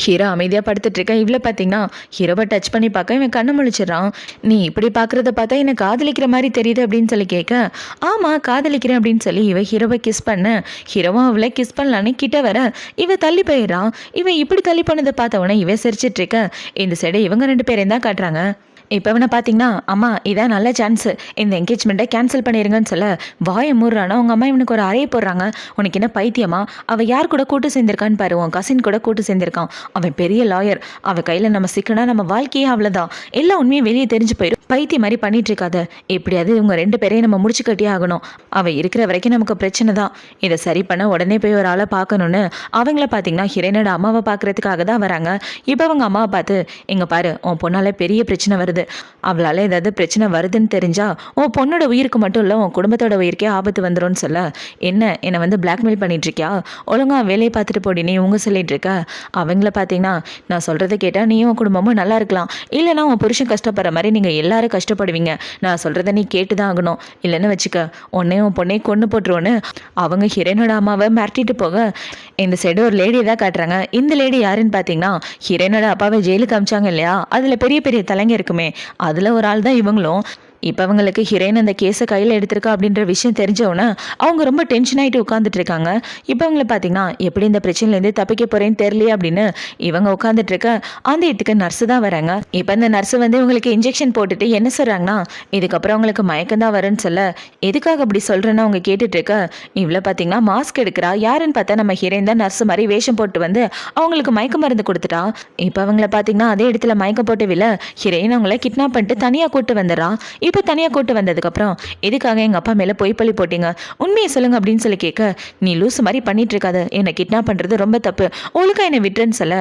A: ஹீரோ அமைதியாக படுத்துட்டு இருக்க. இவ்வளோ பார்த்தீங்கன்னா ஹீரோவை டச் பண்ணி பார்க்க இவன் கண்ணை முழிச்சிடறான். நீ இப்படி பார்க்குறத பார்த்தா என்னை காதலிக்கிற மாதிரி தெரியுது அப்படின்னு சொல்லி கேட்க, ஆமாம் காதலிக்கிறேன் அப்படின்னு சொல்லி இவ ஹீரோவை கிஸ் பண்ண, ஹீரோவும் அவளை கிஸ் பண்ணலான்னு கிட்ட வர இவ தள்ளி போயிடறான். இவன் இப்படி தள்ளி போனதை பார்த்தவொடனே இவ சிரிச்சிட்டு இருக்க. இந்த சைடு இவங்க 2 பேரையும் தான் காட்டுறாங்க. இப்போ இவனை பார்த்தீங்கன்னா அம்மா இதான் நல்ல சான்ஸு, இந்த என்கேஜ்மெண்ட்டை கேன்சல் பண்ணிடுங்கன்னு சொல்ல வாயை மூடுறானா அவங்க அம்மா இவனுக்கு ஒரு அறையை போடுறாங்க. உனக்கு என்ன பைத்தியமா, அவள் யார் கூட கூட்டு சேர்ந்திருக்கான்னு பாரு, உன் கசின் கூட கூட்டு சேர்ந்திருக்கான், அவன் பெரிய லாயர், அவள் கையில் நம்ம சிக்கனா நம்ம வாழ்க்கையே அவ்வளோதான், எல்லா உண்மையும் வெளியே தெரிஞ்சு போயிடும், பைத்தியம் மாதிரி பண்ணிட்டு இருக்காத, எப்படியாவது இவங்க 2 பேரையும் நம்ம முடிச்சு கட்டியே ஆகணும், அவள் இருக்கிற வரைக்கும் நமக்கு பிரச்சனை தான், இதை சரி பண்ண உடனே போய் ஒரு ஆளை பார்க்கணுன்னு அவங்கள பார்த்தீங்கன்னா ஹீரோனோட அம்மாவை பார்க்கறதுக்காக தான் வராங்க. இப்போ அவங்க அம்மாவை பார்த்து இங்கே பாரு உன் பொண்ணால் பெரிய பிரச்சனை வருது, அவளால் ஏதாவது பிரச்சனை வருதுன்னு தெரிஞ்சா உன் பொண்ணோட உயிருக்கு மட்டும் இல்லை உன் குடும்பத்தோட உயிருக்கே ஆபத்து வந்துடும்னு சொல்ல, என்னை வந்து பிளாக்மெயில் பண்ணிட்டு இருக்கியா, ஒழுங்கா வேலையை பார்த்துட்டு போடி நீ உங்க சொல்லிட்டு இருக்க. அவங்கள பார்த்தீங்கன்னா நான் சொல்கிறத கேட்டால் நீயும் உன் குடும்பமும் நல்லா இருக்கலாம், இல்லைனா உன் புருஷன் கஷ்டப்படுற மாதிரி நீங்கள் எல்லாரும் கஷ்டப்படுவீங்க, நான் சொல்கிறத நீ கேட்டு தான் ஆகணும், இல்லைன்னு வச்சுக்க உன்னையும் உன் பொண்ணையும் கொண்டு போட்டுருவோன்னு அவங்க ஹீரோனோட அம்மாவை மிரட்டிட்டு போக. இந்த சைடு ஒரு லேடியை தான் காட்டுறாங்க. இந்த லேடி யாருன்னு பார்த்தீங்கன்னா ஹீரோனோட அப்பாவை ஜெயிலுக்கு அமிச்சாங்க இல்லையா, அதில் பெரிய பெரிய தலைங்க இருக்குமே அதில் ஒரு ஆள் தான் இவங்களும். இப்போ அவங்களுக்கு ஹீரோயின் அந்த கேஸை கையில் எடுத்திருக்கா அப்படின்ற விஷயம் தெரிஞ்சவொன்னே அவங்க ரொம்ப டென்ஷன் ஆகிட்டு உட்காந்துட்டு இருக்காங்க. இப்போ அவங்கள பார்த்தீங்கன்னா எப்படி இந்த பிரச்சனையிலேருந்து தப்பிக்க போகிறேன்னு தெரியலையே அப்படின்னு இவங்க உட்காந்துட்டு இருக்க. அந்த இடத்துக்கு நர்ஸு தான் வராங்க. இப்போ இந்த நர்ஸு வந்து இவங்களுக்கு இன்ஜெக்ஷன் போட்டுட்டு என்ன சொல்கிறாங்கன்னா இதுக்கப்புறம் அவங்களுக்கு மயக்கம் தான் வரும்னு சொல்ல, எதுக்காக அப்படி சொல்கிறேன்னு அவங்க கேட்டுட்டு இருக்க. இவ்வளோ பார்த்தீங்கன்னா மாஸ்க் எடுக்கிறா, யாருன்னு பார்த்தா நம்ம ஹீரோயின் தான் நர்ஸு மாதிரி வேஷம் போட்டு வந்து அவங்களுக்கு மயக்க மருந்து கொடுத்துட்டா. இப்போ அவங்கள பார்த்தீங்கன்னா அதே இடத்துல மயக்கம் போட்டு வில ஹீரோயின் அவங்கள கிட்னாப் பண்ணிட்டு தனியாக கூட்டு வந்துடுறான். இப்போ தனியாக கூட்டு வந்ததுக்கப்புறம் எதுக்காக எங்கள் அப்பா மேலே பொய் பழி போட்டீங்க, உண்மையை சொல்லுங்க அப்படின்னு சொல்லி கேட்க, நீ லூசு மாதிரி பண்ணிட்டு இருக்காத, என்னை கிட்னாப் பண்ணுறது ரொம்ப தப்பு, ஒழுக்கா என்னை விட்டுருன்னு சொல்ல,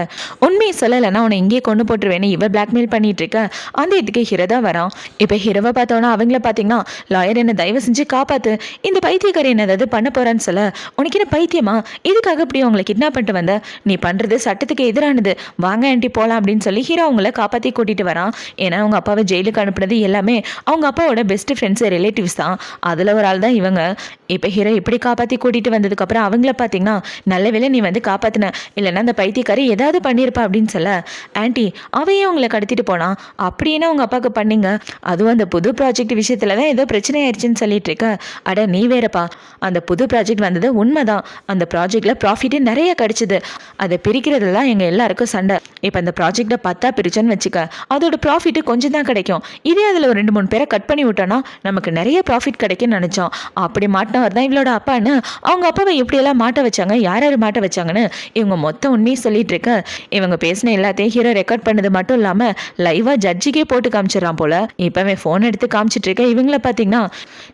A: உண்மையை சொல்லலைன்னா உன்னை இங்கேயே கொண்டு போட்டுருவேன்னு இவ பிளாக்மெயில் பண்ணிட்டு இருக்க. அந்த இதுக்கு ஹீரோ தான் வரான். இப்போ ஹீரோவை பார்த்தோன்னா அவங்கள பார்த்தீங்கன்னா லாயர் என்னை தயவு செஞ்சு காப்பாற்று, இந்த பைத்தியக்காரி என்ன ஏதாவது பண்ண போறான்னு சொல்ல, உனக்கு என்ன பைத்தியமா, இதுக்காக அப்படி அவங்களை கிட்னாப் பண்ணிட்டு வந்த, நீ பண்ணுறது சட்டத்துக்கு எதிரானது, வாங்க ஆண்டி போகலாம் அப்படின்னு சொல்லி ஹீரோ அவங்கள காப்பாற்றி கூட்டிகிட்டு வரான். ஏன்னா அவங்க அப்பாவை ஜெயிலுக்கு அனுப்புனது எல்லாமே அவங்க அப்பாவோட பெஸ்ட் ஃப்ரெண்ட்ஸ் ரிலேட்டிவ்ஸ் தான், அதில் ஒரு ஆள் தான் இவங்க. இப்போ ஹீரோ இப்படி காப்பாற்றி கூட்டிகிட்டு வந்ததுக்கப்புறம் அவங்கள பார்த்தீங்கன்னா நல்ல வேளை நீ வந்து காப்பாற்றின, இல்லைன்னா அந்த பைத்தியக்காரி ஏதாவது பண்ணியிருப்பா அப்படின்னு சொல்ல, ஆண்டி அவையே அவங்கள கடத்திட்டு போனான், அப்படின்னா அவங்க அப்பாவுக்கு பண்ணீங்க, அதுவும் அந்த புது ப்ராஜெக்ட் விஷயத்தில் தான் ஏதோ பிரச்சனை ஆயிடுச்சுன்னு சொல்லிட்டு இருக்க. அட நீ வேறப்பா, அந்த புது ப்ராஜெக்ட் வந்தது உண்மைதான், அந்த ப்ராஜெக்டில் ப்ராஃபிட்டே நிறைய கிடச்சிது, அதை பிரிக்கிறதுல தான் எங்கள் எல்லாருக்கும் சண்டை. இப்போ அந்த ப்ராஜெக்டை 10 பிரிச்சோன்னு வச்சுக்க, அதோட ப்ராஃபிட்டு கொஞ்சம் தான் கிடைக்கும், இதே அதில் ஒரு 2-3 பேரை கட் பண்ணி விட்டோன்னா நமக்கு நிறைய ப்ராஃபிட் கிடைக்கும்னு நினச்சோம், அப்படி மாட்டினவர் தான் இவளோட அப்பான்னு அவங்க அப்பாவை எப்படியெல்லாம் மாட்ட வச்சாங்க, யார் யார் மாட்ட வச்சாங்கன்னு இவங்க மொத்தம் உண்மையை சொல்லிட்டு இருக்க. இவங்க பேசின எல்லாத்தையும் ஹீரோ ரெக்கார்ட் பண்ணது மட்டும் இல்லாமல் லைவாக ஜட்ஜிக்கே போட்டு காமிச்சிடறான் போல. இப்போவே ஃபோன் எடுத்து காமிச்சிட்டு இருக்க. இவங்கள பார்த்தீங்கன்னா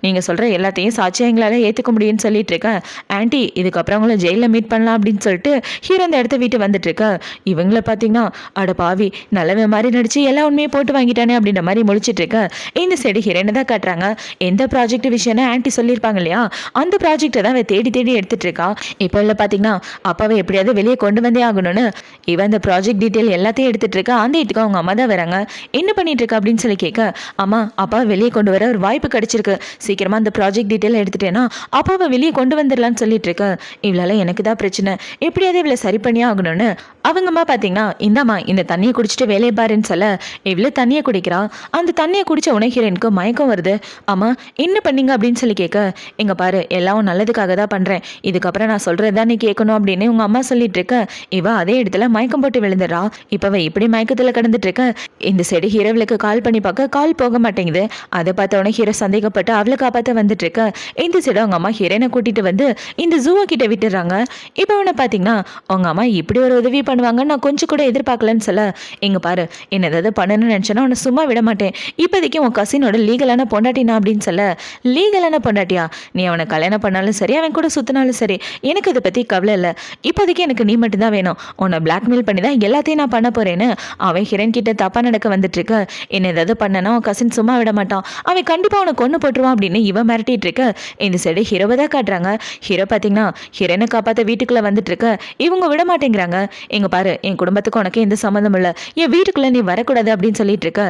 A: நீங்கள் சொல்கிற எல்லாத்தையும் சாட்சியாக எங்களால் ஏற்றுக்க முடியும்னு சொல்லிட்டு இருக்கேன் ஆண்டி, இதுக்கப்புறம் அவங்கள ஜெயிலில் மீட் பண்ணலாம் அப்படின்னு சொல்லிட்டு ஹீரோ அந்த இடத்த வீட்டு வந்துட்டு இருக்க. இவங்கள பார்த்தீங்கன்னா அட பாவி நல்லவே மாதிரி நடிச்சு எல்லா உண்மையை போட்டு வாங்கிட்டானே அப்படின்ற மாதிரி முழிச்சிட்டு இருக்க. இந்த சைடு ஹீரோனை தான் காட்டுறாங்க. எந்த ப்ராஜெக்ட் விஷயம்னா ஆன்ட்டி சொல்லியிருப்பாங்க இல்லையா, அந்த ப்ராஜெக்டை தான் தேடி தேடி எடுத்துட்டு இருக்கா. இப்போ இல்லை பார்த்தீங்கன்னா அப்பாவை எப்படியாவது வெளியே கொண்டு வந்தே ஆகணும்னு இவன் அந்த ப்ராஜெக்ட் டீட்டெயில் எல்லாத்தையும் எடுத்துட்டு இருக்கா. அந்த இதுக்கு அவங்க அம்மா தான் வராங்க. என்ன பண்ணிட்டு இருக்கா அப்படின்னு சொல்லி கேட்க, அம்மா அப்பாவை வெளியே கொண்டு வர ஒரு வாய்ப்பு கிடைச்சிருக்கு, சீக்கிரமா அந்த ப்ராஜெக்ட் டீட்டெயில் எடுத்துட்டேன்னா அப்பாவை வெளியே கொண்டு வந்துடலான்னு சொல்லிட்டு இருக்க. இவளால எனக்கு தான் பிரச்சனை, எப்படியாவது இவளை சரி பண்ணியே ஆகணும்னு அவங்க அம்மா பார்த்தீங்கன்னா இந்தாம்மா இந்த தண்ணியை குடிச்சிட்டு வேலையை பாருன்னு சொல்ல, இவ்வளோ தண்ணியை குடிக்கிறா. அந்த தண்ணியை குடிச்ச உனக்கு ஹீரோயினுக்கு மயக்கம் வருது. அம்மா என்ன பண்ணீங்க அப்படின்னு சொல்லி கேட்க, இங்க பாரு எல்லாம் நல்லதுக்காக தான் பண்றேன், இதுக்கப்புறம் நான் சொல்றதுதான் நீ கேட்கணும் அப்படின்னு உங்க அம்மா சொல்லிட்டு இருக்க. இவ அதே இடத்துல மயக்கம் போட்டு விழுந்துடுறா. இப்ப இப்படி மயக்கத்துல கிடந்துட்டு இருக்க. இந்த சைடு ஹீரோவிலுக்கு கால் பண்ணி பார்க்க கால் போக மாட்டேங்குது. அதை பார்த்த உடனே ஹீரோ சந்தேகப்பட்டு அவளை காப்பாற்ற வந்துட்டு இருக்க. இந்த சைடு அவங்க அம்மா ஹீரோனை கூட்டிட்டு வந்து இந்த ஜூவா கிட்ட விட்டுறாங்க. இப்போ அவனை பார்த்தீங்கன்னா அவங்க அம்மா இப்படி ஒரு உதவி பண்ணுவாங்க நான் கொஞ்சம் கூட எதிர்பார்க்கலன்னு சொல்ல, இங்க பாரு என்ன ஏதாவது பண்ணணும்னு நினைச்சேன்னா உன்னை சும்மா விட மாட்டேன். இப்போதைக்கு உன் கசினோட லீகலான பொண்டாட்டினா அப்படின்னு சொல்ல, லீகலான பொண்டாட்டியா? நீ அவனை கல்யாணம் பண்ணாலும் சரி அவன் கூட சுத்தினாலும் சரி எனக்கு இதை பத்தி கவலை இல்லை. இப்போதைக்கு எனக்கு நீ மட்டும்தான் வேணும். உன்னை பிளாக்மெயில் பண்ணி தான் எல்லாத்தையும் நான் பண்ண போறேன்னு அவன் ஹிரண் கிட்ட தப்பா நடக்க வந்துட்டு இருக்க. என்ன ஏதாவது பண்ணனா உன் கசின் சும்மா விட மாட்டான், அவன் கண்டிப்பா அவனை கொண்டு போட்டுருவான் அப்படின்னு இவன் மிரட்டிட்டு இருக்க. இந்த சைடு ஹீரோவை தான் காட்டுறாங்க. ஹீரோ பார்த்தீங்கன்னா ஹிரனை காப்பாற்ற வீட்டுக்குள்ள வந்துட்டு இருக்க. இவங்க விட மாட்டேங்கிறாங்க. எங்க பாரு என் குடும்பத்துக்கு உனக்கு எந்த சம்மந்தம் இல்லை, என் வீட்டுக்குள்ள நீ வரக்கூடாது அப்படின்னு சொல்லிட்டு இருக்க.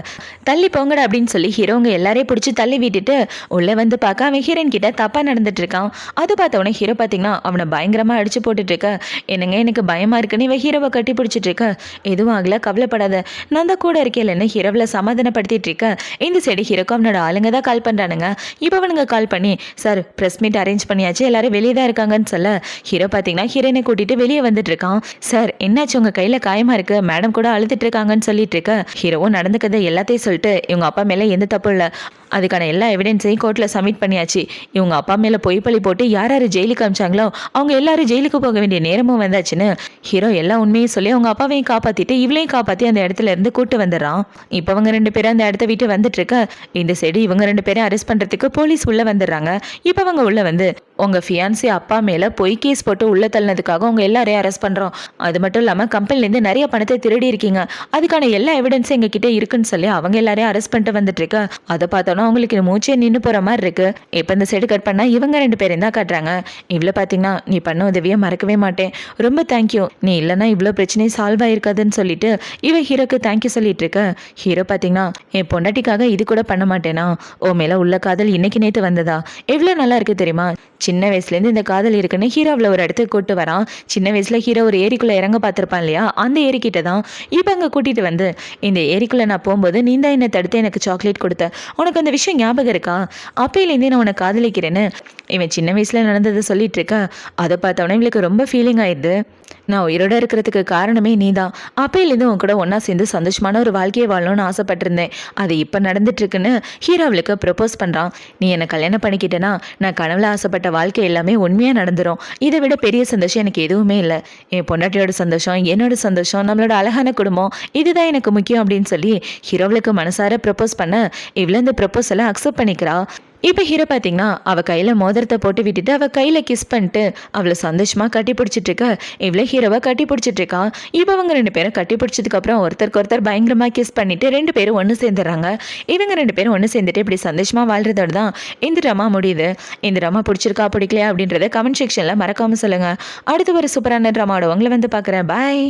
A: தள்ளி போங்கடா அப்படின்னு சொல்லி ஹீரோங்க எல்லாரையும் பிடிச்சி தள்ளி விட்டுட்டு உள்ள வந்து பார்க்க அவன் ஹீரோயின் கிட்ட தப்பா நடந்துட்டு இருக்கான். அது பார்த்த உடனே ஹீரோ பார்த்தீங்கன்னா அவனை பயங்கரமா அடிச்சு போட்டுட்டு இருக்க. என்னங்க எனக்கு பயமா இருக்குன்னு இவன் ஹீரோவை கட்டி பிடிச்சிட்டு இருக்க. எதுவும் ஆகல கவலைப்படாத, நான் தான் கூட இருக்கேன்னு ஹீரோவில் சமாதானப்படுத்திட்டு இருக்க. இந்த சைடு ஹீரோக்கு அவனோட ஆளுங்க தான் கால் பண்றானுங்க. இப்போ அவனுங்க கால் பண்ணி சார் ப்ரெஸ் மீட் அரேஞ்ச் பண்ணியாச்சு, எல்லாரும் வெளியே தான் இருக்காங்கன்னு சொல்ல, ஹீரோ பார்த்தீங்கன்னா ஹீரோனை கூட்டிட்டு வெளியே வந்துட்டு இருக்கான். சார் என்னாச்சு உங்க கையில காயமா இருக்கு, மேடம் கூட அழுதுட்டு இருக்காங்கன்னு சொல்லிட்டு இருக்க. ஹீரோவும் நடந்துக்கதை எல்லாத்தையும் சொல்லிட்டு இவங்க அப்பா மேல எந்த தப்பு இல்லை, அதுக்கான எல்லா எவிடன்ஸையும் கோர்ட்டில் சப்மிட் பண்ணியாச்சு. இவங்க அப்பா மேலே பொய் பழி போட்டு யார் யார் ஜெயிலுக்கு அமிச்சாங்களோ அவங்க எல்லாரும் ஜெயிலுக்கு போக வேண்டிய நேரமும் வந்தாச்சுன்னு ஹீரோ எல்லா உண்மையும் சொல்லி அவங்க அப்பாவையும் காப்பாற்றிட்டு இவளையும் காப்பாற்றி அந்த இடத்துல இருந்து கூட்டு வந்துடுறான். இப்போ அவங்க 2 பேரும் அந்த இடத்த விட்டு வந்துட்டு இருக்க. இந்த சைடு இவங்க 2 பேரும் அரெஸ்ட் பண்ணுறதுக்கு போலீஸ் உள்ளே வந்துடுறாங்க. இப்போ அவங்க உள்ளே வந்து உங்கள் ஃபியான்சி அப்பா மேலே பொய் கேஸ் போட்டு உள்ளே தள்ளினதுக்காக அவங்க எல்லாரையும் அரெஸ்ட் பண்ணுறோம். அது மட்டும் இல்லாமல் கம்பெனிலேருந்து நிறைய பணத்தை திருடி இருக்கீங்க, அதுக்கான எல்லா எவிடன்ஸும் எங்ககிட்ட இருக்குன்னு சொல்லி அவங்க எல்லாரையும் அரெஸ்ட் பண்ணிட்டு வந்துட்டு இருக்க. அதை பார்த்தோன்னா அவங்களுக்கு மூச்சே நின்று போகிற மாதிரி இருக்கு. இப்போ இந்த சைடு கட் பண்ணால் இவங்க 2 பேரும் தான் காட்டுறாங்க. இவ்வளோ பார்த்தீங்கன்னா நீ பண்ண உதவியை மறக்கவே மாட்டேன், ரொம்ப தேங்க்யூ, நீ இல்லைன்னா இவ்வளோ பிரச்சனை சால்வ் ஆயிருக்காதுன்னு சொல்லிட்டு இவன் ஹீரோக்கு தேங்க்யூ சொல்லிட்டு இருக்க. ஹீரோ பார்த்தீங்கன்னா என் பொண்டாட்டிக்காக இது கூட பண்ண மாட்டேனா, ஓ மேலே உள்ள காதல் இன்னைக்கு நேற்று வந்ததா, எவ்வளோ நல்லா இருக்கு தெரியுமா. சின்ன வயசுலேருந்து இந்த காதல் இருக்குன்னு ஹீரோவில் ஒரு இடத்துக்கு கூட்டு வரான். சின்ன வயசில் ஹீரோ ஒரு ஏரிக்குள்ளே இறங்க பார்த்துருப்பான் இல்லையா, அந்த ஏரிக்கிட்ட தான் இப்போ அங்கே கூட்டிகிட்டு வந்து இந்த ஏரிக்குள்ளே நான் போகும்போது நீ தான் என்னை தடுத்து எனக்கு சாக்லேட் கொடுத்த, உனக்கு அந்த விஷயம் ஞாபகம் இருக்கா, அப்பையிலேருந்தே நான் உன்னை காதலிக்கிறேன்னு இவன் சின்ன வயசில் நடந்ததை சொல்லிட்டு இருக்க. அதை பார்த்தவொடனே இவளுக்கு ரொம்ப ஃபீலிங் ஆயிடுது. நான் உயிரோட இருக்கிறதுக்கு காரணமே நீ தான், அப்பையிலேருந்து உன் கூட ஒன்றா சேர்ந்து சந்தோஷமான ஒரு வாழ்க்கையை வாழணும்னு ஆசைப்பட்டிருந்தேன், அது இப்போ நடந்துட்டுருக்குன்னு ஹீரோவுக்கு ப்ரப்போஸ் பண்ணுறான். நீ என்னை கல்யாணம் பண்ணிக்கிட்டேன்னா நான் கனவுல ஆசைப்பட்ட வாழ்க்கை எல்லாமே உண்மையாக நடந்துடும், இதை விட பெரிய சந்தோஷம் எனக்கு எதுவுமே இல்லை, என் பொண்டாட்டியோட சந்தோஷம் என்னோட சந்தோஷம் நம்மளோட அழகான குடும்பம் இதுதான் எனக்கு முக்கியம் அப்படின்னு சொல்லி ஹீரோவுக்கு மனசார ப்ரப்போஸ் பண்ண இவ்வளோ இந்த ப்ரப்போஸலை அக்செப்ட் பண்ணிக்கிறா. இப்போ ஹீரோ பார்த்தீங்கன்னா அவள் கையில் மோதிரத்தை போட்டு விட்டுட்டு அவள் கையில் கிஸ் பண்ணிட்டு அவளை சந்தோஷமாக கட்டி பிடிச்சிட்டு இருக்க. இவ்வளோ ஹீரோவை கட்டி பிடிச்சிட்டு இருக்கான். இப்போ அவங்க 2 பேரும் கட்டி பிடிச்சதுக்கப்புறம் ஒருத்தருக்கு ஒருத்தர் பயங்கரமாக கிஸ் பண்ணிட்டு 2 பேரும் ஒன்று சேர்ந்துடுறாங்க. இவங்க 2 பேரும் ஒன்று சேர்ந்துட்டு இப்படி சந்தோஷமாக வாழ்றதோட தான் இந்த ட்ராமா முடியுது. இந்த ட்ராமா பிடிச்சிருக்கா பிடிக்கலையா அப்படின்றத கமெண்ட் செக்ஷனில் மறக்காமல் சொல்லுங்கள். அடுத்து ஒரு சூப்பரான ட்ராமாவோட உங்களை வந்து பார்க்குறேன். பாய்.